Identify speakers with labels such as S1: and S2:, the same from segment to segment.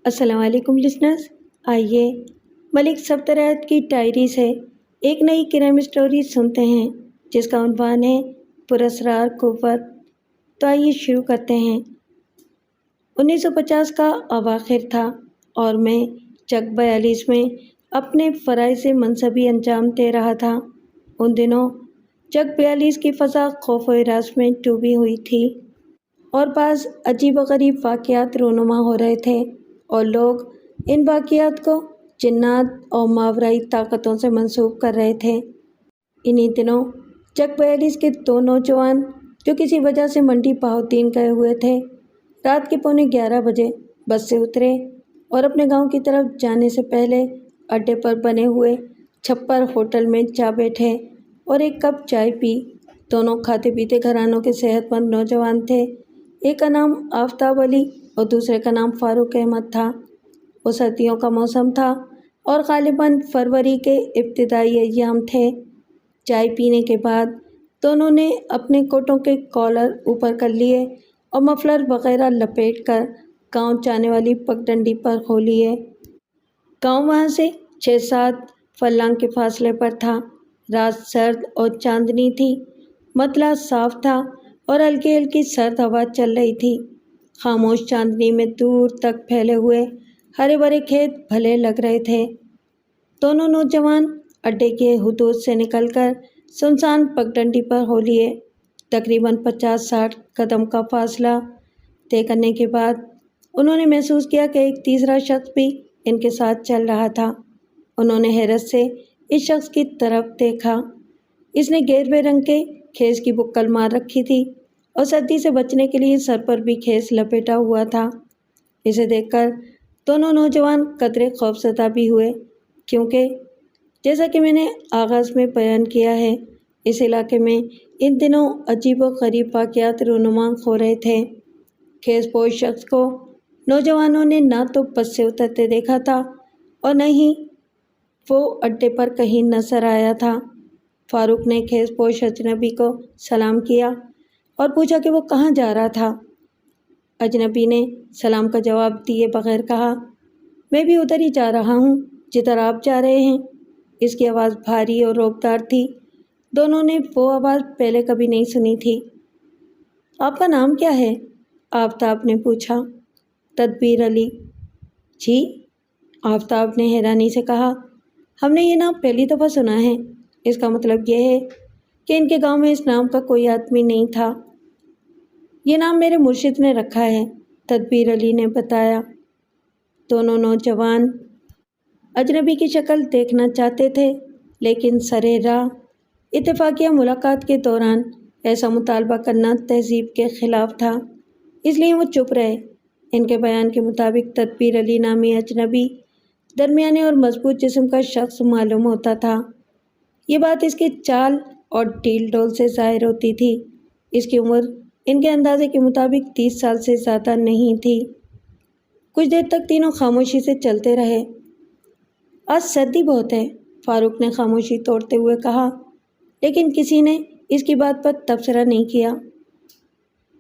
S1: السلام علیکم لسنرز، آئیے ملک سبترہت کی ڈائری سے ایک نئی کرائم اسٹوری سنتے ہیں جس کا عنوان ہے پراسرار قوت۔ تو آئیے شروع کرتے ہیں۔ 1950 کا اواخر تھا اور میں چک 42 میں اپنے فرائض منصبی انجام دے رہا تھا۔ ان دنوں چک 42 کی فضا خوف و ہراس میں ڈوبی ہوئی تھی اور بعض عجیب و غریب واقعات رونما ہو رہے تھے اور لوگ ان واقعات کو جنات اور ماورائی طاقتوں سے منسوب کر رہے تھے۔ انہی دنوں چک 42 کے دو نوجوان جو کسی وجہ سے منڈی بہاؤالدین گئے ہوئے تھے، رات کے 11:15 بجے بس سے اترے اور اپنے گاؤں کی طرف جانے سے پہلے اڈے پر بنے ہوئے چھپر ہوٹل میں جا بیٹھے اور ایک کپ چائے پی۔ دونوں کھاتے پیتے گھرانوں کے صحت مند نوجوان تھے۔ ایک کا نام آفتاب علی اور دوسرے کا نام فاروق احمد تھا۔ وہ سردیوں کا موسم تھا اور غالباً فروری کے ابتدائی ایام تھے۔ چائے پینے کے بعد دونوں نے اپنے کوٹوں کے کالر اوپر کر لیے اور مفلر وغیرہ لپیٹ کر گاؤں جانے والی پگڈنڈی پر ہو لیے۔ گاؤں وہاں سے 6-7 فرلانگ کے فاصلے پر تھا۔ رات سرد اور چاندنی تھی۔ مطلع صاف تھا اور ہلکی ہلکی سرد ہوا چل رہی تھی۔ خاموش چاندنی میں دور تک پھیلے ہوئے ہرے بھرے کھیت بھلے لگ رہے تھے۔ دونوں نوجوان اڈے کے حدود سے نکل کر سنسان پگڈنڈی پر ہو لیے۔ تقریباً 50-60 قدم کا فاصلہ طے کرنے کے بعد انہوں نے محسوس کیا کہ ایک تیسرا شخص بھی ان کے ساتھ چل رہا تھا۔ انہوں نے حیرت سے اس شخص کی طرف دیکھا۔ اس نے گیروے رنگ کے خیز کی بکل مار رکھی تھی اور سردی سے بچنے کے لیے سر پر بھی خیز لپیٹا ہوا تھا۔ اسے دیکھ کر دونوں نوجوان قدرے خوفزدہ بھی ہوئے، کیونکہ جیسا کہ میں نے آغاز میں بیان کیا ہے، اس علاقے میں ان دنوں عجیب و غریب واقعات رونما ہو رہے تھے۔ خیز پوش شخص کو نوجوانوں نے نہ تو بس سے اترتے دیکھا تھا اور نہ ہی وہ اڈے پر کہیں نظر آیا تھا۔ فاروق نے خیز پوش اجنبی کو سلام کیا اور پوچھا کہ وہ کہاں جا رہا تھا۔ اجنبی نے سلام کا جواب دیے بغیر کہا، میں بھی ادھر ہی جا رہا ہوں جدھر آپ جا رہے ہیں۔ اس کی آواز بھاری اور روبدار تھی۔ دونوں نے وہ آواز پہلے کبھی نہیں سنی تھی۔ آپ کا نام کیا ہے؟ آفتاب نے پوچھا۔ تدبیر علی۔ جی؟ آفتاب نے حیرانی سے کہا، ہم نے یہ نام پہلی دفعہ سنا ہے۔ اس کا مطلب یہ ہے کہ ان کے گاؤں میں اس نام کا کوئی آدمی نہیں تھا۔ یہ نام میرے مرشد نے رکھا ہے، تدبیر علی نے بتایا۔ دونوں نوجوان اجنبی کی شکل دیکھنا چاہتے تھے، لیکن سرِ راہ اتفاقیہ ملاقات کے دوران ایسا مطالبہ کرنا تہذیب کے خلاف تھا، اس لیے وہ چپ رہے۔ ان کے بیان کے مطابق تدبیر علی نامی اجنبی درمیانے اور مضبوط جسم کا شخص معلوم ہوتا تھا۔ یہ بات اس کی چال اور ڈھیل ڈول سے ظاہر ہوتی تھی۔ اس کی عمر ان کے اندازے کے مطابق 30 سال سے زیادہ نہیں تھی۔ کچھ دیر تک تینوں خاموشی سے چلتے رہے۔ آج سردی بہت ہے، فاروق نے خاموشی توڑتے ہوئے کہا، لیکن کسی نے اس کی بات پر تبصرہ نہیں کیا۔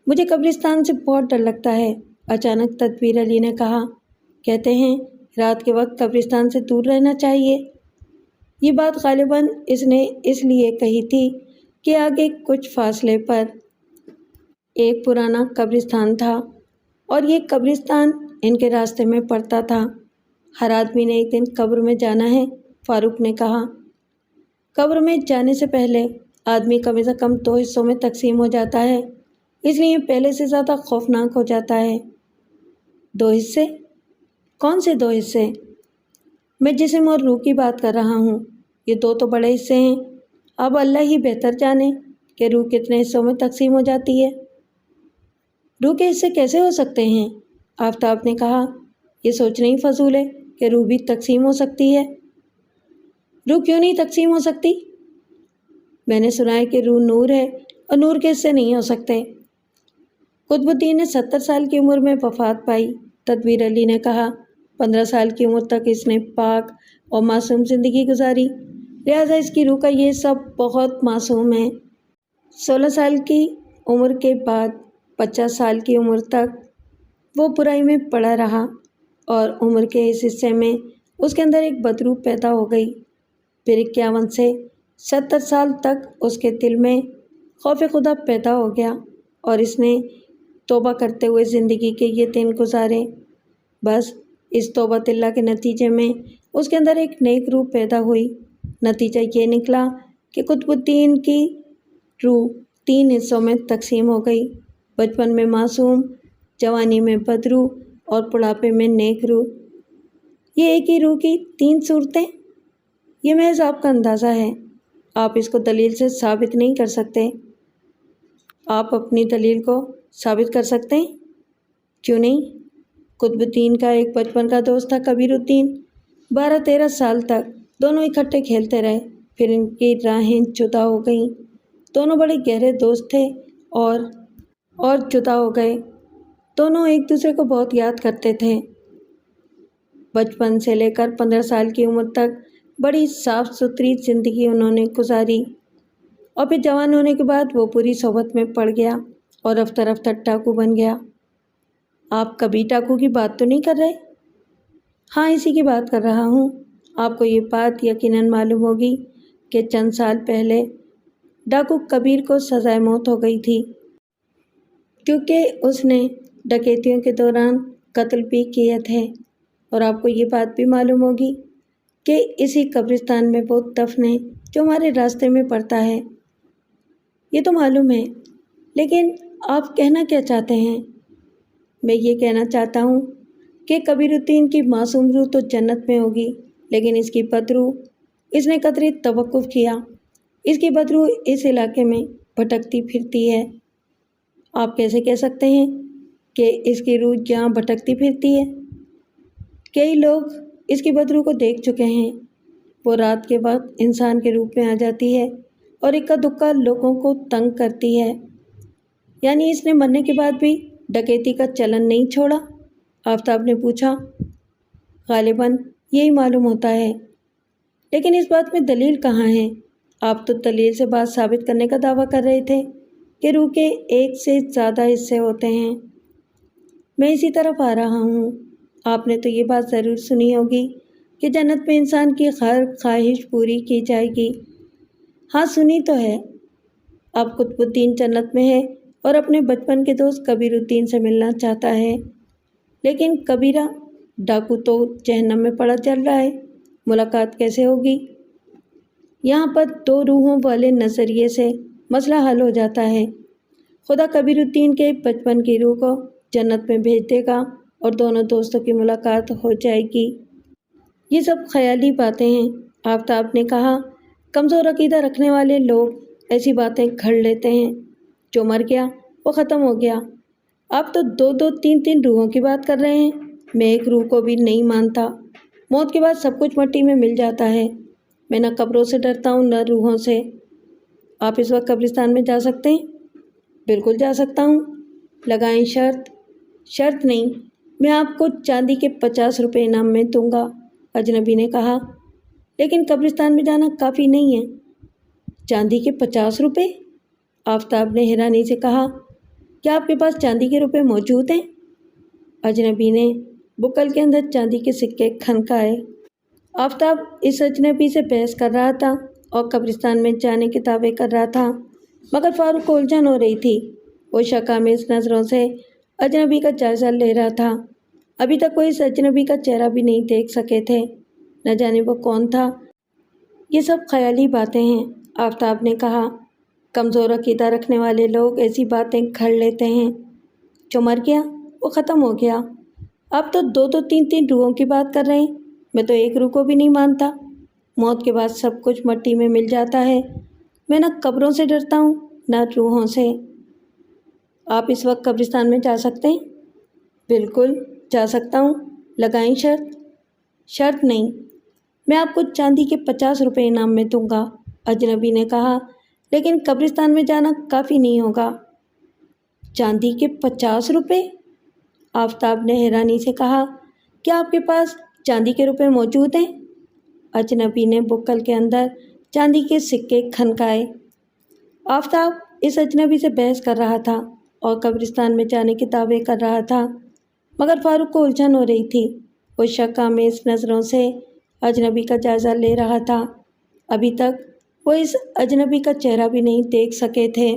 S1: مجھے قبرستان سے بہت ڈر لگتا ہے، اچانک تدبیر علی نے کہا۔ کہتے ہیں رات کے وقت قبرستان سے دور رہنا چاہیے۔ یہ بات غالباً اس نے اس لیے کہی تھی کہ آگے کچھ فاصلے پر ایک پرانا قبرستان تھا اور یہ قبرستان ان کے راستے میں پڑتا تھا۔ ہر آدمی نے ایک دن قبر میں جانا ہے، فاروق نے کہا۔ قبر میں جانے سے پہلے آدمی کم از کم 2 حصوں میں تقسیم ہو جاتا ہے، اس لیے پہلے سے زیادہ خوفناک ہو جاتا ہے۔ 2 حصے؟ کون سے 2 حصے؟ میں جسم اور روح کی بات کر رہا ہوں۔ یہ 2 تو بڑے حصے ہیں، اب اللہ ہی بہتر جانے کہ روح کتنے حصوں میں تقسیم ہو جاتی ہے۔ روح کے حصے کیسے ہو سکتے ہیں؟ آفتاب نے کہا، یہ سوچنا ہی فضول ہے کہ روح بھی تقسیم ہو سکتی ہے۔ روح کیوں نہیں تقسیم ہو سکتی؟ میں نے سنا ہے کہ روح نور ہے اور نور کے حصے نہیں ہو سکتے۔ قطب الدین نے 70 سال کی عمر میں وفات پائی، تدبیر علی نے کہا۔ 15 سال کی عمر تک اس نے پاک اور معصوم زندگی گزاری، لہٰذا اس کی روح کا یہ سب بہت معصوم ہے۔ 16 سال کی عمر کے بعد 50 سال کی عمر تک وہ برائی میں پڑا رہا اور عمر کے اس حصے میں اس کے اندر ایک بدروح پیدا ہو گئی۔ پھر 51 سے 70 سال تک اس کے دل میں خوف خدا پیدا ہو گیا اور اس نے توبہ کرتے ہوئے زندگی کے یہ دن گزارے۔ بس اس توبۃ اللہ کے نتیجے میں اس کے اندر ایک نیک روح پیدا ہوئی۔ نتیجہ یہ نکلا کہ قطب الدین کی روح 3 حصوں میں تقسیم ہو گئی: بچپن میں معصوم، جوانی میں بدروح اور بڑھاپے میں نیک روح۔ یہ ایک ہی روح کی 3 صورتیں؟ یہ محض آپ کا اندازہ ہے، آپ اس کو دلیل سے ثابت نہیں کر سکتے۔ آپ اپنی دلیل کو ثابت کر سکتے ہیں؟ کیوں نہیں؟ قطب الدین کا ایک بچپن کا دوست تھا کبیر الدین۔ 12-13 سال تک دونوں اکٹھے کھیلتے رہے، پھر ان کی راہیں جدا ہو گئیں۔ دونوں بڑے گہرے دوست تھے اور جدا ہو گئے۔ دونوں ایک دوسرے کو بہت یاد کرتے تھے۔ بچپن سے لے کر 15 سال کی عمر تک بڑی صاف ستھری زندگی انہوں نے گزاری، اور پھر جوان ہونے کے بعد وہ بری صحبت میں پڑ گیا اور رفتہ رفتہ ڈاکو بن گیا۔ آپ کبھی ڈاکو کی بات تو نہیں کر رہے؟ ہاں، اسی کی بات کر رہا ہوں۔ آپ کو یہ بات یقیناً معلوم ہوگی کہ چند سال پہلے ڈاکو کبیر کو سزائے موت ہو گئی تھی، کیونکہ اس نے ڈکیتیوں کے دوران قتل بھی کیے تھے۔ اور آپ کو یہ بات بھی معلوم ہوگی کہ اسی قبرستان میں وہ دفن ہے جو ہمارے راستے میں پڑتا ہے۔ یہ تو معلوم ہے، لیکن آپ کہنا کیا چاہتے ہیں؟ میں یہ کہنا چاہتا ہوں کہ کبیر الدین کی معصوم روح تو جنت میں ہوگی، لیکن اس کی بدروح، اس نے قدرے توقف کیا، اس کی بدروح اس علاقے میں بھٹکتی پھرتی ہے۔ آپ کیسے کہہ سکتے ہیں کہ اس کی روح یہاں بھٹکتی پھرتی ہے؟ کئی لوگ اس کی بدروح کو دیکھ چکے ہیں۔ وہ رات کے وقت انسان کے روپ میں آ جاتی ہے اور اکا دکا لوگوں کو تنگ کرتی ہے۔ یعنی اس نے مرنے کے بعد بھی ڈکیتی کا چلن نہیں چھوڑا؟ آفتاب نے پوچھا۔ غالباً یہی معلوم ہوتا ہے، لیکن اس بات میں دلیل کہاں ہے؟ آپ تو دلیل سے بات ثابت کرنے کا دعویٰ کر رہے تھے کہ روح کے 1 سے زیادہ حصے ہوتے ہیں۔ میں اسی طرف آ رہا ہوں۔ آپ نے تو یہ بات ضرور سنی ہوگی کہ جنت میں انسان کی ہر خواہش پوری کی جائے گی۔ ہاں، سنی تو ہے۔ اب قطب الدین جنت میں ہے اور اپنے بچپن کے دوست کبیر الدین سے ملنا چاہتا ہے، لیکن کبیرہ ڈاکو تو جہنم میں پڑا چل رہا ہے، ملاقات کیسے ہوگی؟ یہاں پر 2 روحوں والے نظریے سے مسئلہ حل ہو جاتا ہے۔ خدا کبیر الدین کے بچپن کی روح کو جنت میں بھیج دے گا اور دونوں دوستوں کی ملاقات ہو جائے گی۔ یہ سب خیالی باتیں ہیں، آفتاب نے کہا۔ کمزور عقیدہ رکھنے والے لوگ ایسی باتیں گھڑ لیتے ہیں۔ جو مر گیا وہ ختم ہو گیا۔ آپ تو 2-2 3-3 روحوں کی بات کر رہے ہیں۔ میں ایک روح کو بھی نہیں مانتا۔ موت کے بعد سب کچھ مٹی میں مل جاتا ہے۔ میں نہ قبروں سے ڈرتا ہوں نہ روحوں سے۔ آپ اس وقت قبرستان میں جا سکتے ہیں؟ بالکل جا سکتا ہوں۔ لگائیں شرط؟ شرط نہیں، میں آپ کو چاندی کے 50 روپے انعام میں دوں گا، اجنبی نے کہا۔ لیکن قبرستان میں جانا کافی نہیں ہے۔ چاندی کے 50 روپے؟ آفتاب نے حیرانی سے کہا۔ کیا آپ کے پاس چاندی کے روپے موجود ہیں؟ اجنبی نے بکل کے اندر چاندی کے سکے کھنکائے۔ آفتاب اس اجنبی سے بحث کر رہا تھا اور قبرستان میں جانے کے دعوے کر رہا تھا، مگر فاروق کو الجھن ہو رہی تھی۔ وہ شکامیز نظروں سے اجنبی کا جائزہ لے رہا تھا۔ ابھی تک وہ اس اجنبی کا چہرہ بھی نہیں دیکھ سکے تھے، نہ جانے وہ کون تھا۔ یہ سب خیالی باتیں ہیں، آفتاب نے کہا۔ کمزور عقیدہ رکھنے والے لوگ ایسی باتیں گھڑ لیتے ہیں۔ جو مر گیا وہ ختم ہو گیا۔ آپ تو 2-2 3-3 روحوں کی بات کر رہے ہیں۔ میں تو ایک روح کو بھی نہیں مانتا۔ موت کے بعد سب کچھ مٹی میں مل جاتا ہے۔ میں نہ قبروں سے ڈرتا ہوں نہ روحوں سے۔ آپ اس وقت قبرستان میں جا سکتے ہیں؟ بالکل جا سکتا ہوں۔ لگائیں شرط؟ شرط نہیں، میں آپ کو چاندی کے 50 روپے انعام میں دوں گا، اجنبی نے کہا۔ لیکن قبرستان میں جانا کافی نہیں ہوگا۔ چاندی کے 50 روپے؟ آفتاب نے حیرانی سے کہا۔ کیا آپ کے پاس چاندی کے روپے موجود ہیں؟ اجنبی نے بکل کے اندر چاندی کے سکے کھنکائے۔ آفتاب اس اجنبی سے بحث کر رہا تھا اور قبرستان میں جانے کے دعوے کر رہا تھا، مگر فاروق کو الجھن ہو رہی تھی۔ وہ شک آمیز نظروں سے اجنبی کا جائزہ لے رہا تھا۔ ابھی تک وہ اس اجنبی کا چہرہ بھی نہیں دیکھ سکے تھے۔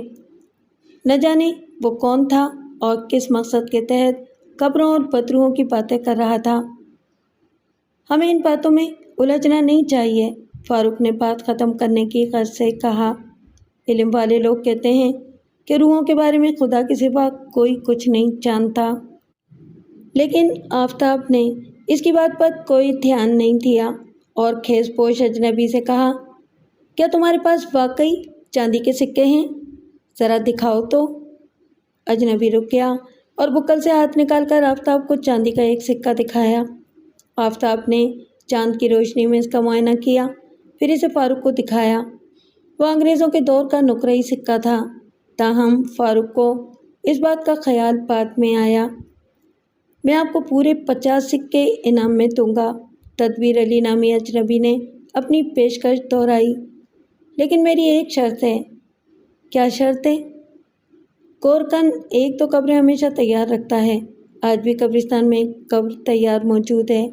S1: نہ جانے وہ کون تھا اور کس مقصد کے تحت قبروں اور بدروحوں کی باتیں کر رہا تھا۔ ہمیں ان باتوں میں الجھنا نہیں چاہیے، فاروق نے بات ختم کرنے کی غرض سے کہا۔ علم والے لوگ کہتے ہیں کہ روحوں کے بارے میں خدا کے سوا کوئی کچھ نہیں جانتا، لیکن آفتاب نے اس کی بات پر کوئی دھیان نہیں دیا اور خیز پوش اجنبی سے کہا، کیا تمہارے پاس واقعی چاندی کے سکے ہیں؟ ذرا دکھاؤ تو۔ اجنبی رک گیا اور بکل سے ہاتھ نکال کر آفتاب کو چاندی کا ایک سکہ دکھایا۔ آفتاب نے چاند کی روشنی میں اس کا معائنہ کیا، پھر اسے فاروق کو دکھایا۔ وہ انگریزوں کے دور کا نقرئی سکہ تھا، تاہم فاروق کو اس بات کا خیال بعد میں آیا۔ میں آپ کو پورے 50 سکے انعام میں دوں گا، تدبیر علی نامی اجنبی نے اپنی پیشکش دہرائی، لیکن میری ایک شرط ہے۔ کیا شرط ہے؟ گورکن ایک تو قبریں ہمیشہ تیار رکھتا ہے، آج بھی قبرستان میں ایک قبر تیار موجود ہے۔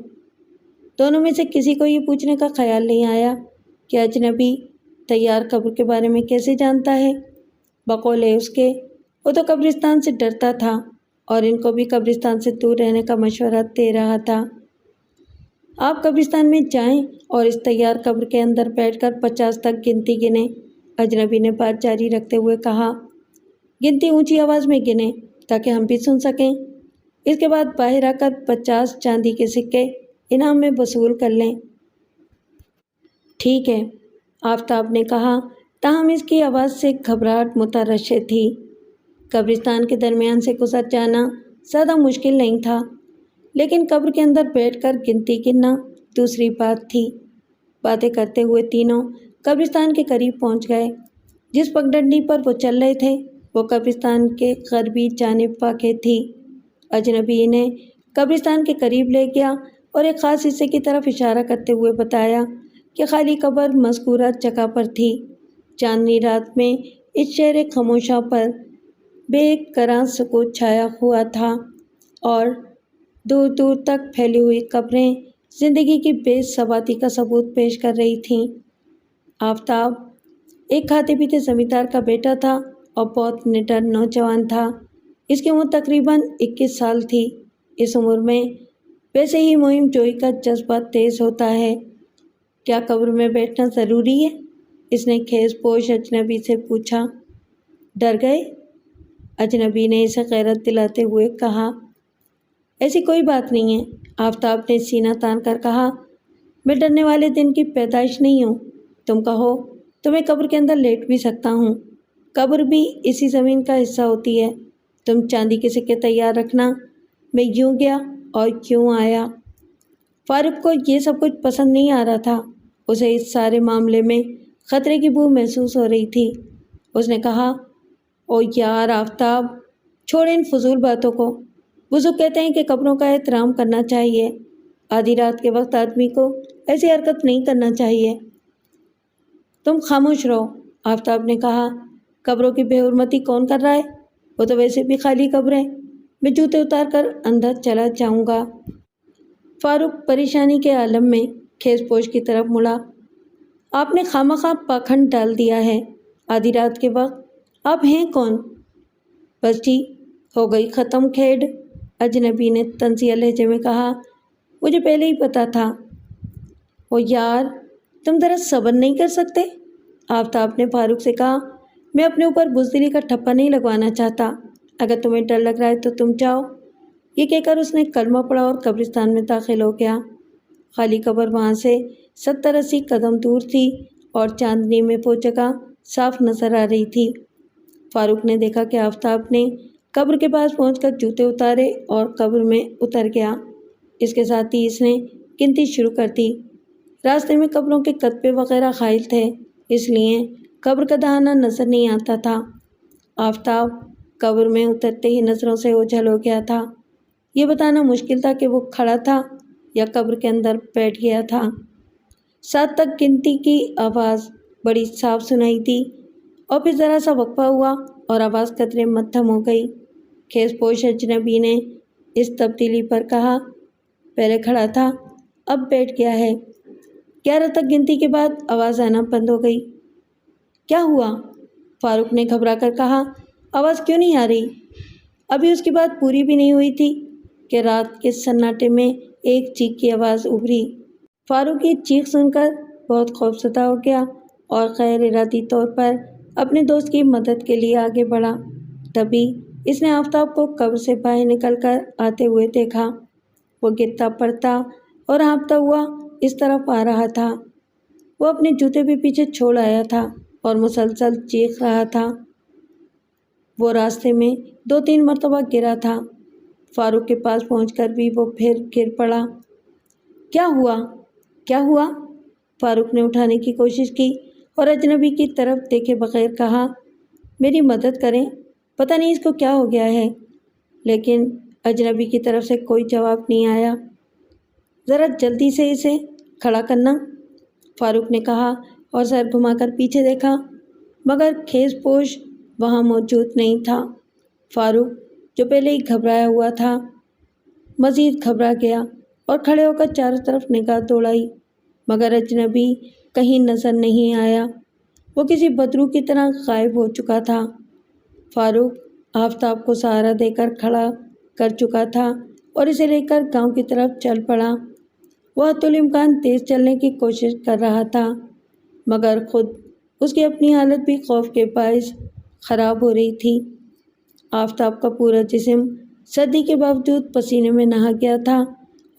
S1: دونوں میں سے کسی کو یہ پوچھنے کا خیال نہیں آیا کہ اجنبی تیار قبر کے بارے میں کیسے جانتا ہے۔ بقول اس کے وہ تو قبرستان سے ڈرتا تھا اور ان کو بھی قبرستان سے دور رہنے کا مشورہ دے رہا تھا۔ آپ قبرستان میں جائیں اور اس تیار قبر کے اندر بیٹھ کر 50 تک گنتی گنیں، اجنبی نے بات جاری رکھتے ہوئے کہا۔ گنتی اونچی آواز میں گنیں تاکہ ہم بھی سن سکیں۔ اس کے بعد باہر آ کر 50 چاندی کے سکے انعام میں وصول کر لیں۔ ٹھیک ہے، آفتاب نے کہا، تاہم اس کی آواز سے گھبراہٹ مترشح تھی۔ قبرستان کے درمیان سے گزر جانا زیادہ مشکل نہیں تھا، لیکن قبر کے اندر بیٹھ کر گنتی گننا دوسری بات تھی۔ باتیں کرتے ہوئے تینوں قبرستان کے قریب پہنچ گئے۔ جس پگڈنڈی پر وہ چل رہے تھے وہ قبرستان کے غربی جانب واقع تھی۔ اجنبی انہیں قبرستان کے قریب لے گیا اور ایک خاص حصے کی طرف اشارہ کرتے ہوئے بتایا کہ خالی قبر مذکورہ جگہ پر تھی۔ چاندنی رات میں اس شہر خاموشاں پر بے قرار سکوت چھایا ہوا تھا اور دور دور تک پھیلی ہوئی قبریں زندگی کی بے ثباتی کا ثبوت پیش کر رہی تھیں۔ آفتاب ایک کھاتے پیتے زمیندار کا بیٹا تھا اور بہت نڈر نوجوان تھا۔ اس کی عمر تقریباً 21 سال تھی۔ اس عمر میں ویسے ہی مہم جوئی کا جذبہ تیز ہوتا ہے۔ کیا قبر میں بیٹھنا ضروری ہے؟ اس نے خیز پوش اجنبی سے پوچھا۔ ڈر گئے؟ اجنبی نے اسے غیرت دلاتے ہوئے کہا۔ ایسی کوئی بات نہیں ہے، آفتاب نے سینہ تان کر کہا۔ میں ڈرنے والے دن کی پیدائش نہیں ہوں۔ تم کہو تو میں قبر کے اندر لیٹ بھی سکتا ہوں۔ قبر بھی اسی زمین کا حصہ ہوتی ہے۔ تم چاندی کے سکے تیار رکھنا، میں یوں گیا اور یوں آیا۔ فاروق کو یہ سب کچھ پسند نہیں آ رہا تھا۔ اسے اس سارے معاملے میں خطرے کی بو محسوس ہو رہی تھی۔ اس نے کہا، او یار آفتاب، چھوڑ ان فضول باتوں کو۔ بزرگ کہتے ہیں کہ قبروں کا احترام کرنا چاہیے۔ آدھی رات کے وقت آدمی کو ایسی حرکت نہیں کرنا چاہیے۔ تم خاموش رہو، آفتاب نے کہا۔ قبروں کی بے حرمتی کون کر رہا ہے؟ وہ تو ویسے بھی خالی قبریں۔ میں جوتے اتار کر اندر چلا جاؤں گا۔ فاروق پریشانی کے عالم میں خیز پوش کی طرف مڑا۔ آپ نے خامخواہ پاکھنڈ ڈال دیا ہے۔ آدھی رات کے وقت آپ ہیں کون؟ بس جی، ہو گئی ختم کھیڈ، اجنبی نے طنزیہ لہجے میں کہا۔ مجھے پہلے ہی پتا تھا۔ او یار، تم ذرا صبر نہیں کر سکتے؟ آفتاب نے فاروق سے کہا۔ میں اپنے اوپر بزدلی کا ٹھپا نہیں لگوانا چاہتا۔ اگر تمہیں ڈر لگ رہا ہے تو تم جاؤ۔ یہ کہہ کر اس نے کلمہ پڑھا اور قبرستان میں داخل ہو گیا۔ خالی قبر وہاں سے 70-80 قدم دور تھی اور چاندنی میں وہ جگہ صاف نظر آ رہی تھی۔ فاروق نے دیکھا کہ آفتاب نے قبر کے پاس پہنچ کر جوتے اتارے اور قبر میں اتر گیا۔ اس کے ساتھ ہی اس نے گنتی شروع کر دی۔ راستے میں قبروں کے کتبے وغیرہ حائل تھے، اس لیے قبر کا دہانہ نظر نہیں آتا تھا۔ آفتاب قبر میں اترتے ہی نظروں سے اوجھل ہو گیا تھا۔ یہ بتانا مشکل تھا کہ وہ کھڑا تھا یا قبر کے اندر بیٹھ گیا تھا۔ 7 تک گنتی کی آواز بڑی صاف سنائی دی اور پھر ذرا سا وقفہ ہوا اور آواز قدرے مدھم ہو گئی۔ خیز پوش اجنبی نے اس تبدیلی پر کہا، پہلے کھڑا تھا اب بیٹھ گیا ہے۔ 11 تک گنتی کے بعد آواز آنا بند ہو گئی۔ کیا ہوا؟ فاروق نے گھبرا کر کہا۔ آواز کیوں نہیں آ رہی؟ ابھی اس کی بات پوری بھی نہیں ہوئی تھی کہ رات کے سناٹے میں ایک چیخ کی آواز ابھری۔ فاروق کی چیخ سن کر بہت خوفزدہ ہو گیا اور غیر ارادی طور پر اپنے دوست کی مدد کے لیے آگے بڑھا۔ تبھی اس نے آفتاب کو قبر سے باہر نکل کر آتے ہوئے دیکھا۔ وہ گرتا پڑتا اور ہانپتا ہوا اس طرف آ رہا تھا۔ وہ اپنے جوتے بھی پیچھے چھوڑ آیا تھا اور مسلسل چیخ رہا تھا۔ وہ راستے میں 2-3 مرتبہ گرا تھا۔ فاروق کے پاس پہنچ کر بھی وہ پھر گر پڑا۔ کیا ہوا؟ کیا ہوا؟ فاروق نے اٹھانے کی کوشش کی اور اجنبی کی طرف دیکھے بغیر کہا، میری مدد کریں، پتہ نہیں اس کو کیا ہو گیا ہے۔ لیکن اجنبی کی طرف سے کوئی جواب نہیں آیا۔ ذرا جلدی سے اسے کھڑا کرنا، فاروق نے کہا اور سر گھما کر پیچھے دیکھا، مگر خیز پوش وہاں موجود نہیں تھا۔ فاروق جو پہلے ہی گھبرایا ہوا تھا مزید گھبرا گیا اور کھڑے ہو کر چاروں طرف نگاہ دوڑائی، مگر اجنبی کہیں نظر نہیں آیا۔ وہ کسی بدروح کی طرح غائب ہو چکا تھا۔ فاروق آفتاب کو سہارا دے کر کھڑا کر چکا تھا اور اسے لے کر گاؤں کی طرف چل پڑا۔ وہ حتی الامکان تیز چلنے کی کوشش کر رہا تھا، مگر خود اس کی اپنی حالت بھی خوف کے باعث خراب ہو رہی تھی۔ آفتاب کا پورا جسم سردی کے باوجود پسینے میں نہا گیا تھا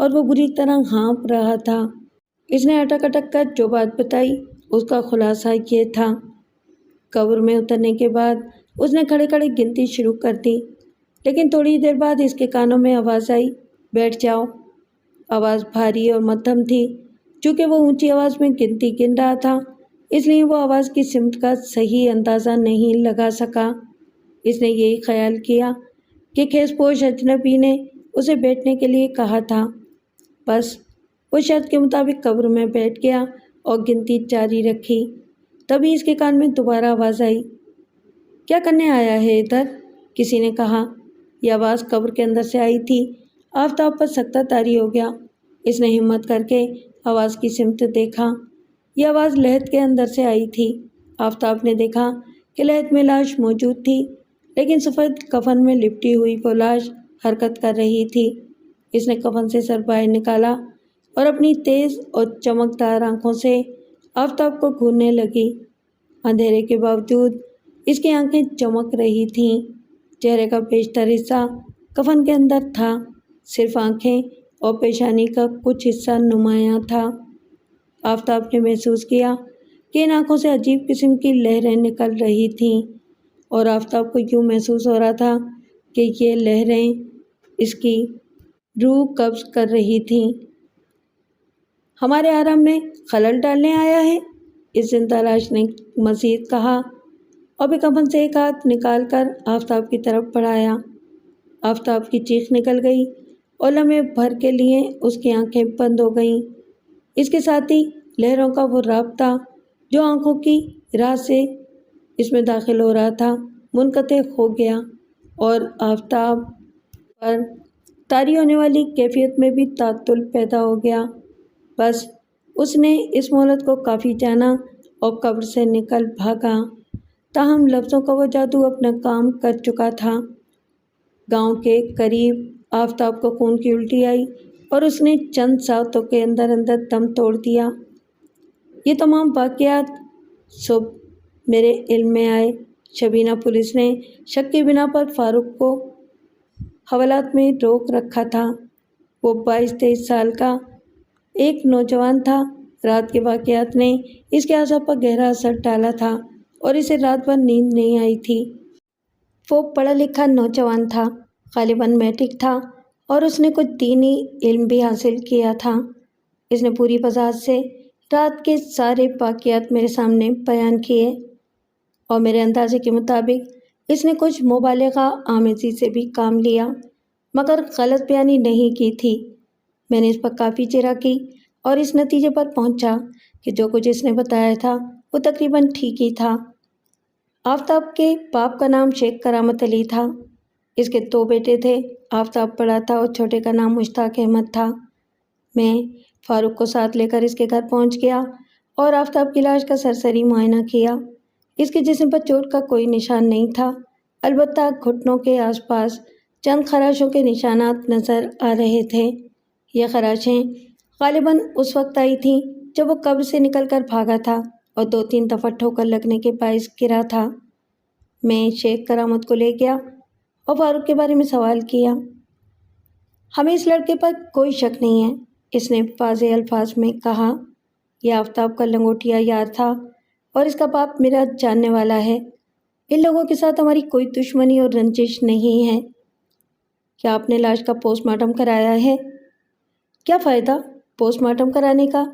S1: اور وہ بری طرح ہانپ رہا تھا۔ اس نے اٹک اٹک کر جو بات بتائی اس کا خلاصہ یہ تھا۔ قبر میں اترنے کے بعد اس نے کھڑے کھڑے گنتی شروع کر دی، لیکن تھوڑی دیر بعد اس کے کانوں میں آواز آئی، بیٹھ جاؤ۔ آواز بھاری اور مدھم تھی۔ چونکہ وہ اونچی آواز میں گنتی گن رہا تھا اس لیے وہ آواز کی سمت کا صحیح اندازہ نہیں لگا سکا۔ اس نے یہی خیال کیا کہ خیز پوش اجنبی نے اسے بیٹھنے کے لیے کہا تھا۔ بس وہ شرط کے مطابق قبر میں بیٹھ گیا اور گنتی جاری رکھی۔ تبھی اس کے کان میں دوبارہ آواز آئی، کیا کرنے آیا ہے ادھر؟ کسی نے کہا۔ یہ آواز قبر کے اندر سے آئی تھی۔ آفتاب پر سکتہ طاری ہو گیا۔ اس نے ہمت کر کے آواز کی سمت دیکھا۔ یہ آواز لحد کے اندر سے آئی تھی۔ آفتاب نے دیکھا کہ لحد میں لاش موجود تھی، لیکن سفید کفن میں لپٹی ہوئی وہ لاش حرکت کر رہی تھی۔ اس نے کفن سے سر باہر نکالا اور اپنی تیز اور چمکدار آنکھوں سے آفتاب کو گھورنے لگی۔ اندھیرے کے باوجود اس کی آنکھیں چمک رہی تھیں۔ چہرے کا بیشتر حصہ کفن کے اندر تھا، صرف آنکھیں اور پیشانی کا کچھ حصہ نمایاں تھا۔ آفتاب نے محسوس کیا کہ ان آنکھوں سے عجیب قسم کی لہریں نکل رہی تھیں، اور آفتاب کو یوں محسوس ہو رہا تھا کہ یہ لہریں اس کی روح قبض کر رہی تھیں۔ ہمارے آرام میں خلل ڈالنے آیا ہے، اس زندہ لاش نے مزید کہا اور پھر کفن سے ایک ہاتھ نکال کر آفتاب کی طرف بڑھایا۔ آفتاب کی چیخ نکل گئی اور لمحے بھر کے لیے اس کی آنکھیں بند ہو گئیں۔ اس کے ساتھ ہی لہروں کا وہ رابطہ جو آنکھوں کی راہ سے اس میں داخل ہو رہا تھا منقطع ہو گیا، اور آفتاب پر طاری ہونے والی کیفیت میں بھی تعطل پیدا ہو گیا۔ بس اس نے اس مہلت کو کافی جانا اور قبر سے نکل بھاگا، تاہم لفظوں کا وہ جادو اپنا کام کر چکا تھا۔ گاؤں کے قریب آفتاب کو خون کی الٹی آئی اور اس نے چند ساعتوں کے اندر اندر دم توڑ دیا۔ یہ تمام واقعات صبح میرے علم میں آئے۔ شبینہ پولیس نے شک کی بنا پر فاروق کو حوالات میں روک رکھا تھا۔ وہ 22-23 سال کا ایک نوجوان تھا۔ رات کے واقعات نے اس کے اعصاب پر گہرا اثر ڈالا تھا اور اسے رات بھر نیند نہیں آئی تھی۔ وہ پڑھا لکھا نوجوان تھا، غالباً میٹرک تھا، اور اس نے کچھ دینی علم بھی حاصل کیا تھا۔ اس نے پوری وضاحت سے رات کے سارے واقعات میرے سامنے بیان کیے، اور میرے اندازے کے مطابق اس نے کچھ مبالغہ آمیزی سے بھی کام لیا، مگر غلط بیانی نہیں کی تھی۔ میں نے اس پر کافی جرا کی اور اس نتیجے پر پہنچا کہ جو کچھ اس نے بتایا تھا وہ تقریباً ٹھیک ہی تھا۔ آفتاب کے باپ کا نام شیخ کرامت علی تھا۔ اس کے 2 بیٹے تھے، آفتاب بڑا تھا اور چھوٹے کا نام مشتاق احمد تھا۔ میں فاروق کو ساتھ لے کر اس کے گھر پہنچ گیا اور آفتاب کی لاش کا سرسری معائنہ کیا۔ اس کے جسم پر چوٹ کا کوئی نشان نہیں تھا، البتہ گھٹنوں کے آس پاس چند خراشوں کے نشانات نظر آ رہے تھے۔ یہ خراشیں غالباً اس وقت آئی تھیں جب وہ قبر سے نکل کر بھاگا تھا اور 2-3 دفعہ ٹھوکر لگنے کے باعث گرا تھا۔ میں شیخ کرامت کو لے گیا اور فاروق کے بارے میں سوال کیا۔ ہمیں اس لڑکے پر کوئی شک نہیں ہے، اس نے واضح الفاظ میں کہا۔ یہ آفتاب کا لنگوٹیا یار تھا اور اس کا باپ میرا جاننے والا ہے۔ ان لوگوں کے ساتھ ہماری کوئی دشمنی اور رنجش نہیں ہے۔ کیا آپ نے لاش کا پوسٹ مارٹم کرایا ہے؟ کیا فائدہ پوسٹ مارٹم کرانے کا؟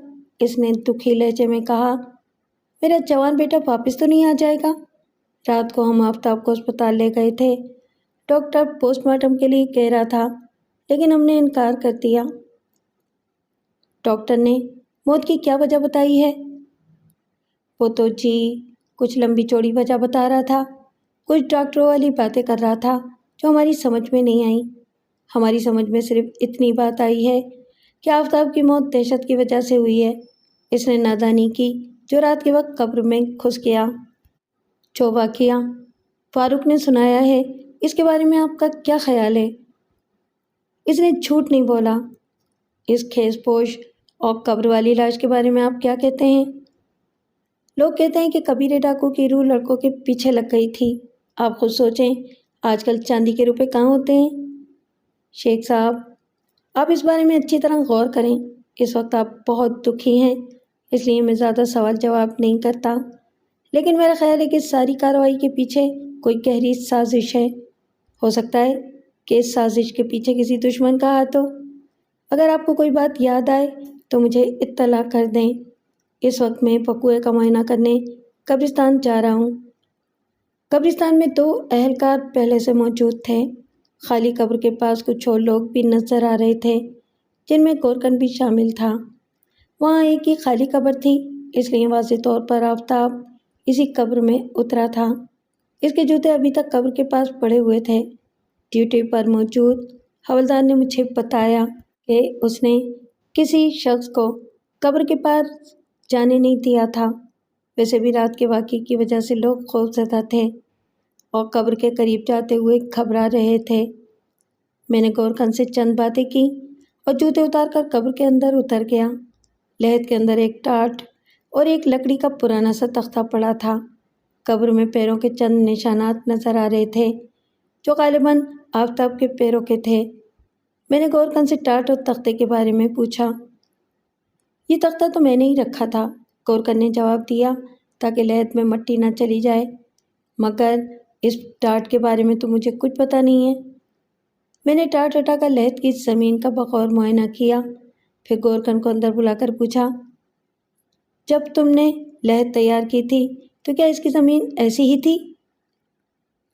S1: اس نے دکھی لہجے میں کہا۔ میرا جوان بیٹا واپس تو نہیں آ جائے گا؟ رات کو ہم آفتاب کو اسپتال لے گئے تھے، ڈاکٹر پوسٹ مارٹم کے لیے کہہ رہا تھا، لیکن ہم نے انکار کر دیا۔ ڈاکٹر نے موت کی کیا وجہ بتائی ہے؟ وہ تو کچھ لمبی چوڑی وجہ بتا رہا تھا، کچھ ڈاکٹروں والی باتیں کر رہا تھا جو ہماری سمجھ میں نہیں آئیں۔ ہماری سمجھ میں صرف اتنی بات آئی ہے کہ آفتاب کی موت دہشت کی وجہ سے ہوئی ہے۔ اس نے نادانی کی جو رات کے وقت قبر میں گھس گیا۔ جو واقعہ فاروق نے سنایا ہے، اس کے بارے میں آپ کا کیا خیال ہے؟ اس نے جھوٹ نہیں بولا۔ اس خیز پوش اور قبر والی لاش کے بارے میں آپ کیا کہتے ہیں؟ لوگ کہتے ہیں کہ کبیرے ڈاکو کی روح لڑکوں کے پیچھے لگ گئی تھی۔ آپ خود سوچیں، آج کل چاندی کے روپے کہاں ہوتے ہیں؟ شیخ صاحب، آپ اس بارے میں اچھی طرح غور کریں۔ اس وقت آپ بہت دکھی ہیں، اس لیے میں زیادہ سوال جواب نہیں کرتا، لیکن میرا خیال ہے کہ اس ساری کارروائی کے پیچھے کوئی گہری سازش ہے۔ ہو سکتا ہے کہ اس سازش کے پیچھے کسی دشمن کا ہاتھ ہو۔ اگر آپ کو کوئی بات یاد آئے تو مجھے اطلاع کر دیں۔ اس وقت میں وقوعے کا معائنہ کرنے قبرستان جا رہا ہوں۔ قبرستان میں 2 اہلکار پہلے سے موجود تھے۔ خالی قبر کے پاس کچھ اور لوگ بھی نظر آ رہے تھے، جن میں گورکن بھی شامل تھا۔ وہاں ایک ہی خالی قبر تھی، اس لیے واضح طور پر آفتاب اسی قبر میں اترا تھا۔ اس کے جوتے ابھی تک قبر کے پاس پڑے ہوئے تھے۔ ڈیوٹی پر موجود حوالدار نے مجھے بتایا کہ اس نے کسی شخص کو قبر کے پاس جانے نہیں دیا تھا۔ ویسے بھی رات کے واقعے کی وجہ سے لوگ خوفزدہ تھے اور قبر کے قریب جاتے ہوئے گھبرا رہے تھے۔ میں نے گورکھن سے چند باتیں کی اور جوتے اتار کر قبر کے اندر اتر گیا۔ لحد کے اندر ایک ٹاٹ اور ایک لکڑی کا پرانا سا تختہ پڑا تھا۔ قبر میں پیروں کے چند نشانات نظر آ رہے تھے جو غالباً آفتاب کے پیروں کے تھے۔ میں نے گورکھن سے ٹاٹ اور تختے کے بارے میں پوچھا۔ یہ تختہ تو میں نے ہی رکھا تھا، گورکھن نے جواب دیا، تاکہ لحد میں مٹی نہ چلی جائے، مگر اس ٹاٹ کے بارے میں تو مجھے کچھ پتہ نہیں ہے۔ میں نے ٹاٹ ہٹا کر لحد کی زمین کا بغور معائنہ کیا، پھر گورکھن کو اندر بلا کر پوچھا، جب تم نے لحد تیار کی تھی تو کیا اس کی زمین ایسی ہی تھی؟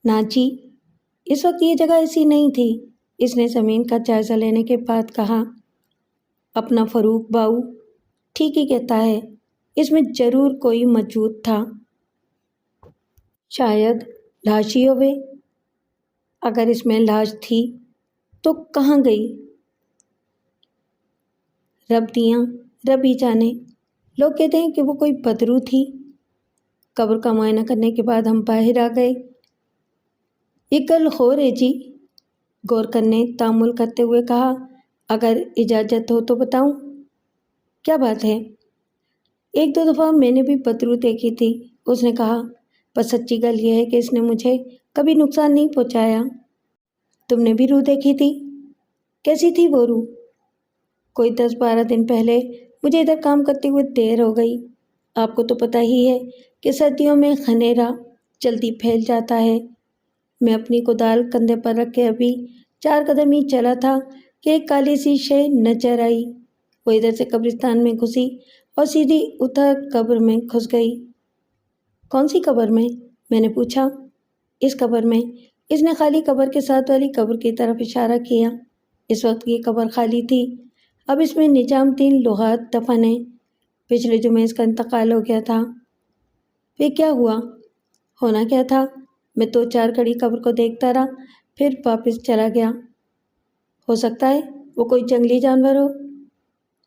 S1: نا جی، اس وقت یہ جگہ ایسی نہیں تھی، اس نے زمین کا جائزہ لینے کے بعد کہا۔ اپنا فروخ باؤ ٹھیک ہی کہتا ہے، اس میں ضرور کوئی موجود تھا۔ شاید لاش ہی ہوئے۔ اگر اس میں لاش تھی تو کہاں گئی؟ رب ہی جانے۔ لوگ کہتے ہیں کہ وہ کوئی بدرو تھی۔ قبر کا معائنہ کرنے کے بعد ہم باہر آ گئے۔ یہ کل خور ہے جی، گورکھن نے تأمل کرتے ہوئے کہا۔ اگر اجازت ہو تو بتاؤں؟ کیا بات ہے؟ 1-2 دفعہ میں نے بھی بدرو دیکھی تھی، اس نے کہا، بس سچی گل یہ ہے کہ اس نے مجھے کبھی نقصان نہیں پہنچایا۔ تم نے بھی روح دیکھی تھی؟ کیسی تھی وہ روح؟ کوئی 10-12 دن پہلے مجھے ادھر کام کرتے ہوئے دیر ہو گئی۔ آپ کو تو پتہ ہی ہے کہ سردیوں میں خنیرا جلدی پھیل جاتا ہے۔ میں اپنی کدال کندھے پر رکھ کے ابھی 4 قدم ہی چلا تھا کہ ایک کالی سی شے نظر آئی۔ وہ ادھر سے قبرستان میں گھسی اور سیدھی ادھر قبر میں گھس گئی۔ کون سی قبر میں؟ میں نے پوچھا۔ اس قبر میں، اس نے خالی قبر کے ساتھ والی قبر کی طرف اشارہ کیا۔ اس وقت یہ قبر خالی تھی، اب اس میں نظام الدین لغات دفن ہے۔ پچھلے جمعے اس کا انتقال ہو گیا تھا۔ پھر کیا ہوا؟ ہونا کیا تھا؟ میں 2-4 گھڑی قبر کو دیکھتا رہا، پھر واپس چلا گیا۔ ہو سکتا ہے وہ کوئی جنگلی جانور ہو۔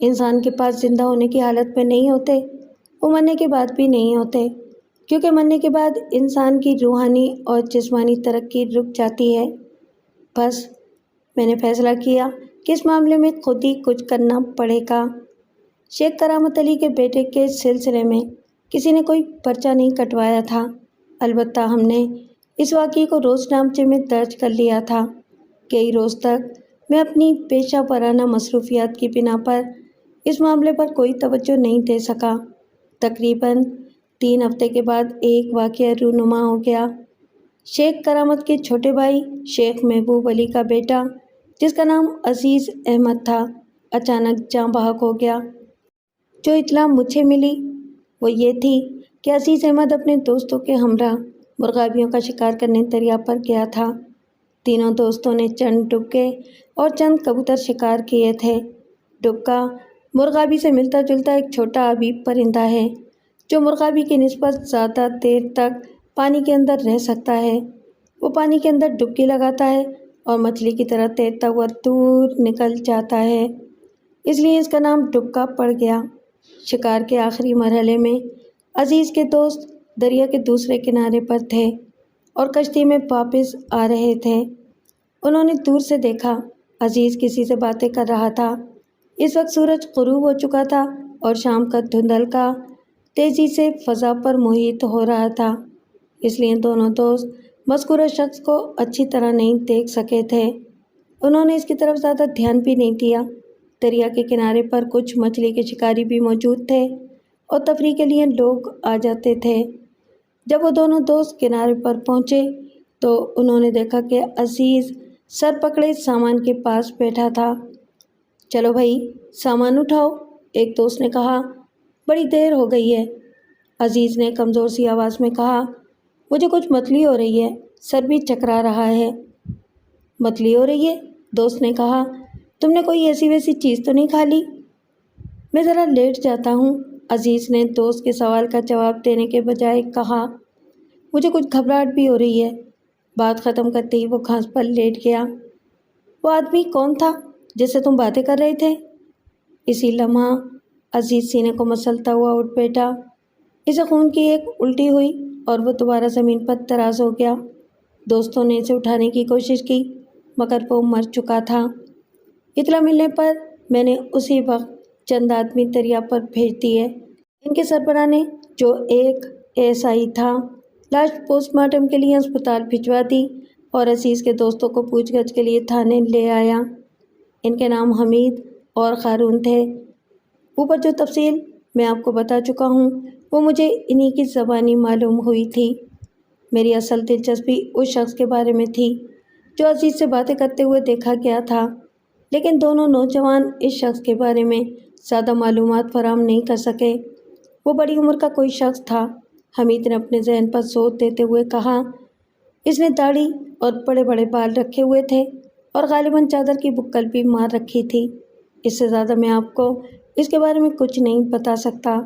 S1: انسان کے پاس زندہ ہونے کی حالت میں نہیں ہوتے، وہ مرنے کے بعد بھی نہیں ہوتے، کیونکہ مرنے کے بعد انسان کی روحانی اور جسمانی ترقی رک جاتی ہے۔ بس میں نے فیصلہ کیا کہ اس معاملے میں خود ہی کچھ کرنا پڑے گا۔ شیخ کرامت علی کے بیٹے کے سلسلے میں کسی نے کوئی پرچہ نہیں کٹوایا تھا، البتہ ہم نے اس واقعے کو روز نامچے میں درج کر لیا تھا۔ کئی روز تک میں اپنی پیشہ ورانہ مصروفیات کی بنا پر اس معاملے پر کوئی توجہ نہیں دے سکا۔ تقریباً 3 ہفتے کے بعد ایک واقعہ رونما ہو گیا۔ شیخ کرامت کے چھوٹے بھائی شیخ محبوب علی کا بیٹا، جس کا نام عزیز احمد تھا، اچانک جاں بحق ہو گیا۔ جو اطلاع مجھے ملی وہ یہ تھی کہ عزیز احمد اپنے دوستوں کے ہمراہ مرغابیوں کا شکار کرنے دریا پر گیا تھا۔ تینوں دوستوں نے چند ڈبکے اور چند کبوتر شکار کیے تھے۔ ڈبکا مرغابی سے ملتا جلتا ایک چھوٹا آبی پرندہ ہے جو مرغابی کی نسبت زیادہ دیر تک پانی کے اندر رہ سکتا ہے۔ وہ پانی کے اندر ڈبکی لگاتا ہے اور مچھلی کی طرح تیرتا ہوا دور نکل جاتا ہے، اس لیے اس کا نام ڈبکا پڑ گیا۔ شکار کے آخری مرحلے میں عزیز کے دوست دریا کے دوسرے کنارے پر تھے اور کشتی میں واپس آ رہے تھے۔ انہوں نے دور سے دیکھا عزیز کسی سے باتیں کر رہا تھا۔ اس وقت سورج غروب ہو چکا تھا اور شام کا دھندلکا تیزی سے فضا پر محیط ہو رہا تھا، اس لیے دونوں دوست مذکورہ شخص کو اچھی طرح نہیں دیکھ سکے تھے۔ انہوں نے اس کی طرف زیادہ دھیان بھی نہیں دیا۔ دریا کے کنارے پر کچھ مچھلی کے شکاری بھی موجود تھے اور تفریح کے لیے لوگ آ جاتے تھے۔ جب وہ دونوں دوست کنارے پر پہنچے تو انہوں نے دیکھا کہ عزیز سر پکڑے سامان کے پاس بیٹھا تھا۔ چلو بھائی سامان اٹھاؤ، ایک دوست نے کہا، بڑی دیر ہو گئی ہے۔ عزیز نے کمزور سی آواز میں کہا، مجھے کچھ متلی ہو رہی ہے، سر بھی چکرا رہا ہے۔ متلی ہو رہی ہے؟ دوست نے کہا، تم نے کوئی ایسی ویسی چیز تو نہیں کھا لی؟ میں ذرا لیٹ جاتا ہوں، عزیز نے دوست کے سوال کا جواب دینے کے بجائے کہا، مجھے کچھ گھبراہٹ بھی ہو رہی ہے۔ بات ختم کرتے ہی وہ گھاس پر لیٹ گیا۔ وہ آدمی کون تھا جس سے تم باتیں کر رہے تھے؟ اسی لمحہ عزیز سینے کو مسلتا ہوا اٹھ بیٹھا۔ اسے خون کی ایک الٹی ہوئی اور وہ دوبارہ زمین پر دراز ہو گیا۔ دوستوں نے اسے اٹھانے کی کوشش کی مگر وہ مر چکا تھا۔ اطلاع ملنے پر میں نے اسی وقت چند آدمی دریا پر بھیج دیے۔ ان کے سربراہ نے، جو ایک ASI تھا، لاش پوسٹ مارٹم کے لیے ہسپتال بھجوا دی اور عزیز کے دوستوں کو پوچھ گچھ کے لیے تھانے لے آیا۔ ان کے نام حمید اور قارون تھے۔ اوپر جو تفصیل میں آپ کو بتا چکا ہوں وہ مجھے انہی کی زبانی معلوم ہوئی تھی۔ میری اصل دلچسپی اس شخص کے بارے میں تھی جو عزیز سے باتیں کرتے ہوئے دیکھا گیا تھا، لیکن دونوں نوجوان اس شخص کے بارے میں زیادہ معلومات فراہم نہیں کر سکے۔ وہ بڑی عمر کا کوئی شخص تھا، حمید نے اپنے ذہن پر زور دیتے ہوئے کہا۔ اس نے داڑھی اور بڑے بڑے بال رکھے ہوئے تھے اور غالباً چادر کی بکل بھی مار رکھی تھی۔ اس سے زیادہ میں آپ کو اس کے بارے میں کچھ نہیں بتا سکتا۔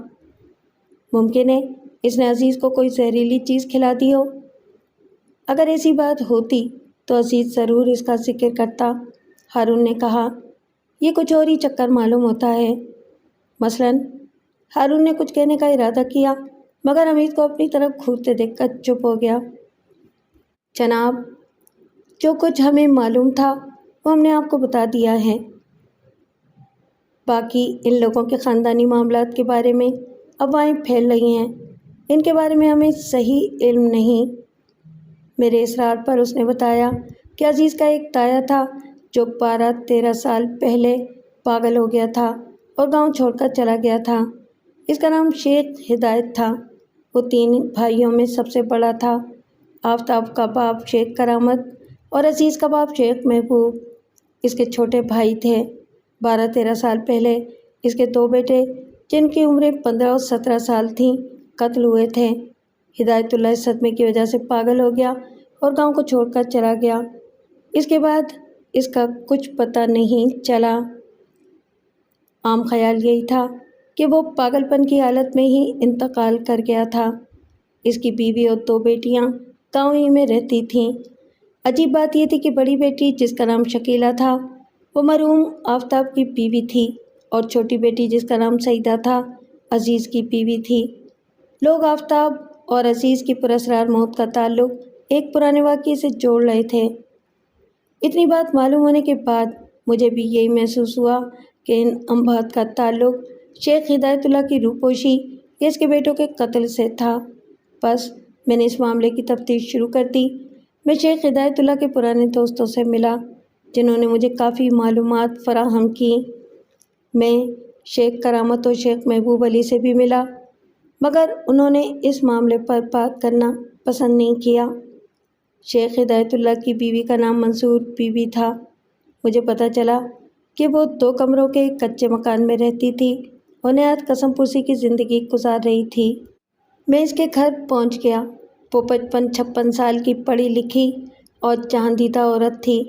S1: ممکن ہے اس نے عزیز کو کوئی زہریلی چیز کھلا دی ہو۔ اگر ایسی بات ہوتی تو عزیز ضرور اس کا ذکر کرتا، ہارون نے کہا۔ یہ کچھ اور ہی چکر معلوم ہوتا ہے۔ مثلاً ہارون نے کچھ کہنے کا ارادہ کیا مگر حمید کو اپنی طرف گھورتے دیکھ کر چپ ہو گیا۔ جناب، جو کچھ ہمیں معلوم تھا وہ ہم نے آپ کو بتا دیا ہے۔ باقی ان لوگوں کے خاندانی معاملات کے بارے میں افواہیں پھیل رہی ہیں، ان کے بارے میں ہمیں صحیح علم نہیں۔ میرے اصرار پر اس نے بتایا کہ عزیز کا ایک تایا تھا جو 12-13 سال پہلے پاگل ہو گیا تھا اور گاؤں چھوڑ کر چلا گیا تھا۔ اس کا نام شیخ ہدایت تھا۔ وہ 3 بھائیوں میں سب سے بڑا تھا۔ آفتاب کا باپ شیخ کرامت اور عزیز کا باپ شیخ محبوب اس کے چھوٹے بھائی تھے۔ 12-13 سال پہلے اس کے 2 بیٹے جن کی عمریں 15 اور 17 سال تھیں قتل ہوئے تھے۔ ہدایت اللہ اس صدمے کی وجہ سے پاگل ہو گیا اور گاؤں کو چھوڑ کر چلا گیا۔ اس کے بعد اس کا کچھ پتہ نہیں چلا۔ عام خیال یہی تھا کہ وہ پاگل پن کی حالت میں ہی انتقال کر گیا تھا۔ اس کی بیوی اور 2 بیٹیاں گاؤں ہی میں رہتی تھیں۔ عجیب بات یہ تھی کہ بڑی بیٹی جس کا نام شکیلہ تھا وہ مرحوم آفتاب کی بیوی تھی اور چھوٹی بیٹی جس کا نام سعیدہ تھا عزیز کی بیوی تھی۔ لوگ آفتاب اور عزیز کی پراسرار موت کا تعلق ایک پرانے واقعے سے جوڑ رہے تھے۔ اتنی بات معلوم ہونے کے بعد مجھے بھی یہی محسوس ہوا کہ ان اموات کا تعلق شیخ ہدایت اللہ کی روپوشی یا اس کے بیٹوں کے قتل سے تھا۔ بس میں نے اس معاملے کی تفتیش شروع کر دی۔ میں شیخ ہدایت اللہ کے پرانے دوستوں سے ملا جنہوں نے مجھے کافی معلومات فراہم کی۔ میں شیخ کرامت اور شیخ محبوب علی سے بھی ملا، مگر انہوں نے اس معاملے پر بات کرنا پسند نہیں کیا۔ شیخ ہدایت اللہ کی بیوی کا نام منصور بی بی تھا۔ مجھے پتہ چلا کہ وہ 2 کمروں کے ایک کچے مکان میں رہتی تھی اور نہایت قسم پرسی کی زندگی گزار رہی تھی۔ میں اس کے گھر پہنچ گیا۔ وہ 55-56 سال کی پڑھی لکھی اور جہاندیدہ عورت تھی۔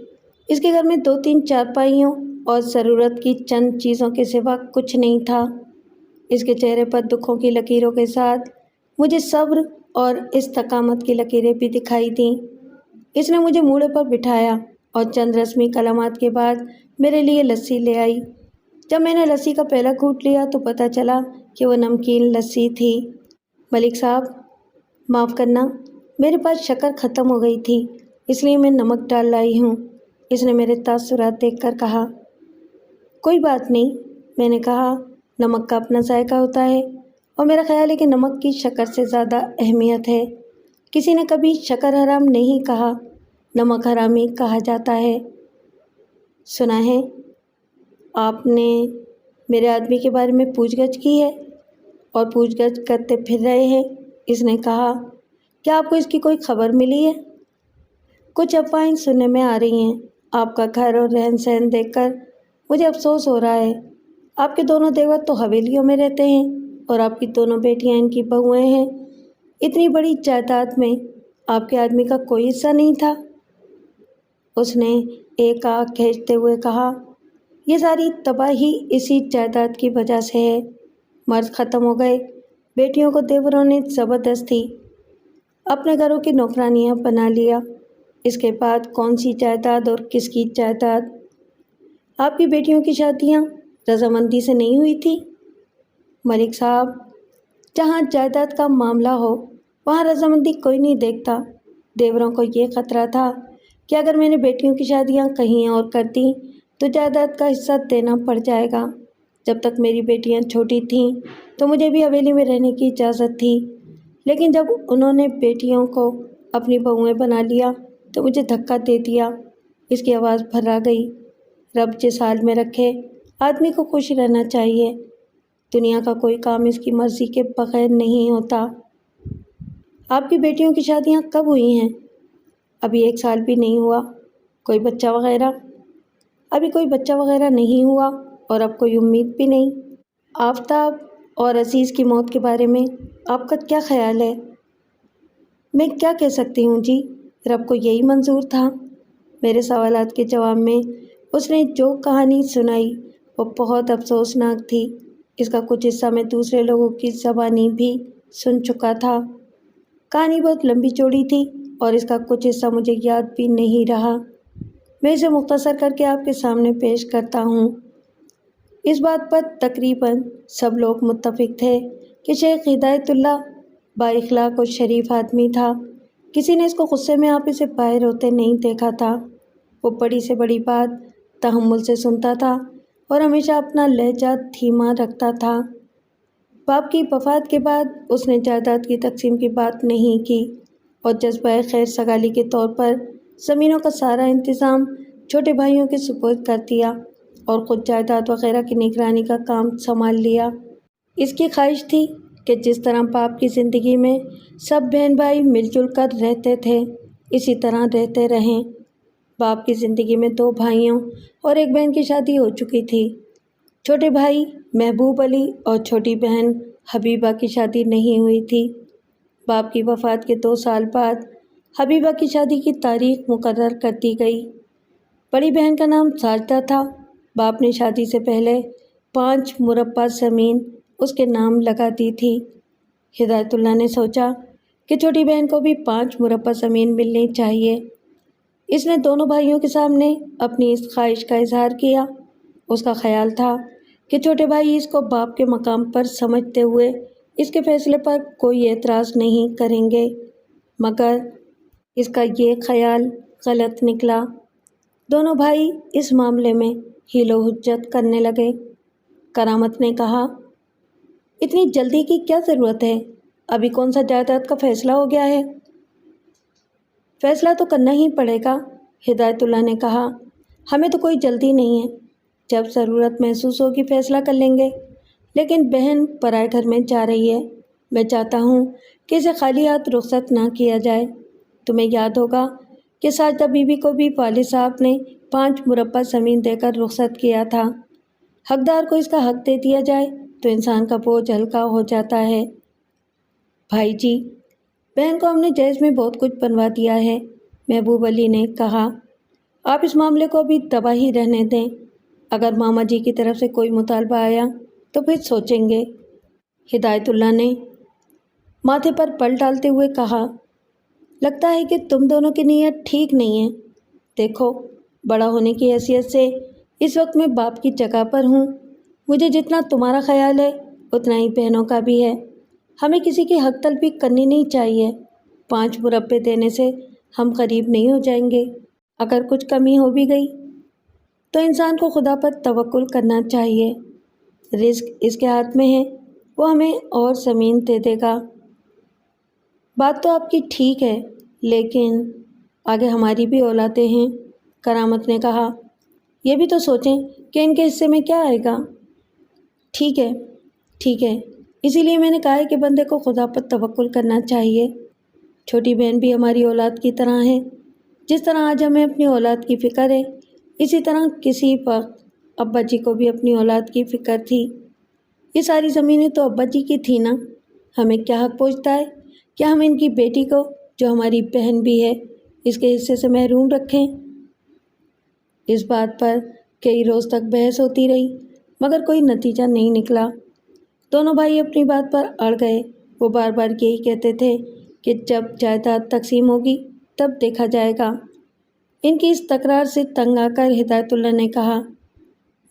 S1: اس کے گھر میں 2-3 چارپائیوں اور ضرورت کی چند چیزوں کے سوا کچھ نہیں تھا۔ اس کے چہرے پر دکھوں کی لکیروں کے ساتھ مجھے صبر اور استقامت کی لکیریں بھی دکھائی دیں۔ اس نے مجھے موڑے پر بٹھایا اور چند رسمی کلمات کے بعد میرے لیے لسی لے آئی۔ جب میں نے لسی کا پہلا گھونٹ لیا تو پتہ چلا کہ وہ نمکین لسی تھی۔ ملک صاحب، معاف کرنا، میرے پاس شکر ختم ہو گئی تھی، اس لیے میں نمک ڈال لائی ہوں، اس نے میرے تاثرات دیکھ کر کہا۔ کوئی بات نہیں، میں نے کہا، نمک کا اپنا ذائقہ ہوتا ہے اور میرا خیال ہے کہ نمک کی شکر سے زیادہ اہمیت ہے۔ کسی نے کبھی شکر حرام نہیں کہا، نمک حرامی کہا جاتا ہے۔ سنا ہے آپ نے میرے آدمی کے بارے میں پوچھ گچھ کی ہے اور پوچھ گچھ کرتے پھر رہے ہیں، اس نے کہا۔ کیا آپ کو اس کی کوئی خبر ملی ہے؟ کچھ افواہیں سننے میں آ رہی ہیں۔ آپ کا گھر اور رہن سہن دیکھ کر مجھے افسوس ہو رہا ہے۔ آپ کے دونوں دیور تو حویلیوں میں رہتے ہیں اور آپ کی دونوں بیٹیاں ان کی بہویں ہیں۔ اتنی بڑی جائیداد میں آپ کے آدمی کا کوئی حصہ نہیں تھا؟ اس نے ایک آنکھ کھینچتے ہوئے کہا، یہ ساری تباہی اسی جائیداد کی وجہ سے ہے۔ مرد ختم ہو گئے، بیٹیوں کو دیوروں نے زبردستی اپنے گھروں کی نوکرانیاں بنا لیا۔ اس کے بعد کون سی جائیداد اور کس کی جائیداد؟ آپ کی بیٹیوں کی شادیاں رضامندی سے نہیں ہوئی تھی؟ ملک صاحب، جہاں جائیداد کا معاملہ ہو وہاں رضامندی کوئی نہیں دیکھتا۔ دیوروں کو یہ خطرہ تھا کہ اگر میں نے بیٹیوں کی شادیاں کہیں اور کر دیں تو جائیداد کا حصہ دینا پڑ جائے گا۔ جب تک میری بیٹیاں چھوٹی تھیں تو مجھے بھی حویلی میں رہنے کی اجازت تھی، لیکن جب انہوں نے بیٹیوں کو اپنی بہویں بنا لیا تو مجھے دھکا دے دیا۔ اس کی آواز بھرا گئی۔ رب جس حال میں رکھے، آدمی کو خوش رہنا چاہیے۔ دنیا کا کوئی کام اس کی مرضی کے بغیر نہیں ہوتا۔ آپ کی بیٹیوں کی شادیاں کب ہوئی ہیں؟ ابھی 1 سال بھی نہیں ہوا۔ کوئی بچہ وغیرہ؟ ابھی کوئی بچہ وغیرہ نہیں ہوا اور اب کوئی امید بھی نہیں۔ آفتاب اور عزیز کی موت کے بارے میں آپ کا کیا خیال ہے؟ میں کیا کہہ سکتی ہوں جی، رب کو یہی منظور تھا۔ میرے سوالات کے جواب میں اس نے جو کہانی سنائی وہ بہت افسوسناک تھی۔ اس کا کچھ حصہ میں دوسرے لوگوں کی زبانی بھی سن چکا تھا۔ کہانی بہت لمبی چوڑی تھی اور اس کا کچھ حصہ مجھے یاد بھی نہیں رہا۔ میں اسے مختصر کر کے آپ کے سامنے پیش کرتا ہوں۔ اس بات پر تقریباً سب لوگ متفق تھے کہ شیخ ہدایت اللہ با اخلاق اور شریف آدمی تھا۔ کسی نے اس کو غصے میں آپے سے باہر ہوتے نہیں دیکھا تھا۔ وہ بڑی سے بڑی بات تحمل سے سنتا تھا اور ہمیشہ اپنا لہجہ دھیما رکھتا تھا۔ باپ کی وفات کے بعد اس نے جائیداد کی تقسیم کی بات نہیں کی اور جذبہ خیر سگالی کے طور پر زمینوں کا سارا انتظام چھوٹے بھائیوں کے سپرد کر دیا اور خود جائیداد وغیرہ کی نگرانی کا کام سنبھال لیا۔ اس کی خواہش تھی کہ جس طرح باپ کی زندگی میں سب بہن بھائی مل جل کر رہتے تھے اسی طرح رہتے رہیں۔ باپ کی زندگی میں 2 بھائیوں اور 1 بہن کی شادی ہو چکی تھی۔ چھوٹے بھائی محبوب علی اور چھوٹی بہن حبیبہ کی شادی نہیں ہوئی تھی۔ باپ کی وفات کے 2 سال بعد حبیبہ کی شادی کی تاریخ مقرر کر دی گئی۔ بڑی بہن کا نام ساجدہ تھا۔ باپ نے شادی سے پہلے 5 مربع زمین اس کے نام لگا دی تھی۔ ہدایت اللہ نے سوچا کہ چھوٹی بہن کو بھی 5 مربع زمین ملنی چاہیے۔ اس نے دونوں بھائیوں کے سامنے اپنی اس خواہش کا اظہار کیا۔ اس کا خیال تھا کہ چھوٹے بھائی اس کو باپ کے مقام پر سمجھتے ہوئے اس کے فیصلے پر کوئی اعتراض نہیں کریں گے، مگر اس کا یہ خیال غلط نکلا۔ دونوں بھائی اس معاملے میں حیل و حجت کرنے لگے۔ کرامت نے کہا، اتنی جلدی کی کیا ضرورت ہے؟ ابھی کون سا جائیداد کا فیصلہ ہو گیا ہے؟ فیصلہ تو کرنا ہی پڑے گا، ہدایت اللہ نے کہا۔ ہمیں تو کوئی جلدی نہیں ہے، جب ضرورت محسوس ہوگی فیصلہ کر لیں گے۔ لیکن بہن پرائے گھر میں جا رہی ہے، میں چاہتا ہوں کہ اسے خالی ہاتھ رخصت نہ کیا جائے۔ تمہیں یاد ہوگا کہ ساجدہ بی بی کو بھی والد صاحب نے 5 مربع زمین دے کر رخصت کیا تھا۔ حقدار کو اس کا حق دے دیا جائے تو انسان کا بوجھ ہلکا ہو جاتا ہے۔ بھائی جی، بہن کو ہم نے جہیز میں بہت کچھ بنوا دیا ہے، محبوب علی نے کہا۔ آپ اس معاملے کو ابھی دبا ہی رہنے دیں، اگر ماما جی کی طرف سے کوئی مطالبہ آیا تو پھر سوچیں گے۔ ہدایت اللہ نے ماتھے پر بل ڈالتے ہوئے کہا، لگتا ہے کہ تم دونوں کی نیت ٹھیک نہیں ہے۔ دیکھو، بڑا ہونے کی حیثیت سے اس وقت میں باپ کی جگہ پر ہوں۔ مجھے جتنا تمہارا خیال ہے اتنا ہی بہنوں کا بھی ہے۔ ہمیں کسی کی حق طلبی کرنی نہیں چاہیے۔ 5 مربع دینے سے ہم قریب نہیں ہو جائیں گے۔ اگر کچھ کمی ہو بھی گئی تو انسان کو خدا پر توکل کرنا چاہیے۔ رزق اس کے ہاتھ میں ہے، وہ ہمیں اور زمین دے دے گا۔ بات تو آپ کی ٹھیک ہے، لیکن آگے ہماری بھی اولادیں ہیں، کرامت نے کہا۔ یہ بھی تو سوچیں کہ ان کے حصے میں کیا آئے گا۔ ٹھیک ہے، اسی لیے میں نے کہا ہے کہ بندے کو خدا پر توکل کرنا چاہیے۔ چھوٹی بہن بھی ہماری اولاد کی طرح ہے۔ جس طرح آج ہمیں اپنی اولاد کی فکر ہے، اسی طرح کسی وقت ابا جی کو بھی اپنی اولاد کی فکر تھی۔ یہ ساری زمینیں تو ابا جی کی تھی نا، ہمیں کیا حق پہنچتا ہے کہ ہم ان کی بیٹی کو، جو ہماری بہن بھی ہے، اس کے حصے سے محروم رکھیں۔ اس بات پر کئی روز تک بحث ہوتی رہی، مگر کوئی نتیجہ نہیں نکلا۔ دونوں بھائی اپنی بات پر اڑ گئے۔ وہ بار بار یہی کہتے تھے کہ جب جائیداد تقسیم ہوگی تب دیکھا جائے گا۔ ان کی اس تکرار سے تنگ آ کر ہدایت اللہ نے کہا،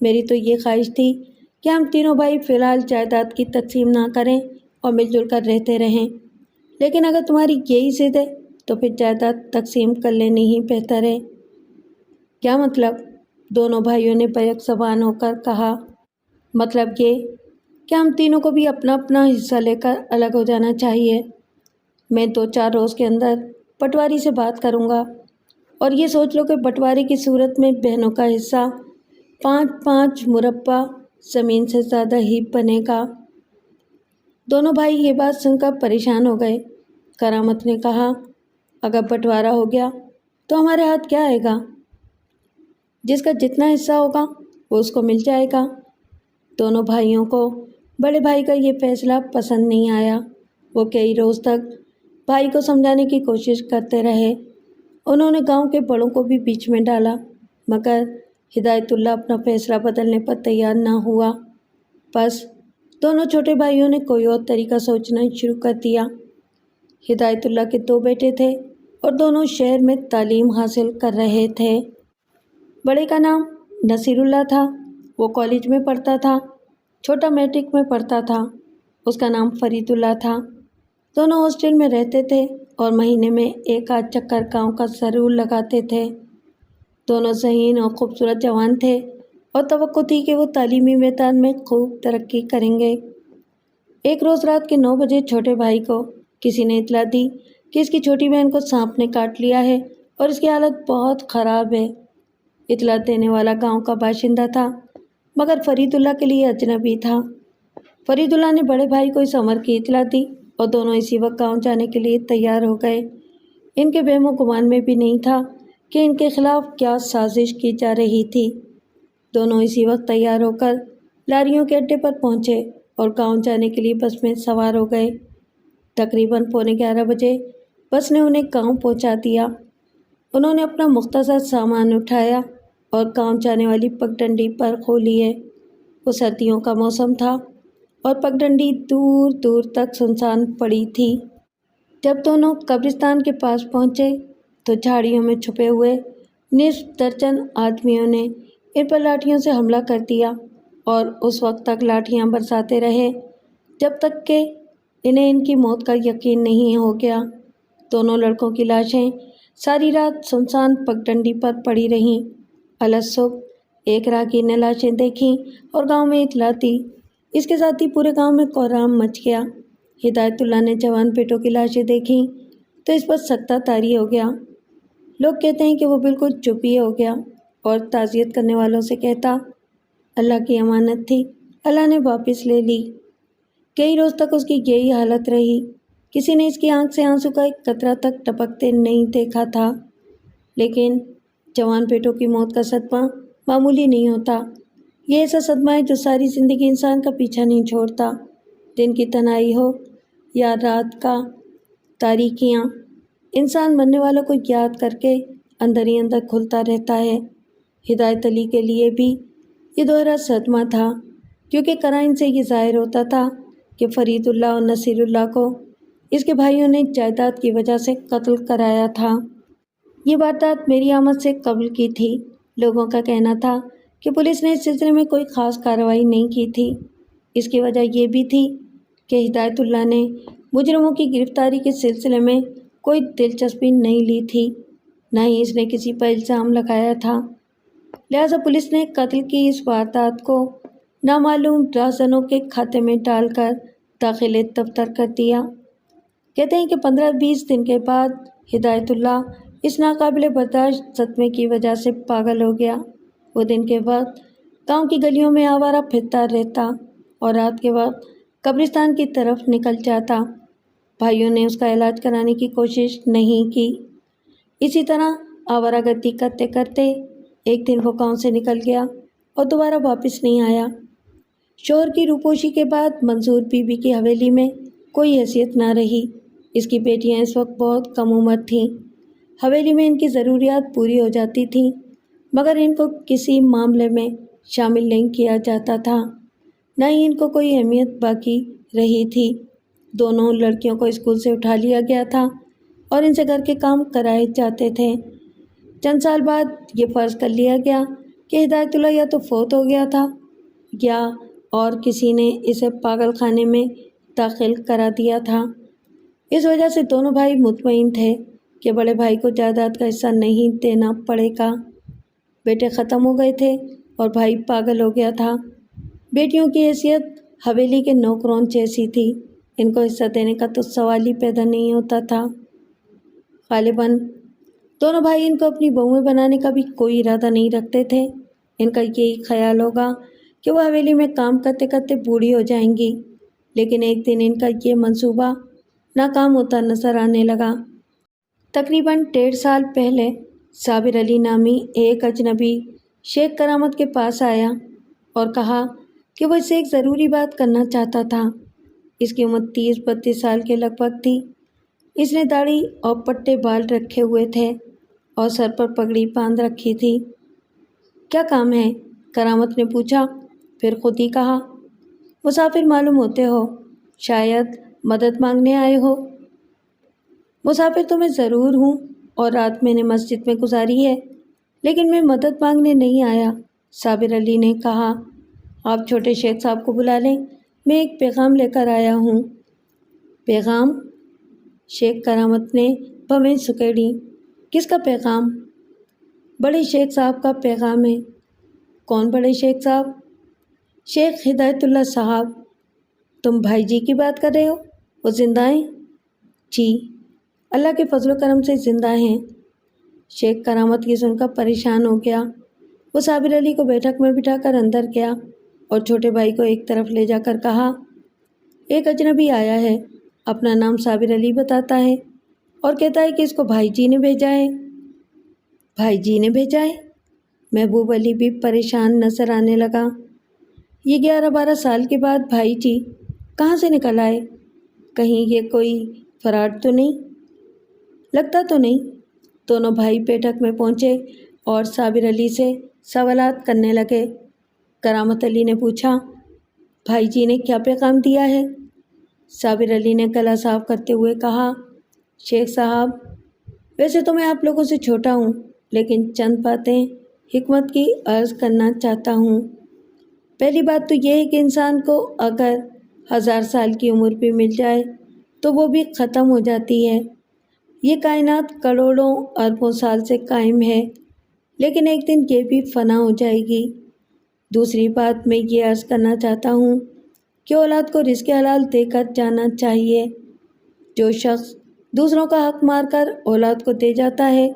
S1: میری تو یہ خواہش تھی کہ ہم تینوں بھائی فی الحال جائیداد کی تقسیم نہ کریں اور مل جل کر رہتے رہیں، لیکن اگر تمہاری یہی ضد ہے تو پھر جائیداد تقسیم کر لینی ہی بہتر ہے۔ کیا مطلب؟ دونوں بھائیوں نے بیک زبان ہو کر کہا۔ مطلب یہ کہ ہم تینوں کو بھی اپنا اپنا حصہ لے کر الگ ہو جانا چاہیے۔ میں 2-4 روز کے اندر پٹواری سے بات کروں گا، اور یہ سوچ لو کہ بٹوارے کی صورت میں بہنوں کا حصہ 5-5 مربع زمین سے زیادہ ہی بنے گا۔ دونوں بھائی یہ بات سن کر پریشان ہو گئے۔ کرامت نے کہا، اگر بٹوارا ہو گیا تو ہمارے ہاتھ کیا آئے گا؟ جس کا جتنا حصہ ہوگا وہ اس کو مل جائے گا۔ دونوں بھائیوں کو بڑے بھائی کا یہ فیصلہ پسند نہیں آیا۔ وہ کئی روز تک بھائی کو سمجھانے کی کوشش کرتے رہے۔ انہوں نے گاؤں کے بڑوں کو بھی بیچ میں ڈالا، مگر ہدایت اللہ اپنا فیصلہ بدلنے پر تیار نہ ہوا۔ بس دونوں چھوٹے بھائیوں نے کوئی اور طریقہ سوچنا شروع کر دیا۔ ہدایت اللہ کے 2 بیٹے تھے اور دونوں شہر میں تعلیم حاصل کر رہے تھے۔ بڑے کا نام نصیر اللہ تھا، وہ کالج میں پڑھتا تھا۔ چھوٹا میٹرک میں پڑھتا تھا، اس کا نام فرید اللہ تھا۔ دونوں ہاسٹل میں رہتے تھے اور مہینے میں 1 آدھ چکر گاؤں کا ضرور لگاتے تھے۔ دونوں ذہین اور خوبصورت جوان تھے اور توقع تھی کہ وہ تعلیمی میدان میں خوب ترقی کریں گے۔ ایک روز رات کے 9 بجے چھوٹے بھائی کو کسی نے اطلاع دی کہ اس کی چھوٹی بہن کو سانپ نے کاٹ لیا ہے اور اس کی حالت بہت خراب ہے۔ اطلاع دینے والا گاؤں کا باشندہ تھا، مگر فرید اللہ کے لیے اجنبی تھا۔ فرید اللہ نے بڑے بھائی کو اس امر کی اطلاع دی اور دونوں اسی وقت گاؤں جانے کے لیے تیار ہو گئے۔ ان کے وہم و گمان میں بھی نہیں تھا کہ ان کے خلاف کیا سازش کی جا رہی تھی۔ دونوں اسی وقت تیار ہو کر لاریوں کے اڈے پر پہنچے اور گاؤں جانے کے لیے بس میں سوار ہو گئے۔ تقریباً 11:15 بجے بس نے انہیں گاؤں پہنچا دیا۔ انہوں نے اپنا مختصر سامان اٹھایا اور گاؤں جانے والی پگڈنڈی پر کھو لیے۔ وہ سردیوں کا موسم تھا اور پگڈنڈی دور دور تک سنسان پڑی تھی۔ جب دونوں قبرستان کے پاس پہنچے تو جھاڑیوں میں چھپے ہوئے نصف درجن آدمیوں نے ان پر لاٹھیوں سے حملہ کر دیا اور اس وقت تک لاٹھیاں برساتے رہے جب تک کہ انہیں ان کی موت کا یقین نہیں ہو گیا۔ دونوں لڑکوں کی لاشیں ساری رات سنسان پگڈنڈی پر پڑی رہیں۔ الگ صبح ایک راہگیر نے لاشیں دیکھیں اور گاؤں میں اطلاع دی۔ اس کے ساتھ ہی پورے گاؤں میں کوہرام مچ گیا۔ ہدایت اللہ نے جوان بیٹوں کی لاشیں دیکھیں تو اس پر سکتہ طاری ہو گیا۔ لوگ کہتے ہیں کہ وہ بالکل چپ ہی ہو گیا اور تعزیت کرنے والوں سے کہتا، اللہ کی امانت تھی، اللہ نے واپس لے لی۔ کئی روز تک اس کی یہی حالت رہی۔ کسی نے اس کی آنکھ سے آنسو کا ایک قطرہ تک ٹپکتے نہیں دیکھا تھا۔ لیکن جوان بیٹوں کی موت کا صدمہ معمولی نہیں ہوتا۔ یہ ایسا صدمہ ہے جو ساری زندگی انسان کا پیچھا نہیں چھوڑتا۔ دن کی تنہائی ہو یا رات کا تاریکیاں، انسان مرنے والوں کو یاد کر کے اندر ہی اندر کھلتا رہتا ہے۔ ہدایت علی کے لیے بھی یہ دوہرا صدمہ تھا، کیونکہ قرائن سے یہ ظاہر ہوتا تھا کہ فرید اللہ اور نصیر اللہ کو اس کے بھائیوں نے جائیداد کی وجہ سے قتل کرایا تھا۔ یہ واردات میری آمد سے قبل کی تھی۔ لوگوں کا کہنا تھا کہ پولیس نے اس سلسلے میں کوئی خاص کارروائی نہیں کی تھی۔ اس کی وجہ یہ بھی تھی کہ ہدایت اللہ نے مجرموں کی گرفتاری کے سلسلے میں کوئی دلچسپی نہیں لی تھی، نہ ہی اس نے کسی پر الزام لگایا تھا۔ لہٰذا پولیس نے قتل کی اس واردات کو نامعلوم رہزنوں کے کھاتے میں ڈال کر داخل دفتر کر دیا۔ کہتے ہیں کہ 15-20 دن کے بعد ہدایت اللہ اس ناقابل برداشت صدمے کی وجہ سے پاگل ہو گیا۔ وہ دن کے وقت گاؤں کی گلیوں میں آوارہ پھرتا رہتا اور رات کے وقت قبرستان کی طرف نکل جاتا۔ بھائیوں نے اس کا علاج کرانے کی کوشش نہیں کی۔ اسی طرح آوارہ گردی کرتے کرتے ایک دن وہ گاؤں سے نکل گیا اور دوبارہ واپس نہیں آیا۔ شوہر کی روپوشی کے بعد منظور بی بی کی حویلی میں کوئی حیثیت نہ رہی۔ اس کی بیٹیاں اس وقت بہت کم عمر تھیں۔ حویلی میں ان کی ضروریات پوری ہو جاتی تھیں، مگر ان کو کسی معاملے میں شامل نہیں کیا جاتا تھا، نہ ہی ان کو کوئی اہمیت باقی رہی تھی۔ دونوں لڑکیوں کو اسکول سے اٹھا لیا گیا تھا اور ان سے گھر کے کام کرائے جاتے تھے۔ چند سال بعد یہ فرض کر لیا گیا کہ ہدایت اللہ یا تو فوت ہو گیا تھا یا اور کسی نے اسے پاگل خانے میں داخل کرا دیا تھا۔ اس وجہ سے دونوں بھائی مطمئن تھے کہ بڑے بھائی کو جائیداد کا حصہ نہیں دینا پڑے گا۔ بیٹے ختم ہو گئے تھے اور بھائی پاگل ہو گیا تھا۔ بیٹیوں کی حیثیت حویلی کے نوکروں جیسی تھی، ان کو حصہ دینے کا تو سوال ہی پیدا نہیں ہوتا تھا۔ غالباً دونوں بھائی ان کو اپنی بہویں بنانے کا بھی کوئی ارادہ نہیں رکھتے تھے۔ ان کا یہی خیال ہوگا کہ وہ حویلی میں کام کرتے کرتے بوڑھی ہو جائیں گی، لیکن ایک دن ان کا یہ منصوبہ ناکام ہوتا نظر آنے لگا۔ تقریباً 1.5 سال پہلے صابر علی نامی ایک اجنبی شیخ کرامت کے پاس آیا اور کہا کہ وہ اس سے ایک ضروری بات کرنا چاہتا تھا۔ اس کی عمر 30-32 سال کے لگ بھگ تھی۔ اس نے داڑھی اور پٹے بال رکھے ہوئے تھے اور سر پر پگڑی باندھ رکھی تھی۔ کیا کام ہے؟ کرامت نے پوچھا، پھر خود ہی کہا، مسافر معلوم ہوتے ہو، شاید مدد مانگنے آئے ہو۔ مسافر تو میں ضرور ہوں اور رات میں نے مسجد میں گزاری ہے، لیکن میں مدد مانگنے نہیں آیا۔ صابر علی نے کہا، آپ چھوٹے شیخ صاحب کو بلا لیں، میں ایک پیغام لے کر آیا ہوں۔ پیغام؟ شیخ کرامت نے بھویں سکیڑی، کس کا پیغام؟ بڑے شیخ صاحب کا پیغام ہے۔ کون بڑے شیخ صاحب؟ شیخ ہدایت اللہ صاحب۔ تم بھائی جی کی بات کر رہے ہو؟ وہ زندہ ہیں؟ جی، اللہ کے فضل و کرم سے زندہ ہیں۔ شیخ کرامت کی سن کر پریشان ہو گیا۔ وہ صابر علی کو بیٹھک میں بٹھا کر اندر گیا اور چھوٹے بھائی کو ایک طرف لے جا کر کہا، ایک اجنبی آیا ہے، اپنا نام صابر علی بتاتا ہے اور کہتا ہے کہ اس کو بھائی جی نے بھیجا ہے۔ بھائی جی نے بھیجا ہے؟ محبوب علی بھی پریشان نظر آنے لگا۔ یہ 11-12 سال کے بعد بھائی جی کہاں سے نکل آئے؟ کہیں یہ کوئی فراڈ تو نہیں؟ لگتا تو نہیں۔ دونوں بھائی بیٹھک میں پہنچے اور صابر علی سے سوالات کرنے لگے۔ کرامت علی نے پوچھا، بھائی جی نے کیا پیغام دیا ہے؟ صابر علی نے گلا صاف کرتے ہوئے کہا، شیخ صاحب، ویسے تو میں آپ لوگوں سے چھوٹا ہوں، لیکن چند باتیں حکمت کی عرض کرنا چاہتا ہوں۔ پہلی بات تو یہ ہے کہ انسان کو اگر 1000 سال کی عمر بھی مل جائے تو وہ بھی ختم ہو جاتی ہے۔ یہ کائنات کروڑوں اربوں سال سے قائم ہے، لیکن ایک دن یہ بھی فنا ہو جائے گی۔ دوسری بات میں یہ عرض کرنا چاہتا ہوں کہ اولاد کو رزق حلال دے کر جانا چاہیے۔ جو شخص دوسروں کا حق مار کر اولاد کو دے جاتا ہے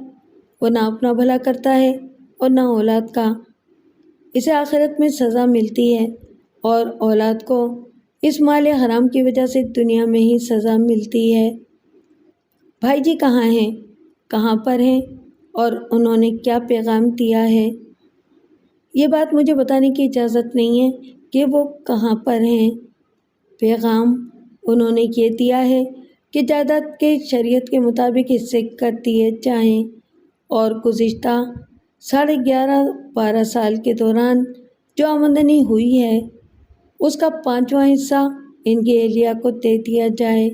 S1: وہ نہ اپنا بھلا کرتا ہے اور نہ اولاد کا، اسے آخرت میں سزا ملتی ہے، اور اولاد کو اس مال حرام کی وجہ سے دنیا میں ہی سزا ملتی ہے۔ بھائی جی کہاں ہیں، کہاں پر ہیں، اور انہوں نے کیا پیغام دیا ہے؟ یہ بات مجھے بتانے کی اجازت نہیں ہے کہ وہ کہاں پر ہیں۔ پیغام انہوں نے یہ دیا ہے کہ جائیداد کے شریعت کے مطابق حصے کر دیے جائیں، اور گزشتہ 11.5-12 سال کے دوران جو آمدنی ہوئی ہے اس کا 5واں حصہ ان کی اہلیہ کو دے دیا جائے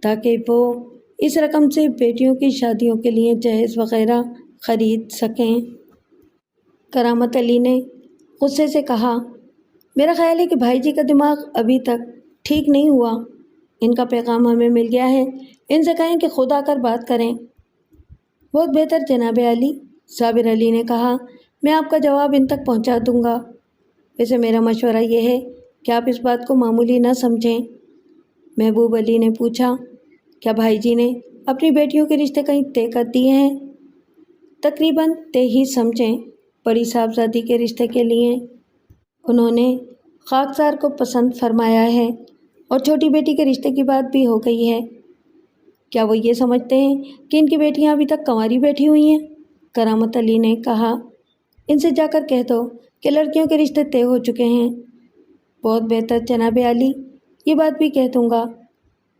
S1: تاکہ وہ اس رقم سے بیٹیوں کی شادیوں کے لیے جہیز وغیرہ خرید سکیں۔ کرامت علی نے غصے سے کہا، میرا خیال ہے کہ بھائی جی کا دماغ ابھی تک ٹھیک نہیں ہوا۔ ان کا پیغام ہمیں مل گیا ہے، ان سے کہیں کہ خود آ کر بات کریں۔ بہت بہتر جناب عالی، صابر علی نے کہا، میں آپ کا جواب ان تک پہنچا دوں گا۔ ویسے میرا مشورہ یہ ہے کہ آپ اس بات کو معمولی نہ سمجھیں۔ محبوب علی نے پوچھا، کیا بھائی جی نے اپنی بیٹیوں کے رشتے کہیں طے کر دیے ہیں؟ تقریباً طے ہی سمجھیں، بڑی صاحبزادی کے رشتے کے لیے انہوں نے خاکسار کو پسند فرمایا ہے، اور چھوٹی بیٹی کے رشتے کی بات بھی ہو گئی ہے۔ کیا وہ یہ سمجھتے ہیں کہ ان کی بیٹیاں ابھی تک کنواری بیٹھی ہوئی ہیں؟ کرامت علی نے کہا، ان سے جا کر کہہ دو کہ لڑکیوں کے رشتے طے ہو چکے ہیں۔ بہت بہتر جناب عالی، یہ بات بھی کہہ دوں گا،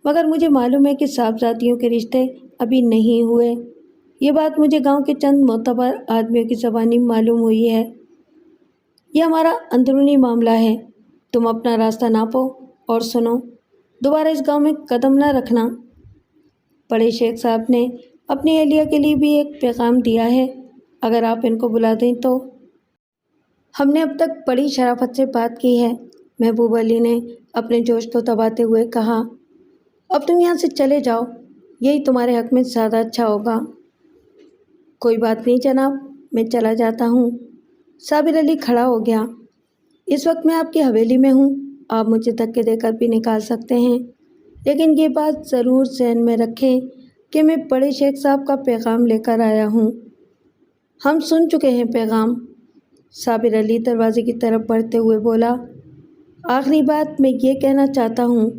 S1: مگر مجھے معلوم ہے کہ صاحبزادیوں کے رشتے ابھی نہیں ہوئے۔ یہ بات مجھے گاؤں کے چند معتبر آدمیوں کی زبانی معلوم ہوئی ہے۔ یہ ہمارا اندرونی معاملہ ہے، تم اپنا راستہ ناپو اور سنو، دوبارہ اس گاؤں میں قدم نہ رکھنا۔ بڑے شیخ صاحب نے اپنی اہلیہ کے لیے بھی ایک پیغام دیا ہے، اگر آپ ان کو بلا دیں تو۔ ہم نے اب تک بڑی شرافت سے بات کی ہے، محبوب علی نے اپنے جوش کو دباتے ہوئے کہا، اب تم یہاں سے چلے جاؤ، یہی تمہارے حق میں زیادہ اچھا ہوگا۔ کوئی بات نہیں جناب، میں چلا جاتا ہوں۔ صابر علی کھڑا ہو گیا، اس وقت میں آپ کی حویلی میں ہوں، آپ مجھے دھکے دے کر بھی نکال سکتے ہیں، لیکن یہ بات ضرور ذہن میں رکھیں کہ میں بڑے شیخ صاحب کا پیغام لے کر آیا ہوں۔ ہم سن چکے ہیں پیغام۔ صابر علی دروازے کی طرف بڑھتے ہوئے بولا، آخری بات میں یہ کہنا چاہتا ہوں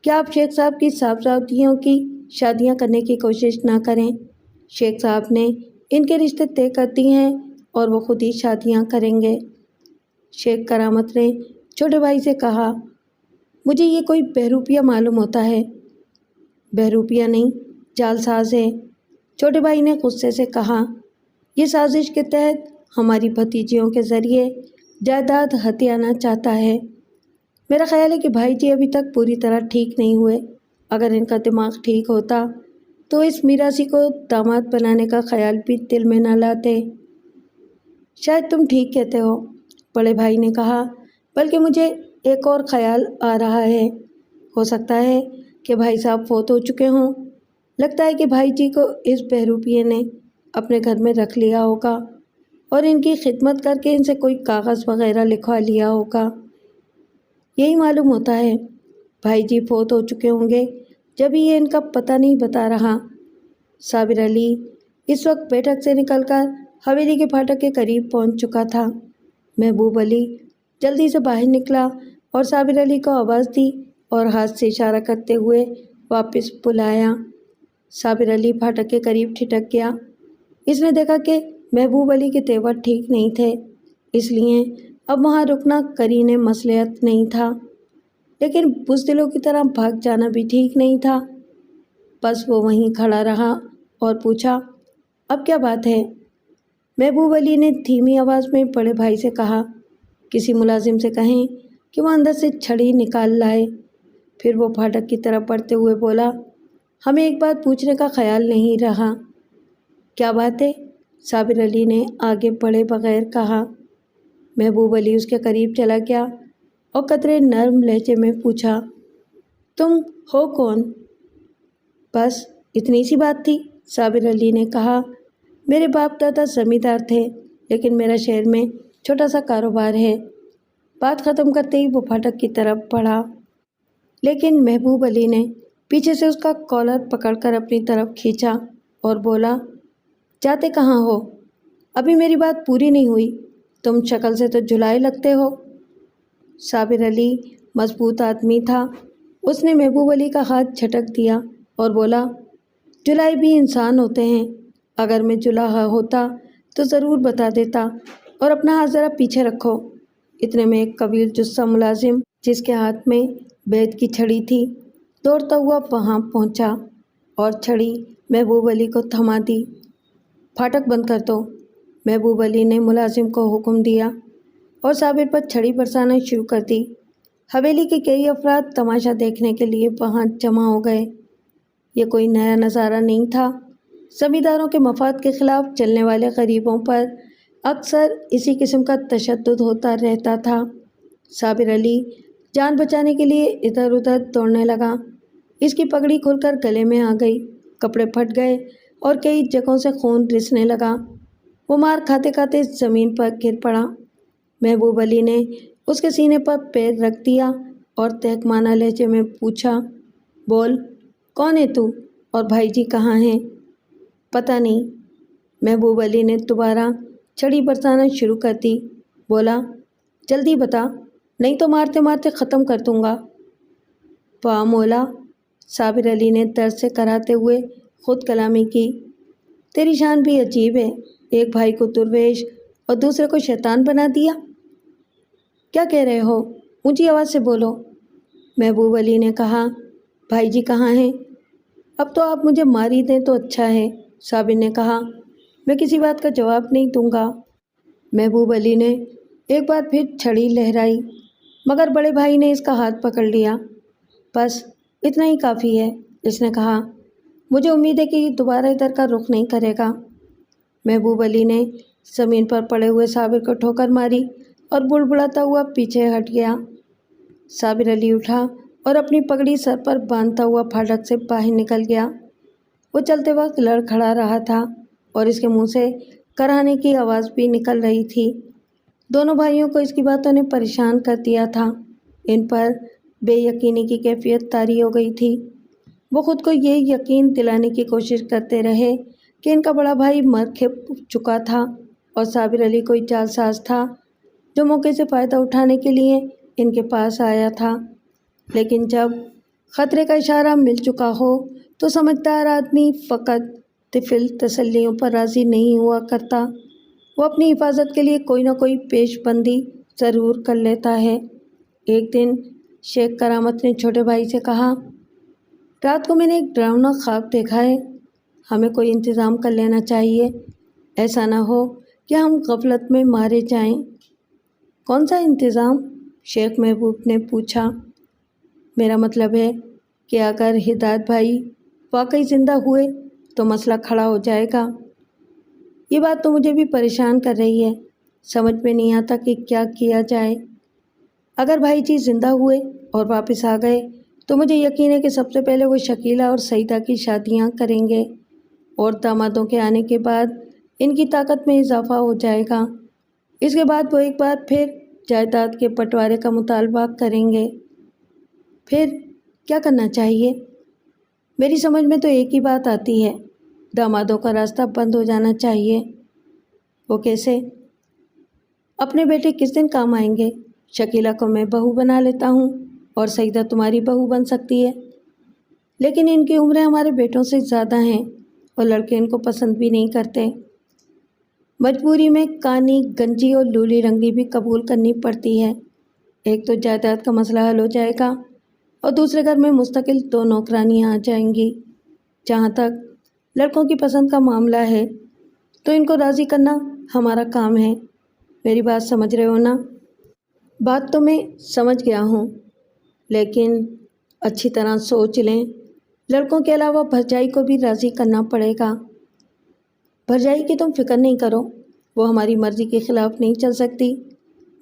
S1: کہ آپ شیخ صاحب کی صاحبزادیوں کی شادیاں کرنے کی کوشش نہ کریں۔ شیخ صاحب نے ان کے رشتے طے کر دیے ہیں اور وہ خود ہی شادیاں کریں گے۔ شیخ کرامت نے چھوٹے بھائی سے کہا، مجھے یہ کوئی بہروپیہ معلوم ہوتا ہے۔ بہروپیہ نہیں، جعل ساز ہے، چھوٹے بھائی نے غصے سے کہا، یہ سازش کے تحت ہماری بھتیجیوں کے ذریعے جائیداد ہتھیانا چاہتا ہے۔ میرا خیال ہے کہ بھائی جی ابھی تک پوری طرح ٹھیک نہیں ہوئے، اگر ان کا دماغ ٹھیک ہوتا تو اس میراثی کو داماد بنانے کا خیال بھی دل میں نہ لاتے۔ شاید تم ٹھیک کہتے ہو، بڑے بھائی نے کہا، بلکہ مجھے ایک اور خیال آ رہا ہے، ہو سکتا ہے کہ بھائی صاحب فوت ہو چکے ہوں۔ لگتا ہے کہ بھائی جی کو اس بہروپیے نے اپنے گھر میں رکھ لیا ہوگا اور ان کی خدمت کر کے ان سے کوئی کاغذ وغیرہ لکھوا لیا ہوگا۔ یہی معلوم ہوتا ہے، بھائی جی فوت ہو چکے ہوں گے جبھی یہ ان کا پتہ نہیں بتا رہا۔ صابر علی اس وقت بیٹھک سے نکل کر حویلی کے پھاٹک کے قریب پہنچ چکا تھا۔ محبوب علی جلدی سے باہر نکلا اور صابر علی کو آواز دی اور ہاتھ سے اشارہ کرتے ہوئے واپس بلایا۔ صابر علی پھاٹک کے قریب ٹھٹک گیا۔ اس نے دیکھا کہ محبوب علی کے تیور ٹھیک نہیں تھے، اس لیے اب وہاں رکنا قرین مصلحت نہیں تھا، لیکن بزدلوں کی طرح بھاگ جانا بھی ٹھیک نہیں تھا۔ بس وہ وہیں کھڑا رہا اور پوچھا، اب کیا بات ہے؟ محبوب علی نے دھیمی آواز میں بڑے بھائی سے کہا، کسی ملازم سے کہیں کہ وہ اندر سے چھڑی نکال لائے۔ پھر وہ پھاٹک کی طرف بڑھتے ہوئے بولا، ہمیں ایک بات پوچھنے کا خیال نہیں رہا۔ کیا بات ہے؟ صابر علی نے آگے بڑھے بغیر کہا۔ محبوب علی اس کے قریب چلا گیا اور قدرے نرم لہجے میں پوچھا، تم ہو کون؟ بس اتنی سی بات تھی، صابر علی نے کہا۔ میرے باپ دادا زمیندار تھے، لیکن میرا شہر میں چھوٹا سا کاروبار ہے۔ بات ختم کرتے ہی وہ پھاٹک کی طرف بڑھا، لیکن محبوب علی نے پیچھے سے اس کا کالر پکڑ کر اپنی طرف کھینچا اور بولا، جاتے کہاں ہو؟ ابھی میری بات پوری نہیں ہوئی، تم شکل سے تو جھلائے لگتے ہو۔ صابر علی مضبوط آدمی تھا، اس نے محبوب علی کا ہاتھ جھٹک دیا اور بولا، جھلائے بھی انسان ہوتے ہیں، اگر میں جھلاہا ہوتا تو ضرور بتا دیتا، اور اپنا ہاتھ ذرا پیچھے رکھو۔ اتنے میں ایک قویل جثہ ملازم جس کے ہاتھ میں بیت کی چھڑی تھی دوڑتا ہوا وہاں پہنچا اور چھڑی محبوب علی کو تھما دی۔ پھاٹک بند کر دو، محبوب علی نے ملازم کو حکم دیا اور صابر پر چھڑی برسانا شروع کر دی۔ حویلی کے کئی افراد تماشا دیکھنے کے لیے وہاں جمع ہو گئے۔ یہ کوئی نیا نظارہ نہیں تھا، زمینداروں کے مفاد کے خلاف چلنے والے غریبوں پر اکثر اسی قسم کا تشدد ہوتا رہتا تھا۔ صابر علی جان بچانے کے لیے ادھر ادھر دوڑنے لگا، اس کی پگڑی کھل کر گلے میں آ گئی، کپڑے پھٹ گئے اور کئی جگہوں سے خون رسنے لگا۔ وہ مار کھاتے کھاتے زمین پر گر پڑا۔ محبوب علی نے اس کے سینے پر پیر رکھ دیا اور تحقمانہ لہجے میں پوچھا، بول، کون ہے تو اور بھائی جی کہاں ہیں؟ پتہ نہیں۔ محبوب علی نے دوبارہ چھڑی برسانا شروع کر دی، بولا، جلدی بتا، نہیں تو مارتے مارتے ختم کر دوں گا۔ واہ مولا، صابر علی نے درد سے کراتے ہوئے خود کلامی کی، تیری شان بھی عجیب ہے، ایک بھائی کو درویش اور دوسرے کو شیطان بنا دیا۔ کیا کہہ رہے ہو؟ اونچی آواز سے بولو۔ محبوب علی نے کہا، بھائی جی کہاں ہیں؟ اب تو آپ مجھے مار ہی دیں تو اچھا ہے، صابر نے کہا، میں کسی بات کا جواب نہیں دوں گا۔ محبوب علی نے ایک بار پھر چھڑی لہرائی، مگر بڑے بھائی نے اس کا ہاتھ پکڑ لیا۔ بس اتنا ہی کافی ہے، اس نے کہا، مجھے امید ہے کہ یہ دوبارہ ادھر کا رخ نہیں کرے گا۔ محبوب علی نے زمین پر پڑے ہوئے صابر کو ٹھوکر ماری اور بڑبڑاتا ہوا پیچھے ہٹ گیا۔ صابر علی اٹھا اور اپنی پگڑی سر پر باندھتا ہوا پھاٹک سے باہر نکل گیا۔ وہ چلتے وقت لڑکھڑا رہا تھا اور اس کے منہ سے کراہنے کی آواز بھی نکل رہی تھی۔ دونوں بھائیوں کو اس کی باتوں نے پریشان کر دیا تھا، ان پر بے یقینی کی کیفیت طاری ہو گئی تھی۔ وہ خود کو یہ یقین دلانے کی کوشش کرتے رہے کہ ان کا بڑا بھائی مر کھپ چکا تھا اور صابر علی کوئی جعل ساز تھا جو موقع سے فائدہ اٹھانے کے لیے ان کے پاس آیا تھا۔ لیکن جب خطرے کا اشارہ مل چکا ہو تو سمجھدار آدمی فقط طفل تسلیوں پر راضی نہیں ہوا کرتا، وہ اپنی حفاظت کے لیے کوئی نہ کوئی پیش بندی ضرور کر لیتا ہے۔ ایک دن شیخ کرامت نے چھوٹے بھائی سے کہا، رات کو میں نے ایک ڈراؤنا خواب دیکھا ہے، ہمیں کوئی انتظام کر لینا چاہیے، ایسا نہ ہو کہ ہم غفلت میں مارے جائیں۔ کون سا انتظام؟ شیخ محبوب نے پوچھا۔ میرا مطلب ہے کہ اگر ہدایت بھائی واقعی زندہ ہوئے تو مسئلہ کھڑا ہو جائے گا۔ یہ بات تو مجھے بھی پریشان کر رہی ہے، سمجھ میں نہیں آتا کہ کیا کیا جائے۔ اگر بھائی جی زندہ ہوئے اور واپس آ گئے تو مجھے یقین ہے کہ سب سے پہلے وہ شکیلہ اور سعیدہ کی شادیاں کریں گے، اور دامادوں کے آنے کے بعد ان کی طاقت میں اضافہ ہو جائے گا۔ اس کے بعد وہ ایک بار پھر جائیداد کے بٹوارے کا مطالبہ کریں گے۔ پھر کیا کرنا چاہیے؟ میری سمجھ میں تو ایک ہی بات آتی ہے، دامادوں کا راستہ بند ہو جانا چاہیے۔ وہ کیسے؟ اپنے بیٹے کس دن کام آئیں گے؟ شکیلہ کو میں بہو بنا لیتا ہوں اور سعیدہ تمہاری بہو بن سکتی ہے، لیکن ان کی عمریں ہمارے بیٹوں سے زیادہ ہیں اور لڑکے ان کو پسند بھی نہیں کرتے۔ مجبوری میں کانی، گنجی اور لولی رنگی بھی قبول کرنی پڑتی ہے۔ ایک تو جائیداد کا مسئلہ حل ہو جائے گا اور دوسرے گھر میں مستقل 2 نوکرانیاں آ جائیں گی۔ جہاں تک لڑکوں کی پسند کا معاملہ ہے تو ان کو راضی کرنا ہمارا کام ہے۔ میری بات سمجھ رہے ہو نا؟ بات تو میں سمجھ گیا ہوں، لیکن اچھی طرح سوچ لیں، لڑکوں کے علاوہ بھرجائی کو بھی راضی کرنا پڑے گا۔ بھرجائی کی تم فکر نہیں کرو، وہ ہماری مرضی کے خلاف نہیں چل سکتی،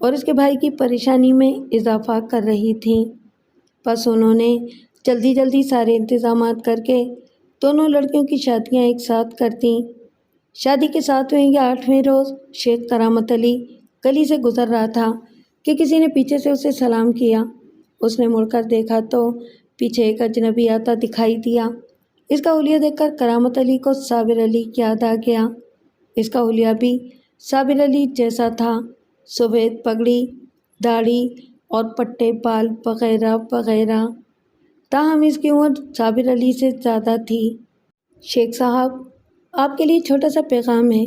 S1: اور اس کے بھائی کی پریشانی میں اضافہ کر رہی تھیں۔ بس انہوں نے جلدی جلدی سارے انتظامات کر کے دونوں لڑکیوں کی شادیاں ایک ساتھ کر دیں۔ شادی کے 7ویں یا 8ویں روز شیخ کرامت علی گلی سے گزر رہا تھا کہ کسی نے پیچھے سے اسے سلام کیا۔ اس نے مڑ کر دیکھا تو پیچھے ایک اجنبی آتا دکھائی دیا۔ اس کا حلیہ دیکھ کر کرامت علی کو صابر علی یاد آ گیا۔ اس کا حلیہ بھی صابر علی جیسا تھا، سفید پگڑی، داڑھی اور پٹے بال وغیرہ وغیرہ۔ تاہم اس کی عمر صابر علی سے زیادہ تھی۔ شیخ صاحب، آپ کے لیے چھوٹا سا پیغام ہے،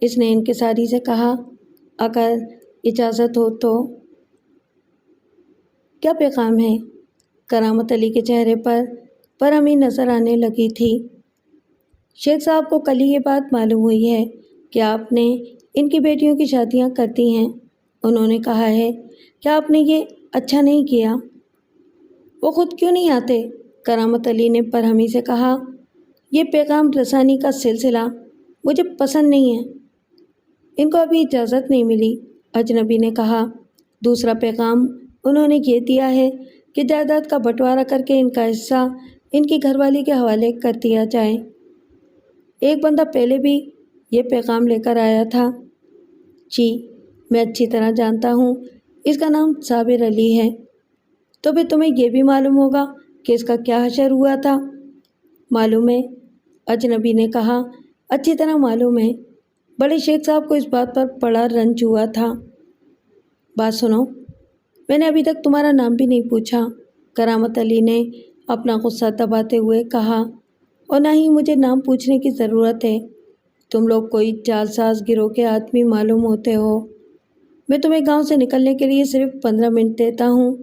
S1: اس نے انکساری سے کہا، اگر اجازت ہو تو۔ کیا پیغام ہے؟ کرامت علی کے چہرے پر برہمی نظر آنے لگی تھی۔ شیخ صاحب کو کل ہی یہ بات معلوم ہوئی ہے کہ آپ نے ان کی بیٹیوں کی شادیاں کر دی ہیں۔ انہوں نے کہا ہے کہ آپ نے یہ اچھا نہیں کیا۔ وہ خود کیوں نہیں آتے؟ کرامت علی نے برہمی سے کہا، یہ پیغام رسانی کا سلسلہ مجھے پسند نہیں ہے۔ ان کو ابھی اجازت نہیں ملی، اجنبی نے کہا۔ دوسرا پیغام انہوں نے یہ دیا ہے کہ جائیداد کا بٹوارہ کر کے ان کا حصہ ان کی گھر والی کے حوالے کر دیا جائے۔ ایک بندہ پہلے بھی یہ پیغام لے کر آیا تھا۔ جی، میں اچھی طرح جانتا ہوں، اس کا نام صابر علی ہے۔ تو پھر تمہیں یہ بھی معلوم ہوگا کہ اس کا کیا حشر ہوا تھا؟ معلوم ہے، اجنبی نے کہا، اچھی طرح معلوم ہے۔ بڑے شیخ صاحب کو اس بات پر بڑا رنج ہوا تھا۔ بات سنو، میں نے ابھی تک تمہارا نام بھی نہیں پوچھا، کرامت علی نے اپنا غصہ دباتے ہوئے کہا، اور نہ ہی مجھے نام پوچھنے کی ضرورت ہے۔ تم لوگ کوئی جعلساز گروہ کے آدمی معلوم ہوتے ہو۔ میں تمہیں گاؤں سے نکلنے کے لیے صرف 15 منٹ دیتا ہوں۔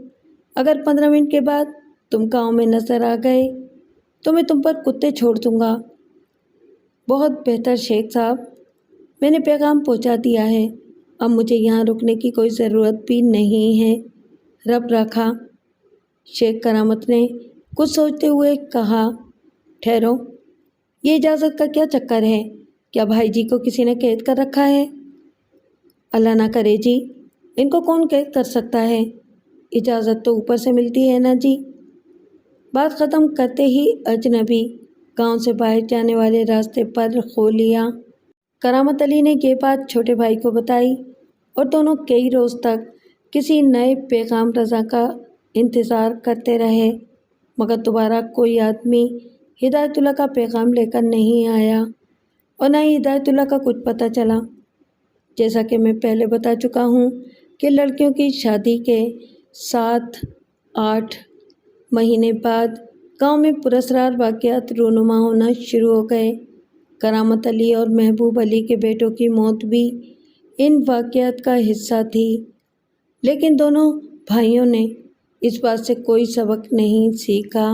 S1: اگر 15 منٹ کے بعد تم گاؤں میں نظر آ گئے تو میں تم پر کتے چھوڑ دوں گا۔ بہت بہتر شیخ صاحب، میں نے پیغام پہنچا دیا ہے، اب مجھے یہاں رکنے کی کوئی ضرورت بھی نہیں ہے۔ رب رکھا۔ شیخ کرامت نے کچھ سوچتے ہوئے کہا، ٹھہرو، یہ اجازت کا کیا چکر ہے؟ کیا بھائی جی کو کسی نے قید کر رکھا ہے؟ اللہ نہ کرے جی، ان کو کون قید کر سکتا ہے؟ اجازت تو اوپر سے ملتی ہے نا جی۔ بات ختم کرتے ہی اجنبی گاؤں سے باہر جانے والے راستے پر کھو لیا۔ کرامت علی نے یہ بات چھوٹے بھائی کو بتائی اور دونوں کئی روز تک کسی نئے پیغام رساں کا انتظار کرتے رہے، مگر دوبارہ کوئی آدمی ہدایت اللہ کا پیغام لے کر نہیں آیا اور نہ ہی ہدایت اللہ کا کچھ پتہ چلا۔ جیسا کہ میں پہلے بتا چکا ہوں کہ لڑکیوں کی شادی کے 7-8 مہینے بعد گاؤں میں پراسرار واقعات رونما ہونا شروع ہو گئے۔ کرامت علی اور محبوب علی کے بیٹوں کی موت بھی ان واقعات کا حصہ تھی، لیکن دونوں بھائیوں نے اس بات سے کوئی سبق نہیں سیکھا۔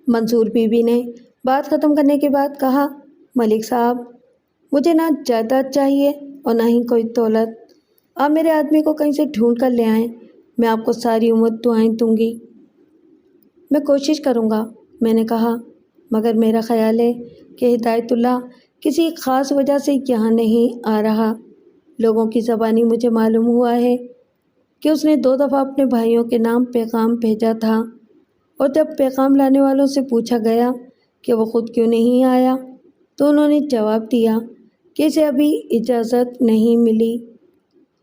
S1: منصور بی بی نے بات ختم کرنے کے بعد کہا، ملک صاحب، مجھے نہ جائیداد چاہیے اور نہ ہی کوئی دولت۔ آپ میرے آدمی کو کہیں سے ڈھونڈ کر لے آئیں، میں آپ کو ساری عمر دعائیں دوں گی۔ میں کوشش کروں گا، میں نے کہا، مگر میرا خیال ہے کہ ہدایت اللہ کسی خاص وجہ سے یہاں نہیں آ رہا۔ لوگوں کی زبانی مجھے معلوم ہوا ہے کہ اس نے 2 دفعہ اپنے بھائیوں کے نام پیغام بھیجا تھا، اور جب پیغام لانے والوں سے پوچھا گیا کہ وہ خود کیوں نہیں آیا تو انہوں نے جواب دیا کہ اسے ابھی اجازت نہیں ملی۔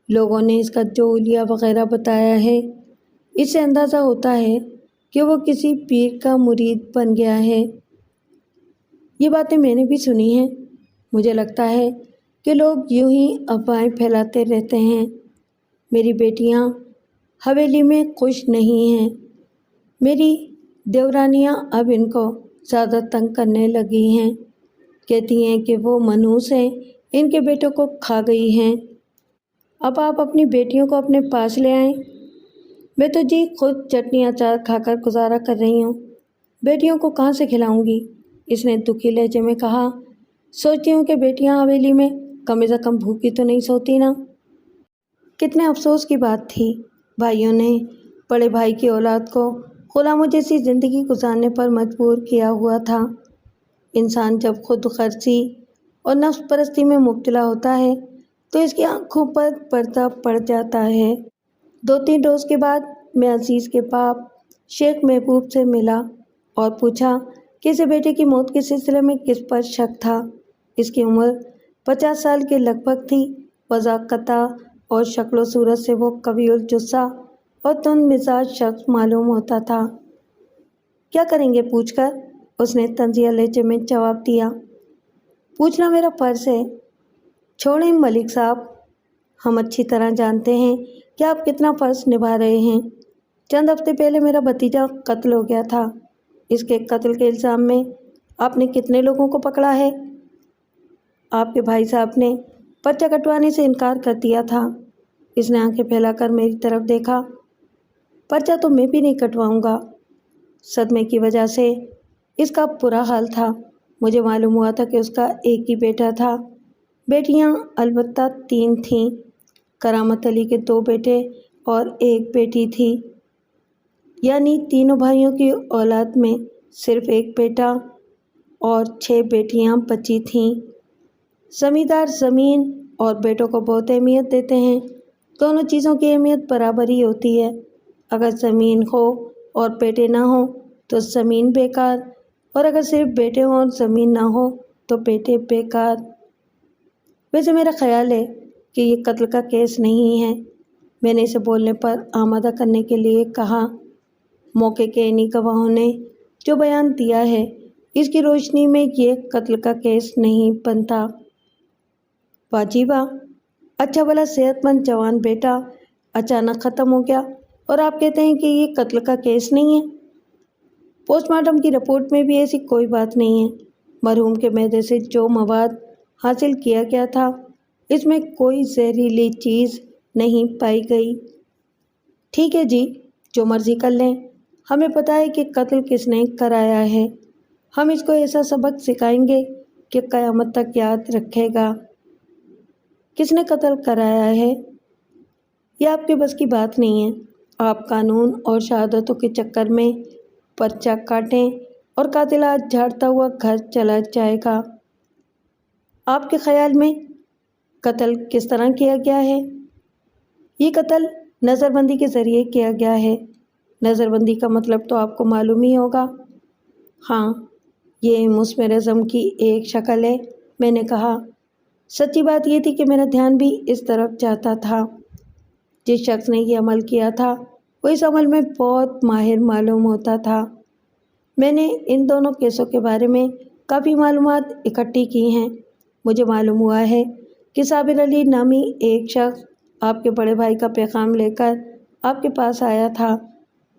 S1: لوگوں نے اس کا جو حلیہ وغیرہ بتایا ہے، اس سے اندازہ ہوتا ہے کہ وہ کسی پیر کا مرید بن گیا ہے۔ یہ باتیں میں نے بھی سنی ہیں۔ مجھے لگتا ہے کہ لوگ یوں ہی افواہیں پھیلاتے رہتے ہیں۔ میری بیٹیاں حویلی میں خوش نہیں ہیں۔ میری دیورانیاں اب ان کو زیادہ تنگ کرنے لگی ہیں، کہتی ہیں کہ وہ منحوس ہیں، ان کے بیٹوں کو کھا گئی ہیں۔ اب آپ اپنی بیٹیوں کو اپنے پاس لے آئیں۔ میں تو جی خود چٹنی اچار کھا کر گزارا کر رہی ہوں، بیٹیوں کو کہاں سے کھلاؤں گی؟ اس نے دکھی لہجے میں کہا، سوچتی ہوں کہ بیٹیاں حویلی میں کم از کم بھوکی تو نہیں سوتی نا۔ کتنے افسوس کی بات تھی، بھائیوں نے بڑے بھائی کی اولاد کو غلاموں جیسی زندگی گزارنے پر مجبور کیا ہوا تھا۔ انسان جب خود غرضی اور نفس پرستی میں مبتلا ہوتا ہے تو اس کی آنکھوں پر پردہ پڑ جاتا ہے۔ 2-3 روز کے بعد میں عزیز کے باپ شیخ محبوب سے ملا اور پوچھا کہ اسے بیٹے کی موت کے سلسلے میں کس پر شک تھا۔ اس کی عمر 50 سال کے لگ بھگ تھی۔ وضاقتہ اور شکل و صورت سے وہ قوی الجثہ اور تند مزاج شخص معلوم ہوتا تھا۔ کیا کریں گے پوچھ کر؟ اس نے طنزیہ لہجے میں جواب دیا۔ پوچھنا میرا فرض ہے۔ چھوڑیں ملک صاحب، ہم اچھی طرح جانتے ہیں کہ آپ کتنا فرض نبھا رہے ہیں۔ چند ہفتے پہلے میرا بھتیجا قتل ہو گیا تھا۔ اس کے قتل کے الزام میں آپ نے کتنے لوگوں کو پکڑا ہے؟ آپ کے بھائی صاحب نے پرچہ کٹوانے سے انکار کر دیا تھا۔ اس نے آنکھیں پھیلا کر میری طرف دیکھا۔ پرچہ تو میں بھی نہیں کٹواؤں گا۔ صدمے کی وجہ سے اس کا برا حال تھا۔ مجھے معلوم ہوا تھا کہ اس کا ایک ہی بیٹا تھا۔ بیٹیاں البتہ 3 تھیں۔ کرامت علی کے 2 بیٹے اور 1 بیٹی تھی، یعنی تینوں بھائیوں کی اولاد میں صرف 1 بیٹا اور 6 بیٹیاں بچی تھیں۔ زمیندار زمین اور بیٹوں کو بہت اہمیت دیتے ہیں۔ دونوں چیزوں کی اہمیت برابر ہی ہوتی ہے۔ اگر زمین ہو اور بیٹے نہ ہوں تو زمین بیکار، اور اگر صرف بیٹے ہوں اور زمین نہ ہو تو بیٹے بیکار۔ ویسے میرا خیال ہے کہ یہ قتل کا کیس نہیں ہے۔ میں نے اسے بولنے پر آمادہ کرنے کے لیے کہا۔ موقع کے انہی گواہوں نے جو بیان دیا ہے، اس کی روشنی میں یہ قتل کا کیس نہیں بنتا۔ واجی واہ! اچھا بھلا صحت مند جوان بیٹا اچانک ختم ہو گیا اور آپ کہتے ہیں کہ یہ قتل کا کیس نہیں ہے۔ پوسٹ مارٹم کی رپورٹ میں بھی ایسی کوئی بات نہیں ہے۔ مرحوم کے معدے سے جو مواد حاصل کیا گیا تھا، اس میں کوئی زہریلی چیز نہیں پائی گئی۔ ٹھیک ہے جی، جو مرضی کر لیں۔ ہمیں پتہ ہے کہ قتل کس نے کرایا ہے۔ ہم اس کو ایسا سبق سکھائیں گے کہ قیامت تک یاد رکھے گا۔ کس نے قتل کرایا ہے یہ آپ کے بس کی بات نہیں ہے۔ آپ قانون اور شہادتوں کے چکر میں پرچہ کاٹیں اور قاتل آج جھاڑتا ہوا گھر چلا جائے گا۔ آپ کے خیال میں قتل کس طرح کیا گیا ہے؟ یہ قتل نظر بندی کے ذریعے کیا گیا ہے۔ نظر بندی کا مطلب تو آپ کو معلوم ہی ہوگا۔ ہاں، یہ مسمرزم کی ایک شکل ہے، میں نے کہا۔ سچی بات یہ تھی کہ میرا دھیان بھی اس طرف جاتا تھا۔ جس شخص نے یہ عمل کیا تھا وہ اس عمل میں بہت ماہر معلوم ہوتا تھا۔ میں نے ان دونوں کیسوں کے بارے میں کافی معلومات اکٹھی کی ہیں۔ مجھے معلوم ہوا ہے کہ صابر علی نامی ایک شخص آپ کے بڑے بھائی کا پیغام لے کر آپ کے پاس آیا تھا،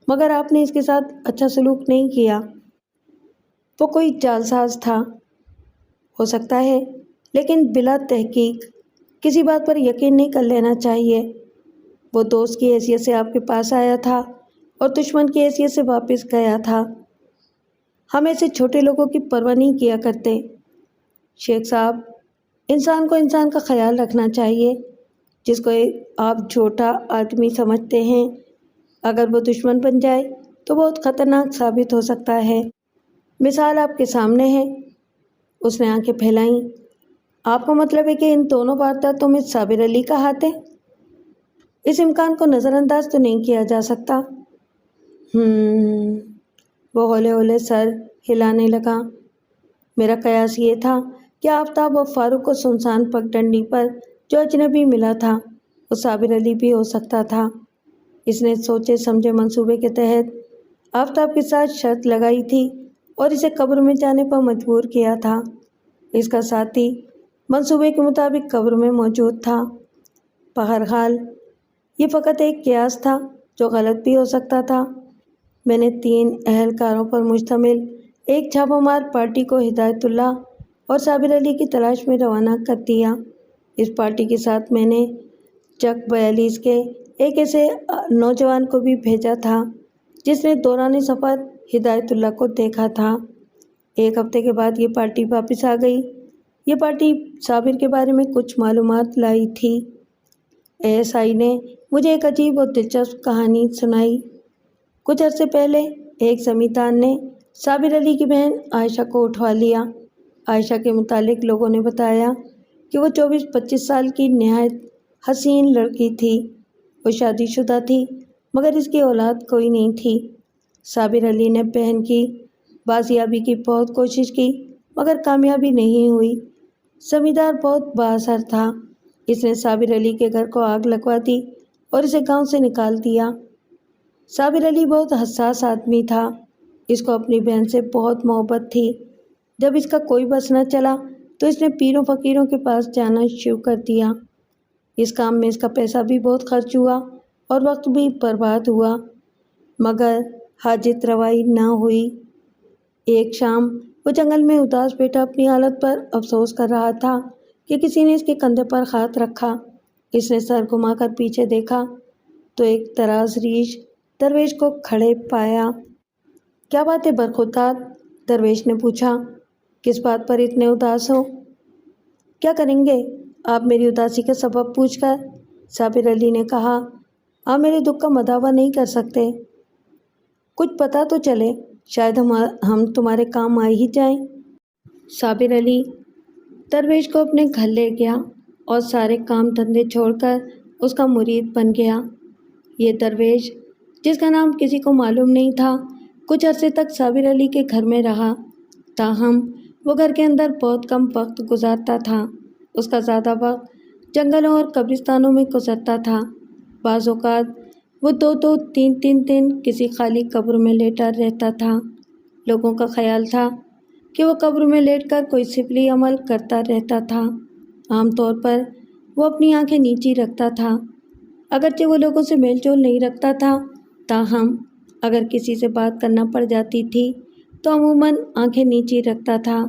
S1: مگر آپ نے اس کے ساتھ اچھا سلوک نہیں کیا۔ وہ کوئی جعلساز تھا، ہو سکتا ہے، لیکن بلا تحقیق کسی بات پر یقین نہیں کر لینا چاہیے۔ وہ دوست کی حیثیت سے آپ کے پاس آیا تھا اور دشمن کی حیثیت سے واپس گیا تھا۔ ہم ایسے چھوٹے لوگوں کی پرواہ نہیں کیا کرتے۔ شیخ صاحب، انسان کو انسان کا خیال رکھنا چاہیے۔ جس کو آپ چھوٹا آدمی سمجھتے ہیں، اگر وہ دشمن بن جائے تو بہت خطرناک ثابت ہو سکتا ہے۔ مثال آپ کے سامنے ہے۔ اس نے آنکھیں پھیلائیں۔ آپ کا مطلب ہے کہ ان دونوں وارداتوں میں صابر علی کا ہاتھ ہے؟ اس امکان کو نظر انداز تو نہیں کیا جا سکتا۔ وہ ہولے ہولے سر ہلانے لگا۔ میرا قیاس یہ تھا کہ آفتاب اور فاروق کو سنسان پگڈنڈی پر جو اجنبی ملا تھا وہ صابر علی بھی ہو سکتا تھا۔ اس نے سوچے سمجھے منصوبے کے تحت آفتاب کے ساتھ شرط لگائی تھی اور اسے قبر میں جانے پر مجبور کیا تھا۔ اس کا ساتھی منصوبے کے مطابق قبر میں موجود تھا۔ بہرحال یہ فقط ایک قیاس تھا جو غلط بھی ہو سکتا تھا۔ میں نے 3 اہلکاروں پر مشتمل ایک چھاپہ مار پارٹی کو ہدایت اللہ اور صابر علی کی تلاش میں روانہ کر دیا۔ اس پارٹی کے ساتھ میں نے چک 42 کے ایک ایسے نوجوان کو بھی بھیجا تھا جس نے دوران سفر ہدایت اللہ کو دیکھا تھا۔ 1 ہفتے کے بعد یہ پارٹی واپس آ گئی۔ یہ پارٹی صابر کے بارے میں کچھ معلومات لائی تھی۔ ASI نے مجھے ایک عجیب اور دلچسپ کہانی سنائی۔ کچھ عرصے پہلے ایک زمیندار نے صابر علی کی بہن عائشہ کو اٹھوا لیا۔ عائشہ کے متعلق لوگوں نے بتایا کہ وہ 24-25 سال کی نہایت حسین لڑکی تھی۔ وہ شادی شدہ تھی مگر اس کی اولاد کوئی نہیں تھی۔ صابر علی نے بہن کی بازیابی کی بہت کوشش کی مگر کامیابی نہیں ہوئی۔ زمیندار بہت بااثر تھا۔ اس نے صابر علی کے گھر کو آگ لگوا دی اور اسے گاؤں سے نکال دیا۔ صابر علی بہت حساس آدمی تھا۔ اس کو اپنی بہن سے بہت محبت تھی۔ جب اس کا کوئی بس نہ چلا تو اس نے پیروں فقیروں کے پاس جانا شروع کر دیا۔ اس کام میں اس کا پیسہ بھی بہت خرچ ہوا اور وقت بھی برباد ہوا مگر حاجت روائی نہ ہوئی۔ ایک شام وہ جنگل میں اداس بیٹھا اپنی حالت پر افسوس کر رہا تھا کہ کسی نے اس کے کندھے پر ہاتھ رکھا۔ اس نے سر گھما کر پیچھے دیکھا تو ایک دراز ریش درویش کو کھڑے پایا۔ کیا بات ہے برخوردار؟ درویش نے پوچھا۔ کس بات پر اتنے اداس ہو؟ کیا کریں گے آپ میری اداسی کا سبب پوچھ کر؟ صابر علی نے کہا۔ آپ میرے دکھ کا مداوع نہیں کر سکتے۔ کچھ پتہ تو چلے، شاید ہم تمہارے کام آ ہی جائیں۔ صابر علی درویش کو اپنے گھر لے گیا اور سارے کام دھندے چھوڑ کر اس کا مرید بن گیا۔ یہ درویش جس کا نام کسی کو معلوم نہیں تھا کچھ عرصے تک صابر علی کے گھر میں رہا، تاہم وہ گھر کے اندر بہت کم وقت گزارتا تھا۔ اس کا زیادہ وقت جنگلوں اور قبرستانوں میں گزرتا تھا۔ بعض اوقات وہ 2-2 3-3 دن کسی خالی قبر میں لیٹا رہتا تھا۔ لوگوں کا خیال تھا کہ وہ قبر میں لیٹ کر کوئی سفلی عمل کرتا رہتا تھا۔ عام طور پر وہ اپنی آنکھیں نیچی رکھتا تھا، اگرچہ وہ لوگوں سے میل جول نہیں رکھتا تھا، تاہم اگر کسی سے بات کرنا پڑ جاتی تھی تو عموماً آنکھیں نیچی رکھتا تھا۔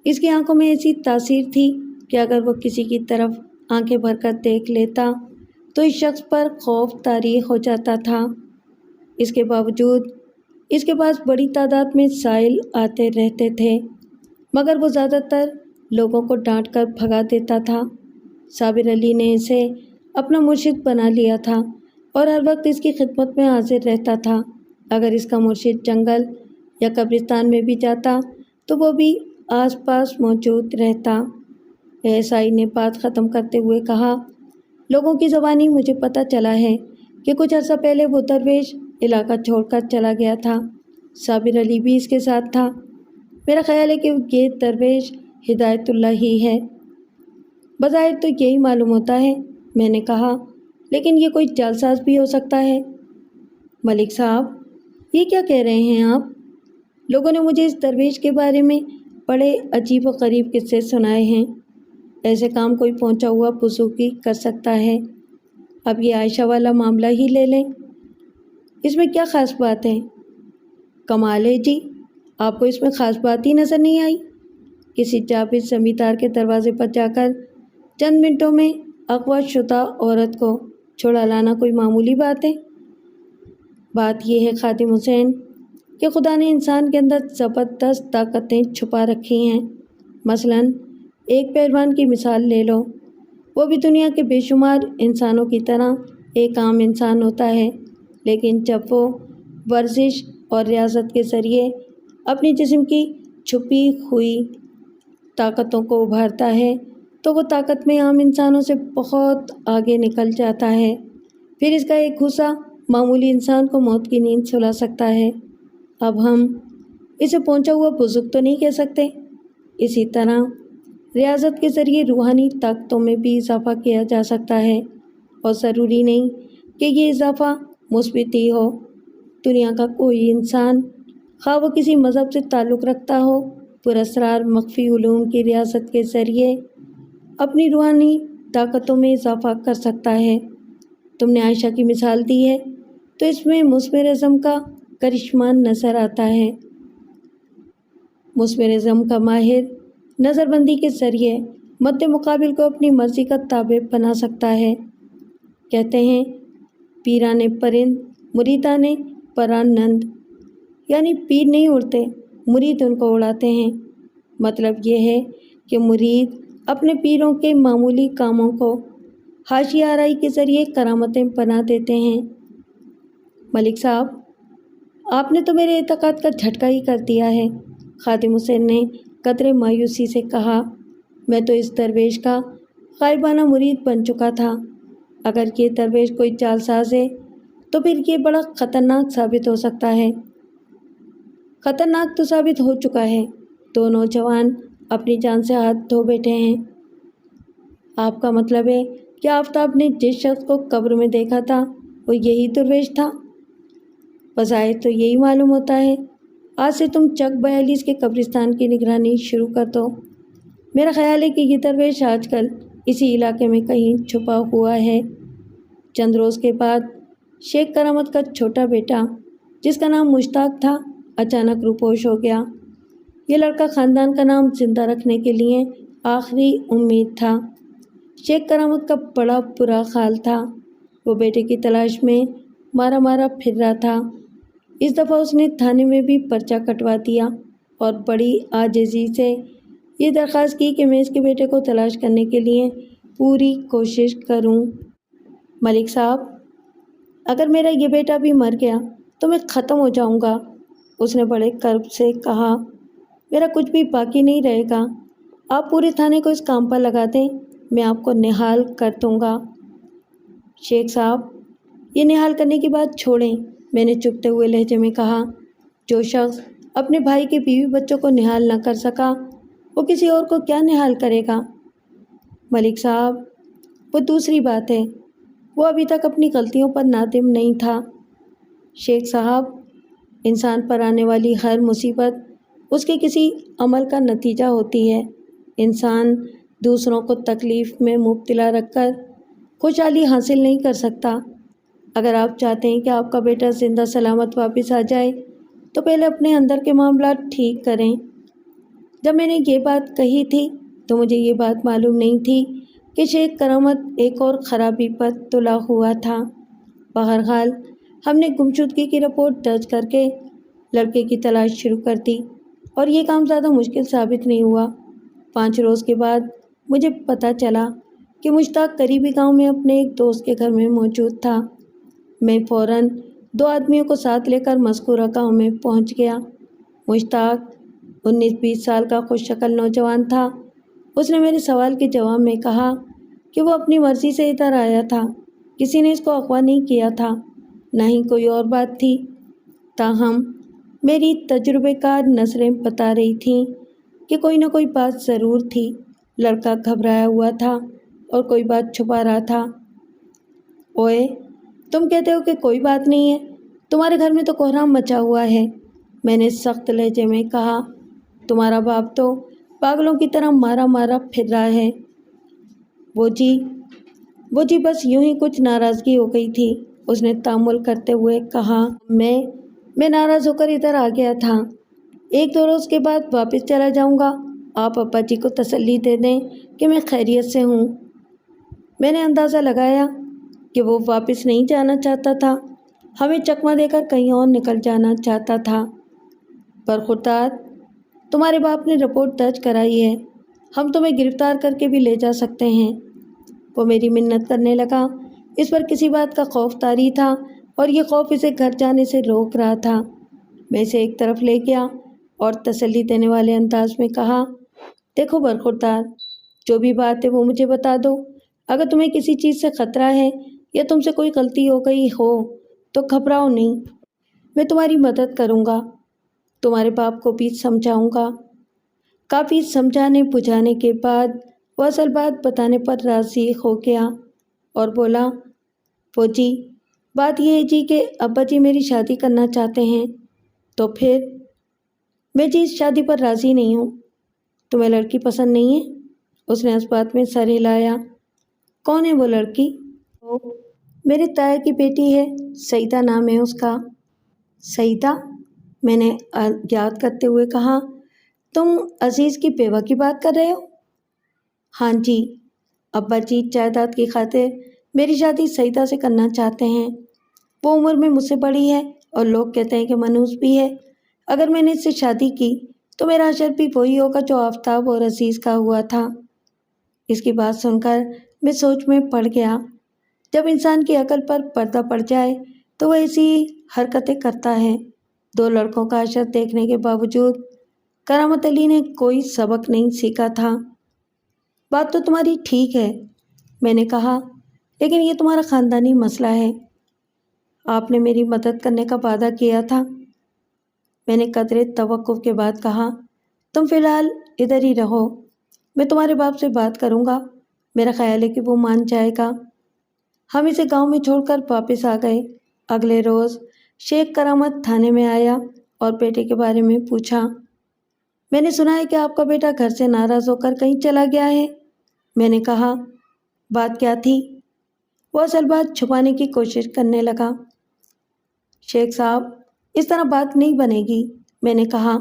S1: اس کی آنکھوں میں ایسی تاثیر تھی کہ اگر وہ کسی کی طرف آنکھیں بھر کر دیکھ لیتا تو اس شخص پر خوف طاری ہو جاتا تھا۔ اس کے باوجود اس کے پاس بڑی تعداد میں سائل آتے رہتے تھے مگر وہ زیادہ تر لوگوں کو ڈانٹ کر بھگا دیتا تھا۔ صابر علی نے اسے اپنا مرشد بنا لیا تھا اور ہر وقت اس کی خدمت میں حاضر رہتا تھا۔ اگر اس کا مرشد جنگل یا قبرستان میں بھی جاتا تو وہ بھی آس پاس موجود رہتا۔ عیسائی نے بات ختم کرتے ہوئے کہا، لوگوں کی زبانی مجھے پتہ چلا ہے کہ کچھ عرصہ پہلے وہ درویش علاقہ چھوڑ کر چلا گیا تھا۔ صابر علی بھی اس کے ساتھ تھا۔ میرا خیال ہے کہ یہ درویش ہدایت اللہ ہی ہے۔ بظاہر تو یہی معلوم ہوتا ہے، میں نے کہا، لیکن یہ کوئی جعلساز بھی ہو سکتا ہے۔ ملک صاحب، یہ کیا کہہ رہے ہیں آپ؟ لوگوں نے مجھے اس درویش کے بارے میں بڑے عجیب و غریب قصے سنائے ہیں۔ ایسے کام کوئی پہنچا ہوا بزرگ کر سکتا ہے۔ اب یہ عائشہ والا معاملہ ہی لے لیں، اس میں کیا خاص بات ہے؟ کمال ہے جی، آپ کو اس میں خاص بات ہی نظر نہیں آئی؟ کسی جابر زمیندار کے دروازے پر جا کر چند منٹوں میں اغوا شدہ عورت کو چھڑا لانا کوئی معمولی بات ہے؟ بات یہ ہے خادم حسین کہ خدا نے انسان کے اندر زبردست طاقتیں چھپا رکھی ہیں۔ مثلاً ایک پہلوان کی مثال لے لو، وہ بھی دنیا کے بے شمار انسانوں کی طرح ایک عام انسان ہوتا ہے، لیکن جب وہ ورزش اور ریاضت کے ذریعے اپنی جسم کی چھپی ہوئی طاقتوں کو ابھارتا ہے تو وہ طاقت میں عام انسانوں سے بہت آگے نکل جاتا ہے۔ پھر اس کا ایک غصہ معمولی انسان کو موت کی نیند سلا سکتا ہے۔ اب ہم اسے پہنچا ہوا بزرگ تو نہیں کہہ سکتے۔ اسی طرح ریاضت کے ذریعے روحانی طاقتوں میں بھی اضافہ کیا جا سکتا ہے اور ضروری نہیں کہ یہ اضافہ مثبت ہی ہو۔ دنیا کا کوئی انسان، خواہ وہ کسی مذہب سے تعلق رکھتا ہو، پراسرار مخفی علوم کی ریاضت کے ذریعے اپنی روحانی طاقتوں میں اضافہ کر سکتا ہے۔ تم نے عائشہ کی مثال دی ہے تو اس میں مثمر اعظم کا کرشمہ نظر آتا ہے۔ مثمر اعظم کا ماہر نظر بندی کے ذریعے مد مقابل کو اپنی مرضی کا تابع بنا سکتا ہے۔ کہتے ہیں پیران پرند مریدان پرانند، یعنی پیر نہیں اڑتے، مرید ان کو اڑاتے ہیں۔ مطلب یہ ہے کہ مرید اپنے پیروں کے معمولی کاموں کو حاشیہ آرائی کے ذریعے کرامتیں بنا دیتے ہیں۔ ملک صاحب، آپ نے تو میرے اعتقاد کا جھٹکا ہی کر دیا ہے، خادم حسین نے قدرے مایوسی سے کہا۔ میں تو اس درویش کا غائبانہ مرید بن چکا تھا۔ اگر یہ درویش کوئی چال ساز ہے تو پھر یہ بڑا خطرناک ثابت ہو سکتا ہے۔ خطرناک تو ثابت ہو چکا ہے۔ دو نوجوان اپنی جان سے ہاتھ دھو بیٹھے ہیں۔ آپ کا مطلب ہے کہ آفتاب نے جس شخص کو قبر میں دیکھا تھا وہ یہی درویش تھا؟ بظاہر تو یہی معلوم ہوتا ہے۔ آج سے تم چک 42 کے قبرستان کی نگرانی شروع کر دو۔ میرا خیال ہے کہ یہ درویش آج کل اسی علاقے میں کہیں چھپا ہوا ہے۔ چند روز کے بعد شیخ کرامت کا چھوٹا بیٹا جس کا نام مشتاق تھا اچانک روپوش ہو گیا۔ یہ لڑکا خاندان کا نام زندہ رکھنے کے لیے آخری امید تھا۔ شیخ کرامت کا بڑا برا حال تھا۔ وہ بیٹے کی تلاش میں مارا مارا پھر رہا تھا۔ اس دفعہ اس نے تھانے میں بھی پرچہ کٹوا دیا اور بڑی عاجزی سے یہ درخواست کی کہ میں اس کے بیٹے کو تلاش کرنے کے لیے پوری کوشش کروں۔ ملک صاحب، اگر میرا یہ بیٹا بھی مر گیا تو میں ختم ہو جاؤں گا، اس نے بڑے کرب سے کہا۔ میرا کچھ بھی باقی نہیں رہے گا۔ آپ پورے تھانے کو اس کام پر لگا دیں، میں آپ کو نہال کر دوں گا۔ شیخ صاحب، یہ نہال کرنے کی بات چھوڑیں، میں نے چپتے ہوئے لہجے میں کہا۔ جو شخص اپنے بھائی کے بیوی بچوں کو نہال نہ کر سکا وہ کسی اور کو کیا نہال کرے گا؟ ملک صاحب، وہ دوسری بات ہے، وہ ابھی تک اپنی غلطیوں پر نادم نہیں تھا۔ شیخ صاحب، انسان پر آنے والی ہر مصیبت اس کے کسی عمل کا نتیجہ ہوتی ہے۔ انسان دوسروں کو تکلیف میں مبتلا رکھ کر خوشحالی حاصل نہیں کر سکتا۔ اگر آپ چاہتے ہیں کہ آپ کا بیٹا زندہ سلامت واپس آ جائے تو پہلے اپنے اندر کے معاملات ٹھیک کریں۔ جب میں نے یہ بات کہی تھی تو مجھے یہ بات معلوم نہیں تھی کہ شیخ کرامت ایک اور خرابی پر تلا ہوا تھا۔ بہرحال ہم نے گمشدگی کی رپورٹ درج کر کے لڑکے کی تلاش شروع کر دی اور یہ کام زیادہ مشکل ثابت نہیں ہوا۔ 5 روز کے بعد مجھے پتہ چلا کہ مشتاق قریبی گاؤں میں اپنے ایک دوست کے گھر میں موجود تھا۔ میں فوراً 2 آدمیوں کو ساتھ لے کر مذکورہ گاؤں میں پہنچ گیا۔ مشتاق 19-20 سال کا خوش شکل نوجوان تھا۔ اس نے میرے سوال کے جواب میں کہا کہ وہ اپنی مرضی سے ادھر آیا تھا، کسی نے اس کو اغوا نہیں کیا تھا، نہ ہی کوئی اور بات تھی۔ تاہم میری تجربے کار نظریں بتا رہی تھیں کہ کوئی نہ کوئی بات ضرور تھی۔ لڑکا گھبرایا ہوا تھا اور کوئی بات چھپا رہا تھا۔ اوئے، تم کہتے ہو کہ کوئی بات نہیں ہے، تمہارے گھر میں تو کوہرام مچا ہوا ہے، میں نے سخت لہجے میں کہا۔ تمہارا باپ تو پاگلوں کی طرح مارا مارا پھر رہا ہے۔ وہ جی بس یوں ہی کچھ ناراضگی ہو گئی تھی، اس نے تامل کرتے ہوئے کہا۔ میں ناراض ہو کر ادھر آ گیا تھا۔ 1-2 روز کے بعد واپس چلا جاؤں گا۔ آپ ابا جی کو تسلی دے دیں کہ میں خیریت سے ہوں۔ میں نے اندازہ لگایا کہ وہ واپس نہیں جانا چاہتا تھا، ہمیں چکمہ دے کر کہیں اور نکل جانا چاہتا تھا۔ برخوردار، تمہارے باپ نے رپورٹ درج کرائی ہے، ہم تمہیں گرفتار کر کے بھی لے جا سکتے ہیں۔ وہ میری منت کرنے لگا۔ اس پر کسی بات کا خوف طاری تھا اور یہ خوف اسے گھر جانے سے روک رہا تھا۔ میں اسے ایک طرف لے گیا اور تسلی دینے والے انداز میں کہا، دیکھو برخوردار، جو بھی بات ہے وہ مجھے بتا دو۔ اگر تمہیں کسی چیز سے خطرہ ہے یا تم سے کوئی غلطی ہو گئی ہو تو گھبراؤ نہیں، میں تمہاری مدد کروں گا، تمہارے باپ کو بھی سمجھاؤں گا۔ کافی سمجھانے بجھانے کے بعد وہ اصل بات بتانے پر راضی ہو گیا اور بولا، وہ جی بات یہ ہے جی کہ ابا جی میری شادی کرنا چاہتے ہیں۔ تو پھر میں جی اس شادی پر راضی نہیں ہوں۔ تمہیں لڑکی پسند نہیں ہے؟ اس نے اس بات میں سر ہلایا۔ کون ہے وہ لڑکی؟ میرے تایا کی بیٹی ہے، سعیدہ نام ہے اس کا۔ سعیدہ؟ میں نے یاد کرتے ہوئے کہا، تم عزیز کی بیوہ کی بات کر رہے ہو؟ ہاں جی، ابا جی جائیداد کی خاطر میری شادی سعیدہ سے کرنا چاہتے ہیں۔ وہ عمر میں مجھ سے بڑی ہے اور لوگ کہتے ہیں کہ منحوس بھی ہے۔ اگر میں نے اس سے شادی کی تو میرا حشر بھی وہی ہوگا جو آفتاب اور عزیز کا ہوا تھا۔ اس کی بات سن کر میں سوچ میں پڑ گیا۔ جب انسان کی عقل پر پردہ پڑ جائے تو وہ ایسی حرکتیں کرتا ہے۔ 2 لڑکوں کا حشر دیکھنے کے باوجود کرامت علی نے کوئی سبق نہیں سیکھا تھا۔ بات تو تمہاری ٹھیک ہے، میں نے کہا، لیکن یہ تمہارا خاندانی مسئلہ ہے۔ آپ نے میری مدد کرنے کا وعدہ کیا تھا۔ میں نے قدرے توقف کے بعد کہا، تم فی الحال ادھر ہی رہو، میں تمہارے باپ سے بات کروں گا، میرا خیال ہے کہ وہ مان جائے گا۔ ہم اسے گاؤں میں چھوڑ کر واپس آ گئے۔ اگلے روز شیخ کرامت تھانے میں آیا اور بیٹے کے بارے میں پوچھا۔ میں نے سنا ہے کہ آپ کا بیٹا گھر سے ناراض ہو کر کہیں چلا گیا ہے۔ میں نے کہا، بات کیا تھی؟ وہ اصل بات چھپانے کی کوشش کرنے لگا۔ شیخ صاحب، اس طرح بات نہیں بنے گی، میں نے کہا،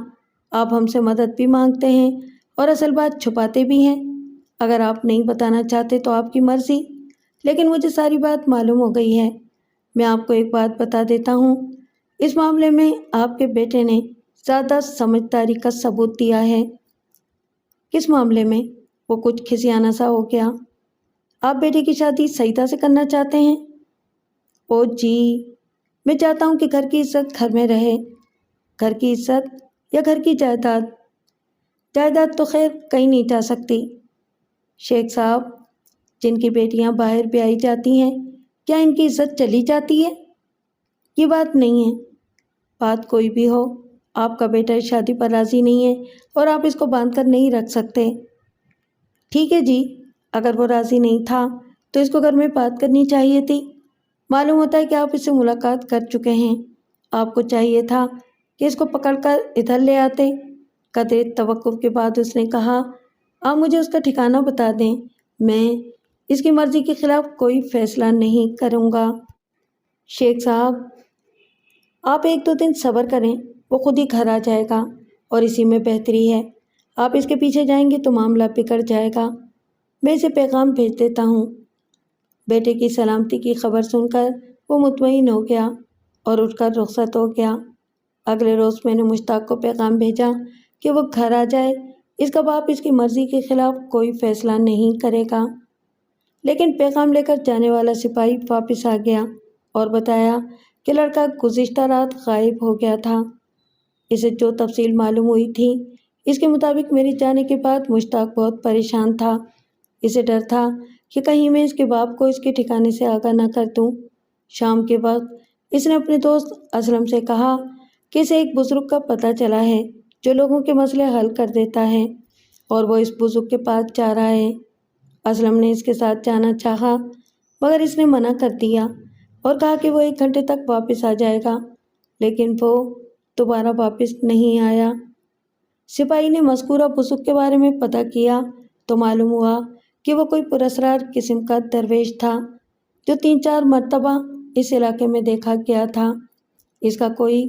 S1: آپ ہم سے مدد بھی مانگتے ہیں اور اصل بات چھپاتے بھی ہیں۔ اگر آپ نہیں بتانا چاہتے تو آپ کی مرضی، لیکن مجھے ساری بات معلوم ہو گئی ہے۔ میں آپ کو ایک بات بتا دیتا ہوں، اس معاملے میں آپ کے بیٹے نے زیادہ سمجھداری کا ثبوت دیا ہے۔ کس معاملے میں؟ وہ کچھ کھسیانہ سا ہو گیا۔ آپ بیٹے کی شادی سعیدہ سے کرنا چاہتے ہیں؟ او جی، میں چاہتا ہوں کہ گھر کی عزت گھر میں رہے۔ گھر کی عزت یا گھر کی جائیداد؟ جائیداد تو خیر کہیں نہیں جا سکتی۔ شیخ صاحب، جن کی بیٹیاں باہر بیائی جاتی ہیں، کیا ان کی عزت چلی جاتی ہے؟ یہ بات نہیں ہے۔ بات کوئی بھی ہو، آپ کا بیٹا اس شادی پر راضی نہیں ہے اور آپ اس کو باندھ کر نہیں رکھ سکتے۔ ٹھیک ہے جی، اگر وہ راضی نہیں تھا تو اس کو گھر میں بات کرنی چاہیے تھی۔ معلوم ہوتا ہے کہ آپ اس سے ملاقات کر چکے ہیں۔ آپ کو چاہیے تھا کہ اس کو پکڑ کر ادھر لے آتے۔ قدرے توقف کے بعد اس نے کہا، آپ مجھے اس کا ٹھکانہ بتا دیں، میں اس کی مرضی کے خلاف کوئی فیصلہ نہیں کروں گا۔ شیخ صاحب، آپ 1-2 دن صبر کریں، وہ خود ہی گھر آ جائے گا اور اسی میں بہتری ہے۔ آپ اس کے پیچھے جائیں گے تو معاملہ بگڑ جائے گا۔ میں اسے پیغام بھیج دیتا ہوں۔ بیٹے کی سلامتی کی خبر سن کر وہ مطمئن ہو گیا اور اٹھ کر رخصت ہو گیا۔ اگلے روز میں نے مشتاق کو پیغام بھیجا کہ وہ گھر آ جائے، اس کا باپ اس کی مرضی کے خلاف کوئی فیصلہ نہیں کرے گا۔ لیکن پیغام لے کر جانے والا سپاہی واپس آ گیا اور بتایا کہ لڑکا گزشتہ رات غائب ہو گیا تھا۔ اسے جو تفصیل معلوم ہوئی تھی، اس کے مطابق میرے جانے کے بعد مشتاق بہت پریشان تھا۔ اسے ڈر تھا کہ کہیں میں اس کے باپ کو اس کے ٹھکانے سے آگاہ نہ کر دوں۔ شام کے وقت اس نے اپنے دوست اسلم سے کہا کہ اسے ایک بزرگ کا پتہ چلا ہے جو لوگوں کے مسئلے حل کر دیتا ہے اور وہ اس بزرگ کے پاس جا رہا ہے۔ اسلم نے اس کے ساتھ جانا چاہا مگر اس نے منع کر دیا اور کہا کہ وہ 1 گھنٹے تک واپس آ جائے گا، لیکن وہ دوبارہ واپس نہیں آیا۔ سپاہی نے مذکورہ بزرگ کے بارے میں پتہ کیا تو معلوم ہوا کہ وہ کوئی پراسرار قسم کا درویش تھا جو 3-4 مرتبہ اس علاقے میں دیکھا گیا تھا۔ اس کا کوئی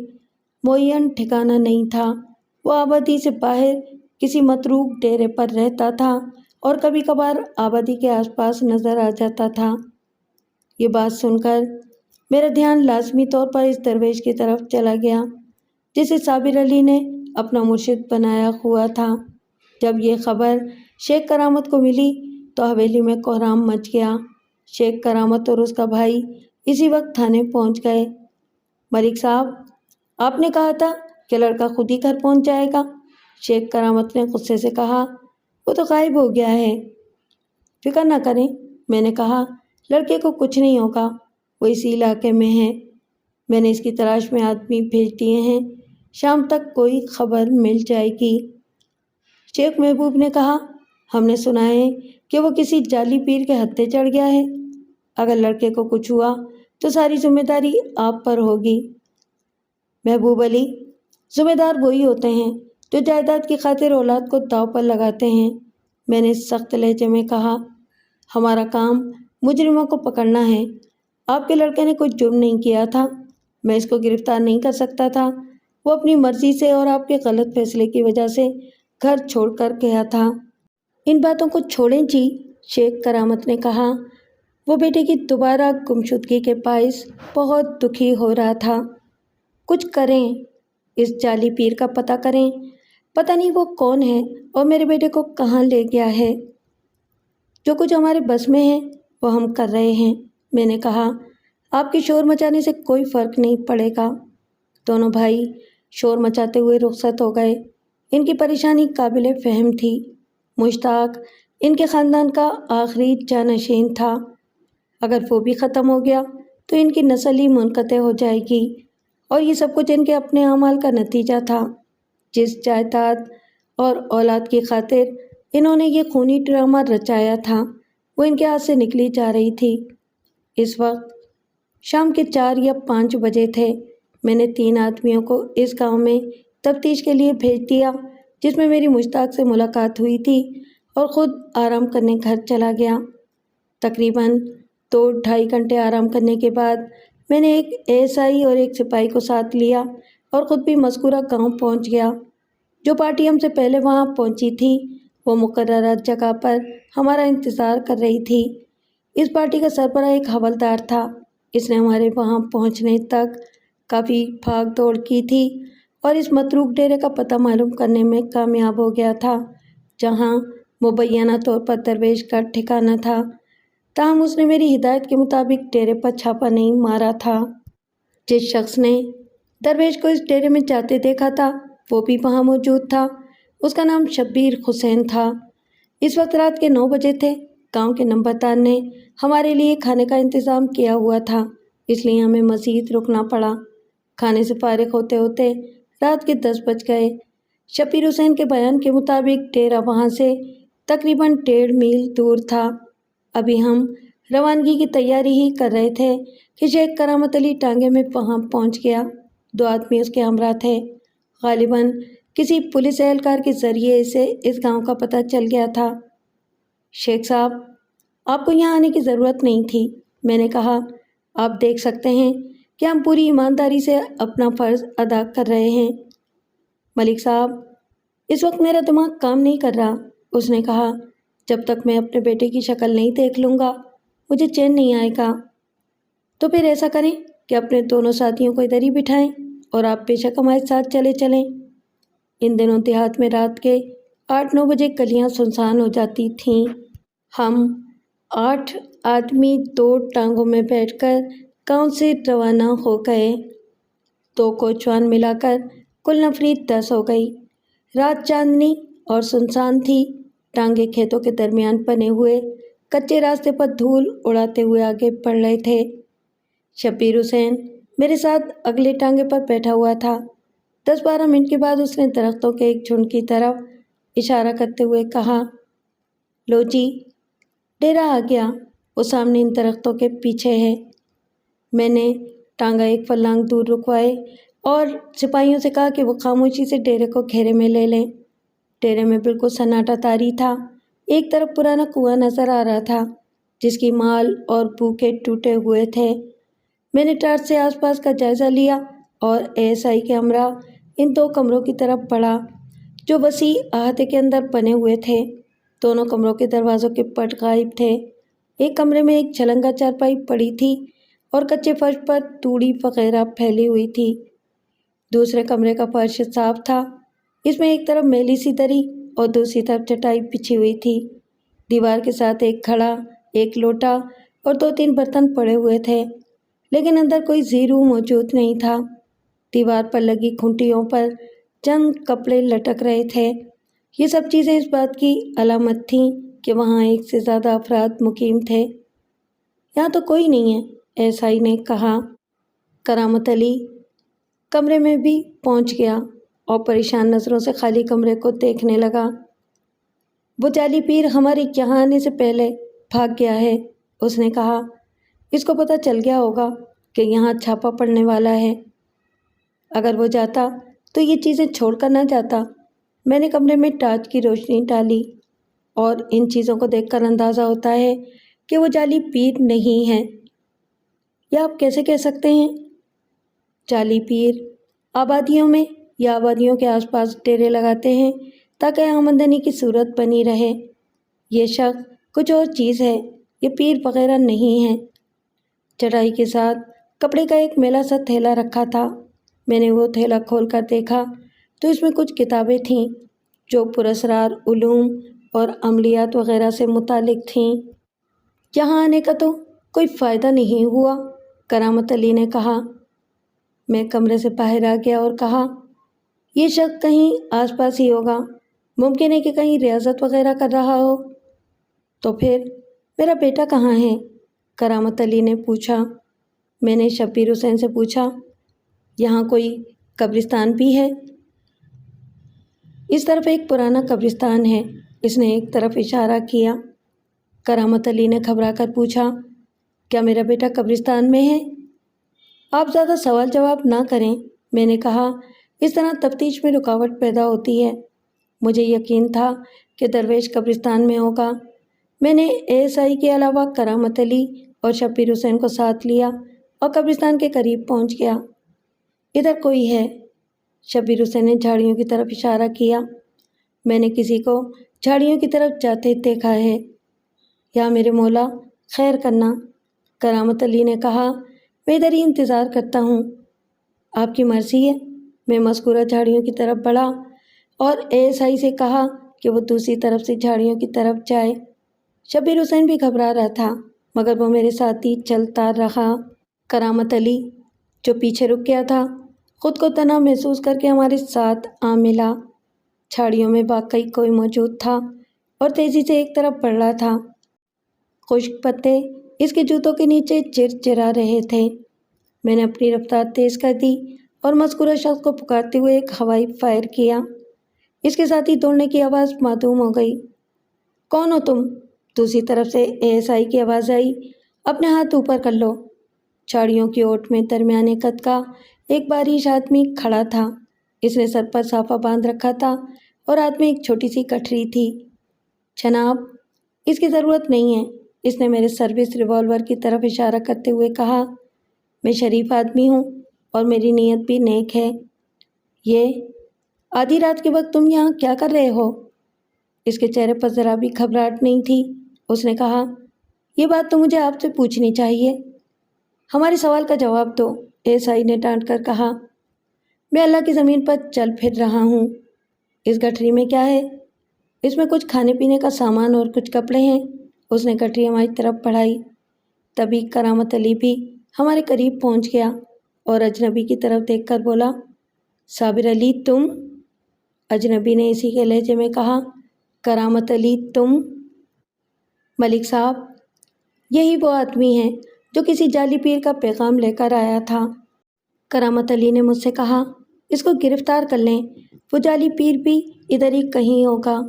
S1: معین ٹھکانہ نہیں تھا۔ وہ آبادی سے باہر کسی متروک ڈیرے پر رہتا تھا اور کبھی کبھار آبادی کے آس پاس نظر آ جاتا تھا۔ یہ بات سن کر میرا دھیان لازمی طور پر اس درویش کی طرف چلا گیا جسے صابر علی نے اپنا مرشد بنایا ہوا تھا۔ جب یہ خبر شیخ کرامت کو ملی تو حویلی میں کوہرام مچ گیا۔ شیخ کرامت اور اس کا بھائی اسی وقت تھانے پہنچ گئے۔ ملک صاحب، آپ نے کہا تھا کہ لڑکا خود ہی گھر پہنچ جائے گا، شیخ کرامت نے غصے سے کہا۔ وہ تو غائب ہو گیا ہے۔ فکر نہ کریں، میں نے کہا، لڑکے کو کچھ نہیں ہوگا، وہ اسی علاقے میں ہے۔ میں نے اس کی تلاش میں آدمی بھیج دیے ہیں، شام تک کوئی خبر مل جائے گی۔ شیخ محبوب نے کہا، ہم نے سنا ہے کہ وہ کسی جعلی پیر کے ہتھے چڑھ گیا ہے۔ اگر لڑکے کو کچھ ہوا تو ساری ذمہ داری آپ پر ہوگی۔ محبوب علی، ذمہ دار وہی ہوتے ہیں جو جائیداد کی خاطر اولاد کو داؤ پر لگاتے ہیں، میں نے سخت لہجے میں کہا۔ ہمارا کام مجرموں کو پکڑنا ہے۔ آپ کے لڑکے نے کوئی جرم نہیں کیا تھا، میں اس کو گرفتار نہیں کر سکتا تھا۔ وہ اپنی مرضی سے اور آپ کے غلط فیصلے کی وجہ سے گھر چھوڑ کر گیا تھا۔ ان باتوں کو چھوڑیں جی، شیخ کرامت نے کہا۔ وہ بیٹے کی دوبارہ گمشدگی کے باعث بہت دکھی ہو رہا تھا۔ کچھ کریں، اس جعلی پیر کا پتہ کریں، پتہ نہیں وہ کون ہے اور میرے بیٹے کو کہاں لے گیا ہے۔ جو کچھ ہمارے بس میں ہے وہ ہم کر رہے ہیں، میں نے کہا۔ آپ کے شور مچانے سے کوئی فرق نہیں پڑے گا۔ دونوں بھائی شور مچاتے ہوئے رخصت ہو گئے۔ ان کی پریشانی قابل فہم تھی۔ مشتاق ان کے خاندان کا آخری جانشین تھا۔ اگر وہ بھی ختم ہو گیا تو ان کی نسل ہی منقطع ہو جائے گی، اور یہ سب کچھ ان کے اپنے اعمال کا نتیجہ تھا۔ جس جائیداد اور اولاد کی خاطر انہوں نے یہ خونی ڈرامہ رچایا تھا، وہ ان کے ہاتھ سے نکلی جا رہی تھی۔ اس وقت شام کے 4 یا 5 بجے تھے۔ میں نے 3 آدمیوں کو اس گاؤں میں تفتیش کے لیے بھیج دیا، جس میں میری مشتاق سے ملاقات ہوئی تھی، اور خود آرام کرنے گھر چلا گیا۔ تقریباً 2-2.5 گھنٹے آرام کرنے کے بعد میں نے ایک ASI اور ایک سپاہی کو ساتھ لیا اور خود بھی مذکورہ گاؤں پہنچ گیا۔ جو پارٹی ہم سے پہلے وہاں پہنچی تھی وہ مقررہ جگہ پر ہمارا انتظار کر رہی تھی۔ اس پارٹی کا سربراہ ایک حوالدار تھا۔ اس نے ہمارے وہاں پہنچنے تک کافی بھاگ دوڑ کی تھی اور اس متروک ڈیرے کا پتہ معلوم کرنے میں کامیاب ہو گیا تھا، جہاں مبینہ طور پر درویش کا ٹھکانہ تھا۔ تاہم اس نے میری ہدایت کے مطابق ڈیرے پر چھاپا نہیں مارا تھا۔ جس شخص نے درویش کو اس ڈیرے میں جاتے دیکھا تھا وہ بھی وہاں موجود تھا۔ اس کا نام شبیر حسین تھا۔ اس وقت رات کے 9 بجے تھے۔ گاؤں کے نمبردار نے ہمارے لیے کھانے کا انتظام کیا ہوا تھا، اس لیے ہمیں مزید رکنا پڑا۔ کھانے سے فارغ ہوتے ہوتے رات کے 10 بج گئے۔ شبیر حسین کے بیان کے مطابق ڈیرہ وہاں سے تقریباً 1.5 میل دور تھا۔ ابھی ہم روانگی کی تیاری ہی کر رہے تھے کہ شیخ کرامت علی ٹانگے میں وہاں پہنچ گیا۔ 2 آدمی اس کے ہمراہ تھے۔ غالباً کسی پولیس اہلکار کے ذریعے سے اس گاؤں کا پتہ چل گیا تھا۔ شیخ صاحب، آپ کو یہاں آنے کی ضرورت نہیں تھی، میں نے کہا۔ آپ دیکھ سکتے ہیں کہ ہم پوری ایمانداری سے اپنا فرض ادا کر رہے ہیں۔ ملک صاحب، اس وقت میرا دماغ کام نہیں کر رہا، اس نے کہا۔ جب تک میں اپنے بیٹے کی شکل نہیں دیکھ لوں گا مجھے چین نہیں آئے گا۔ تو پھر ایسا کریں کہ اپنے دونوں ساتھیوں کو ادھر ہی بٹھائیں اور آپ بے شک ہمارے ساتھ چلے چلیں۔ ان دنوں دیہات میں رات کے 8-9 بجے گلیاں سنسان ہو جاتی تھیں۔ ہم 8 آدمی 2 ٹانگوں میں بیٹھ کر گاؤں سے روانہ ہو گئے۔ 2 کوچوان ملا کر کل نفری 10 ہو گئی۔ رات چاندنی اور سنسان تھی۔ ٹانگے کھیتوں کے درمیان بنے ہوئے کچے راستے پر دھول اڑاتے ہوئے آگے بڑھ رہے تھے۔ شبیر حسین میرے ساتھ اگلے ٹانگے پر بیٹھا ہوا تھا۔ 10-12 منٹ کے بعد اس نے درختوں کے ایک جھنڈ کی طرف اشارہ کرتے ہوئے کہا، لو جی، ڈیرہ آ گیا، وہ سامنے ان درختوں کے پیچھے ہے۔ میں نے ٹانگا ایک فلانگ دور رکوائے اور سپاہیوں سے کہا کہ وہ خاموشی سے ڈیرے کو گھیرے میں لے لیں۔ ڈیرے میں بالکل سناٹا طاری تھا۔ ایک طرف پرانا کنواں نظر آ رہا تھا جس کی مال اور بوکے ٹوٹے ہوئے تھے۔ میں نے ٹارچ سے آس پاس کا جائزہ لیا اور ASI کے ہمراہ ان 2 کمروں کی طرف بڑھا جو وسیع احاطے کے اندر بنے ہوئے تھے۔ دونوں کمروں کے دروازوں کے پٹ غائب تھے۔ ایک کمرے میں ایک چھلنگا چارپائی پڑی تھی اور کچے فرش پر توڑی وغیرہ پھیلی ہوئی تھی۔ دوسرے کمرے کا فرش صاف تھا۔ اس میں ایک طرف میلی سی دری اور دوسری طرف چٹائی بچھی ہوئی تھی۔ دیوار کے ساتھ ایک گھڑا، ایک لوٹا اور 2-3 برتن پڑے ہوئے تھے، لیکن اندر کوئی زیرو موجود نہیں تھا۔ دیوار پر لگی گھنٹیوں پر چند کپڑے لٹک رہے تھے۔ یہ سب چیزیں اس بات کی علامت تھیں کہ وہاں ایک سے زیادہ افراد مقیم تھے۔ یہاں تو کوئی نہیں ہے، ASI نے کہا۔ کرامت علی کمرے میں بھی پہنچ گیا اور پریشان نظروں سے خالی کمرے کو دیکھنے لگا۔ وہ جعلی پیر ہمارے یہاں آنے سے پہلے بھاگ گیا ہے، اس نے کہا۔ اس کو پتہ چل گیا ہوگا کہ یہاں چھاپا پڑنے والا ہے۔ اگر وہ جاتا تو یہ چیزیں چھوڑ کر نہ جاتا۔ میں نے کمرے میں ٹارچ کی روشنی ڈالی اور ان چیزوں کو دیکھ کر اندازہ ہوتا ہے کہ وہ جعلی پیر نہیں ہے۔ یا آپ کیسے کہہ سکتے ہیں؟ جعلی پیر آبادیوں میں یا آبادیوں کے آس پاس ڈیرے لگاتے ہیں تاکہ آمدنی کی صورت بنی رہے۔ یہ شخص کچھ اور چیز ہے، یہ پیر وغیرہ نہیں ہے۔ چٹائی کے ساتھ کپڑے کا ایک میلا سا تھیلا رکھا تھا۔ میں نے وہ تھیلا کھول کر دیکھا تو اس میں کچھ کتابیں تھیں جو پراسرار علوم اور عملیات وغیرہ سے متعلق تھیں۔ یہاں آنے کا تو کوئی فائدہ نہیں ہوا، کرامت علی نے کہا۔ میں کمرے سے باہر آ گیا اور کہا، یہ شخص کہیں آس پاس ہی ہوگا، ممکن ہے کہ کہیں ریاضت وغیرہ کر رہا ہو۔ تو پھر میرا بیٹا کہاں ہے؟ کرامت علی نے پوچھا۔ میں نے شبیر حسین سے پوچھا، یہاں کوئی قبرستان بھی ہے؟ اس طرف ایک پرانا قبرستان ہے، اس نے ایک طرف اشارہ کیا۔ کرامت علی نے گھبرا کر پوچھا، کیا میرا بیٹا قبرستان میں ہے؟ آپ زیادہ سوال جواب نہ کریں، میں نے کہا، اس طرح تفتیش میں رکاوٹ پیدا ہوتی ہے۔ مجھے یقین تھا کہ درویش قبرستان میں ہوگا۔ میں نے ASI کے علاوہ کرامت علی اور شبیر حسین کو ساتھ لیا اور قبرستان کے قریب پہنچ گیا۔ ادھر کوئی ہے؟ شبیر حسین نے جھاڑیوں کی طرف اشارہ کیا۔ میں نے کسی کو جھاڑیوں کی طرف جاتے دیکھا ہے۔ یا میرے مولا، خیر کرنا، کرامت علی نے کہا، میں ادھر ہی انتظار کرتا ہوں۔ آپ کی مرضی ہے۔ میں مذکورہ جھاڑیوں کی طرف بڑھا اور ASI سے کہا کہ وہ دوسری طرف سے جھاڑیوں کی طرف جائے۔ شبیر حسین بھی گھبرا رہا تھا مگر وہ میرے ساتھ ہی چلتا رہا۔ کرامت علی، جو پیچھے رک گیا تھا، خود کو تنہا محسوس کر کے ہمارے ساتھ آ ملا۔ جھاڑیوں میں واقعی کوئی موجود تھا اور تیزی سے ایک طرف بڑھ رہا تھا۔ خشک پتے اس کے جوتوں کے نیچے چرچرا رہے تھے۔ میں نے اپنی رفتار تیز کر دی اور مذکورہ شخص کو پکارتے ہوئے ایک ہوائی فائر کیا۔ اس کے ساتھ ہی دوڑنے کی آواز معدوم ہو گئی۔ کون ہو تم؟ دوسری طرف سے ASI کی آواز آئی، اپنے ہاتھ اوپر کر لو۔ جھاڑیوں کی اوٹ میں درمیانے قد کا ایک باریش آدمی کھڑا تھا۔ اس نے سر پر صافہ باندھ رکھا تھا اور ہاتھ میں ایک چھوٹی سی کٹری تھی۔ جناب، اس کی ضرورت نہیں ہے، اس نے میرے سروس ریوالور کی طرف اشارہ کرتے ہوئے کہا۔ میں شریف آدمی ہوں اور میری نیت بھی نیک ہے۔ یہ آدھی رات کے وقت تم یہاں کیا کر رہے ہو؟ اس کے چہرے پر ذرا بھی گھبراہٹ نہیں تھی۔ اس نے کہا، یہ بات تو مجھے آپ سے پوچھنی چاہیے۔ ہمارے سوال کا جواب دو، ASI نے ڈانٹ کر کہا۔ میں اللہ کی زمین پر چل پھر رہا ہوں۔ اس گٹھری میں کیا ہے؟ اس میں کچھ کھانے پینے کا سامان اور کچھ کپڑے ہیں۔ اس نے گٹھری ہماری طرف بڑھائی۔ تبھی کرامت علی بھی ہمارے قریب پہنچ گیا اور اجنبی کی طرف دیکھ کر بولا، صابر علی تم؟ اجنبی نے اسی کے لہجے میں کہا، کرامت علی تم؟ ملک صاحب، یہی وہ آدمی ہے جو کسی جعلی پیر کا پیغام لے کر آیا تھا۔ کرامت علی نے مجھ سے کہا، اس کو گرفتار کر لیں، وہ جعلی پیر بھی ادھر ہی کہیں ہوگا۔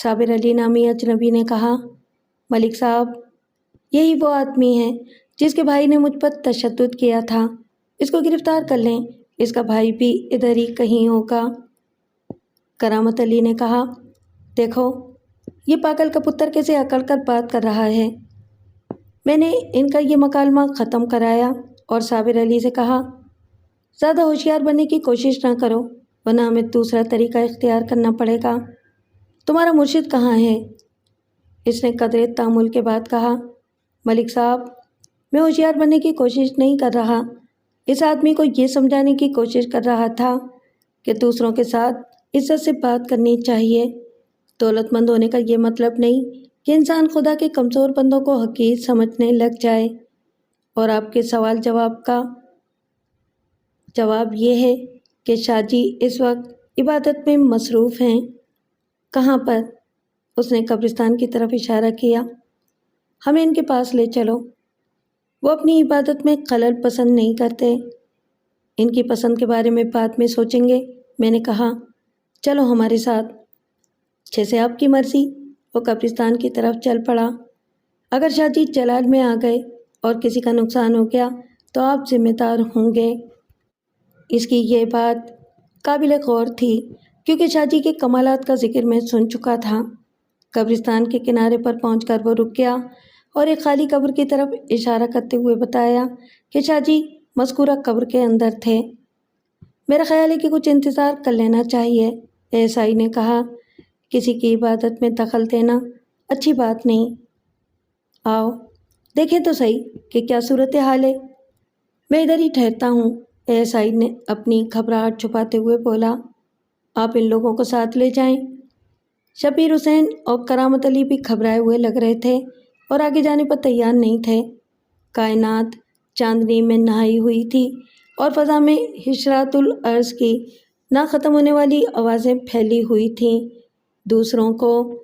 S1: صابر علی نامی اجنبی نے کہا، ملک صاحب، یہی وہ آدمی ہے جس کے بھائی نے مجھ پر تشدد کیا تھا، اس کو گرفتار کر لیں، اس کا بھائی بھی ادھر ہی کہیں ہوگا۔ کرامت علی نے کہا، دیکھو یہ پاگل کا پتر کیسے اکڑ کر بات کر رہا ہے۔ میں نے ان کا یہ مکالمہ ختم کرایا اور صابر علی سے کہا، زیادہ ہوشیار بننے کی کوشش نہ کرو ورنہ ہمیں دوسرا طریقہ اختیار کرنا پڑے گا۔ تمہارا مرشد کہاں ہے؟ اس نے قدرے تامل کے بعد کہا، ملک صاحب، میں ہوشیار بننے کی کوشش نہیں کر رہا، اس آدمی کو یہ سمجھانے کی کوشش کر رہا تھا کہ دوسروں کے ساتھ عزت سے بات کرنی چاہیے۔ دولت مند ہونے کا یہ مطلب نہیں کہ انسان خدا کے کمزور بندوں کو حقیر سمجھنے لگ جائے۔ اور آپ کے سوال جواب کا جواب یہ ہے کہ شاہ جی اس وقت عبادت میں مصروف ہیں۔ کہاں پر؟ اس نے قبرستان کی طرف اشارہ کیا۔ ہمیں ان کے پاس لے چلو، وہ اپنی عبادت میں خلل پسند نہیں کرتے۔ ان کی پسند کے بارے میں بعد میں سوچیں گے، میں نے کہا، چلو ہمارے ساتھ۔ جیسے آپ کی مرضی، وہ قبرستان کی طرف چل پڑا۔ اگر شاہ جی جلال میں آ گئے اور کسی کا نقصان ہو گیا تو آپ ذمہ دار ہوں گے۔ اس کی یہ بات قابل غور تھی کیونکہ شاہ جی کے کمالات کا ذکر میں سن چکا تھا۔ قبرستان کے کنارے پر پہنچ کر وہ رک گیا اور ایک خالی قبر کی طرف اشارہ کرتے ہوئے بتایا کہ شاہ جی مذکورہ قبر کے اندر تھے۔ میرا خیال ہے کہ کچھ انتظار کر لینا چاہیے، ASI نے کہا۔ کسی کی عبادت میں دخل دینا اچھی بات نہیں۔ آؤ دیکھیں تو صحیح کہ کیا صورتحال ہے۔ میں ادھر ہی ٹھہرتا ہوں، ASI نے اپنی گھبراہٹ چھپاتے ہوئے بولا۔ آپ ان لوگوں کو ساتھ لے جائیں۔ شبیر حسین اور کرامت علی بھی گھبرائے ہوئے لگ رہے تھے اور آگے جانے پر تیار نہیں تھے۔ کائنات چاندنی میں نہائی ہوئی تھی اور فضا میں حشرات الارض کی نہ ختم ہونے والی آوازیں پھیلی ہوئی تھیں۔ دوسروں کو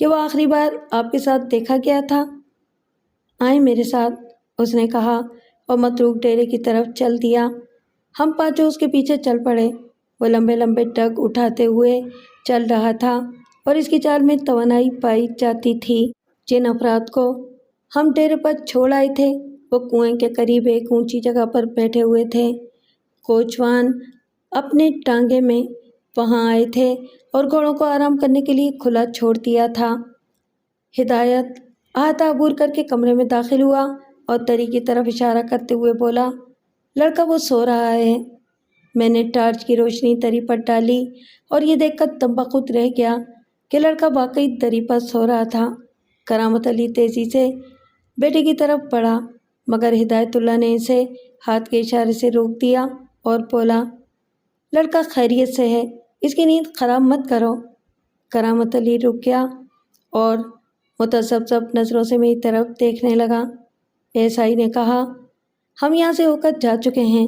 S1: کہ وہ آخری بار آپ کے ساتھ دیکھا گیا تھا؟ آئیں میرے ساتھ، اس نے کہا اور متروک ڈیرے کی طرف چل دیا۔ ہم پانچوں اس کے پیچھے چل پڑے۔ وہ لمبے لمبے ڈگ اٹھاتے ہوئے چل رہا تھا اور اس کی چال میں توانائی پائی جاتی تھی۔ جن افراد کو ہم ڈیرے پر چھوڑ آئے تھے وہ کنویں کے قریب ایک اونچی جگہ پر بیٹھے ہوئے تھے۔ کوچوان اپنے ٹانگے میں وہاں آئے تھے اور گھوڑوں کو آرام کرنے کے لیے کھلا چھوڑ دیا تھا۔ ہدایت احاطہ عبور کر کے کمرے میں داخل ہوا اور تری کی طرف اشارہ کرتے ہوئے بولا، لڑکا وہ سو رہا ہے۔ میں نے ٹارچ کی روشنی دری پر ڈالی اور یہ دیکھ کر تنبا خود رہ گیا کہ لڑکا واقعی دری پر سو رہا تھا۔ کرامت علی تیزی سے بیٹے کی طرف بڑھا مگر ہدایت اللہ نے اسے ہاتھ کے اشارے سے روک دیا اور بولا، لڑکا خیریت سے ہے، اس کی نیند خراب مت کرو۔ کرامت علی رک گیا اور متذبذب نظروں سے میری طرف دیکھنے لگا۔ ایسائی نے کہا، ہم یہاں سے ہو کر جا چکے ہیں،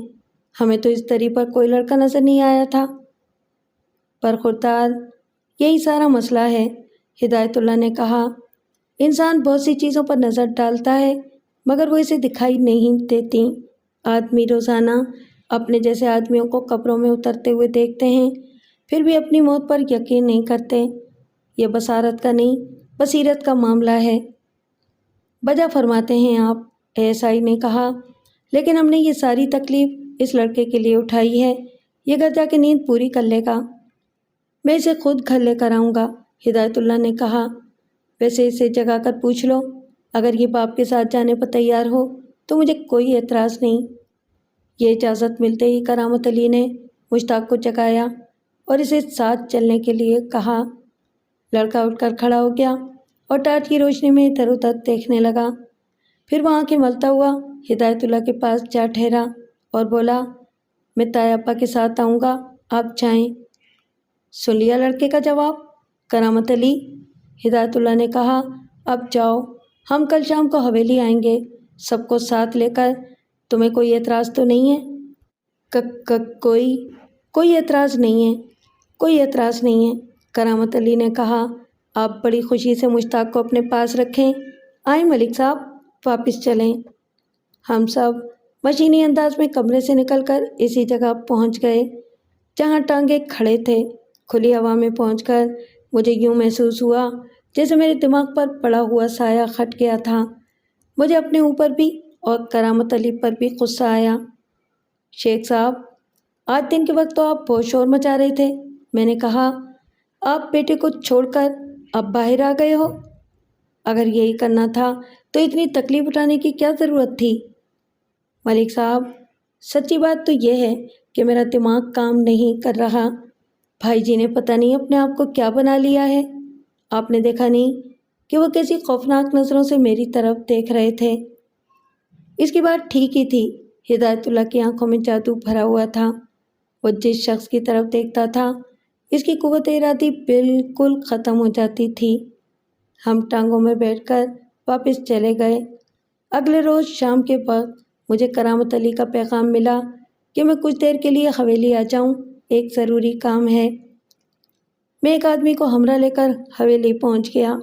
S1: ہمیں تو اس دری پر کوئی لڑکا نظر نہیں آیا تھا۔ برخوردار، یہی سارا مسئلہ ہے، ہدایت اللہ نے کہا۔ انسان بہت سی چیزوں پر نظر ڈالتا ہے مگر وہ اسے دکھائی نہیں دیتی۔ آدمی روزانہ اپنے جیسے آدمیوں کو قبروں میں اترتے ہوئے دیکھتے ہیں پھر بھی اپنی موت پر یقین نہیں کرتے۔ یہ بصارت کا نہیں بصیرت کا معاملہ ہے۔ بجا فرماتے ہیں آپ، ایسائی نے کہا، لیکن ہم نے یہ ساری تکلیف اس لڑکے کے لیے اٹھائی ہے، یہ گھر جا کے نیند پوری کر لے گا۔ میں اسے خود گھر لے کر آؤں گا، ہدایت اللہ نے کہا۔ ویسے اسے جگا کر پوچھ لو، اگر یہ باپ کے ساتھ جانے پر تیار ہو تو مجھے کوئی اعتراض نہیں۔ یہ اجازت ملتے ہی کرامت علی نے مشتاق کو جگایا اور اسے ساتھ چلنے کے لیے کہا۔ لڑکا اٹھ کر کھڑا ہو گیا اور ٹارچ کی روشنی میں ادھر ادھر دیکھنے لگا، پھر وہ آنکھیں ملتا ہوا ہدایت اللہ کے پاس جا ٹھہرا اور بولا، میں تایا ابا کے ساتھ آؤں گا، آپ جائیں۔ سن لیا لڑکے کا جواب؟ کرامت علی، ہدایت اللہ نے کہا، اب جاؤ، ہم کل شام کو حویلی آئیں گے، سب کو ساتھ لے کر۔ تمہیں کوئی اعتراض تو نہیں ہے؟ کوئی اعتراض نہیں ہے، کوئی اعتراض نہیں ہے، کرامت علی نے کہا۔ آپ بڑی خوشی سے مشتاق کو اپنے پاس رکھیں۔ آئیں ملک صاحب، واپس چلیں۔ ہم سب مشینی انداز میں کمرے سے نکل کر اسی جگہ پہنچ گئے جہاں ٹانگے کھڑے تھے۔ کھلی ہوا میں پہنچ کر مجھے یوں محسوس ہوا جیسے میرے دماغ پر پڑا ہوا سایہ ہٹ گیا تھا۔ مجھے اپنے اوپر بھی اور کرامت علی پر بھی غصہ آیا۔ شیخ صاحب، آج دن کے وقت تو آپ بہت شور مچا رہے تھے۔ میں نے کہا، آپ بیٹے کو چھوڑ کر اب باہر آ گئے ہو؟ اگر یہی کرنا تھا تو اتنی تکلیف اٹھانے کی کیا ضرورت تھی؟ ملک صاحب، سچی بات تو یہ ہے کہ میرا دماغ کام نہیں کر رہا۔ بھائی جی نے پتہ نہیں اپنے آپ کو کیا بنا لیا ہے۔ آپ نے دیکھا نہیں کہ وہ کیسی خوفناک نظروں سے میری طرف دیکھ رہے تھے؟ اس کی بات ٹھیک ہی تھی، ہدایت اللہ کی آنکھوں میں جادو بھرا ہوا تھا۔ وہ جس شخص کی طرف دیکھتا تھا اس کی قوت ارادی بالکل ختم ہو جاتی تھی۔ ہم ٹانگوں میں بیٹھ کر واپس چلے گئے۔ اگلے روز شام کے وقت مجھے کرامت علی کا پیغام ملا کہ میں کچھ دیر کے لیے حویلی آ جاؤں، ایک ضروری کام ہے۔ میں ایک آدمی کو ہمراہ لے کر حویلی پہنچ گیا۔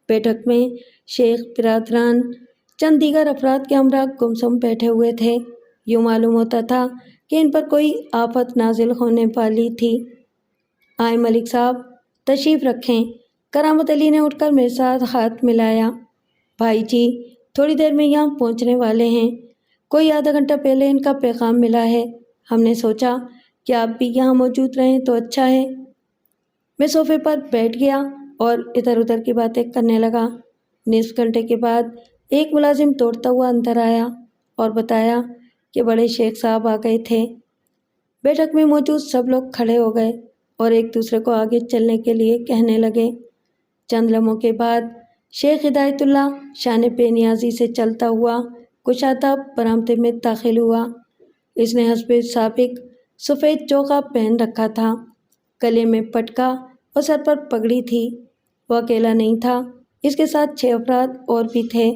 S1: بیٹھک میں شیخ برادران چند دیگر افراد کے ہمراہ گمسم بیٹھے ہوئے تھے۔ یوں معلوم ہوتا تھا کہ ان پر کوئی آفت نازل ہونے والی تھی۔ آئیں ملک صاحب، تشریف رکھیں۔ کرامت علی نے اٹھ کر میرے ساتھ ہاتھ ملایا۔ بھائی جی تھوڑی دیر میں یہاں پہنچنے والے ہیں، کوئی آدھا گھنٹہ پہلے ان کا پیغام ملا ہے۔ ہم نے سوچا کہ آپ بھی یہاں موجود رہیں تو اچھا ہے۔ میں صوفے پر بیٹھ گیا اور ادھر ادھر کی باتیں کرنے لگا۔ نصف گھنٹے کے بعد ایک ملازم دوڑتا ہوا اندر آیا اور بتایا کہ بڑے شیخ صاحب آ گئے تھے۔ بیٹھک میں موجود سب لوگ کھڑے ہو گئے اور ایک دوسرے کو آگے چلنے کے لیے کہنے لگے۔ چند لمحوں کے بعد شیخ ہدایت اللہ شان بے نیازی سے چلتا ہوا کشادہ برآمدے میں داخل ہوا۔ اس نے حسب سابق سفید چوغا پہن رکھا تھا، گلے میں پٹکا اور سر پر پگڑی تھی۔ وہ اکیلا نہیں تھا، اس کے ساتھ 6 افراد اور بھی تھے۔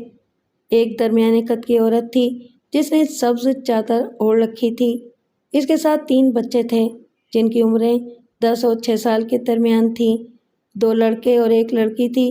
S1: ایک درمیانے قد کی عورت تھی جس نے سبز چادر اوڑھ رکھی تھی۔ اس کے ساتھ 3 بچے تھے جن کی عمریں 10 اور 6 سال کے درمیان تھیں۔ 2 لڑکے اور 1 لڑکی تھی۔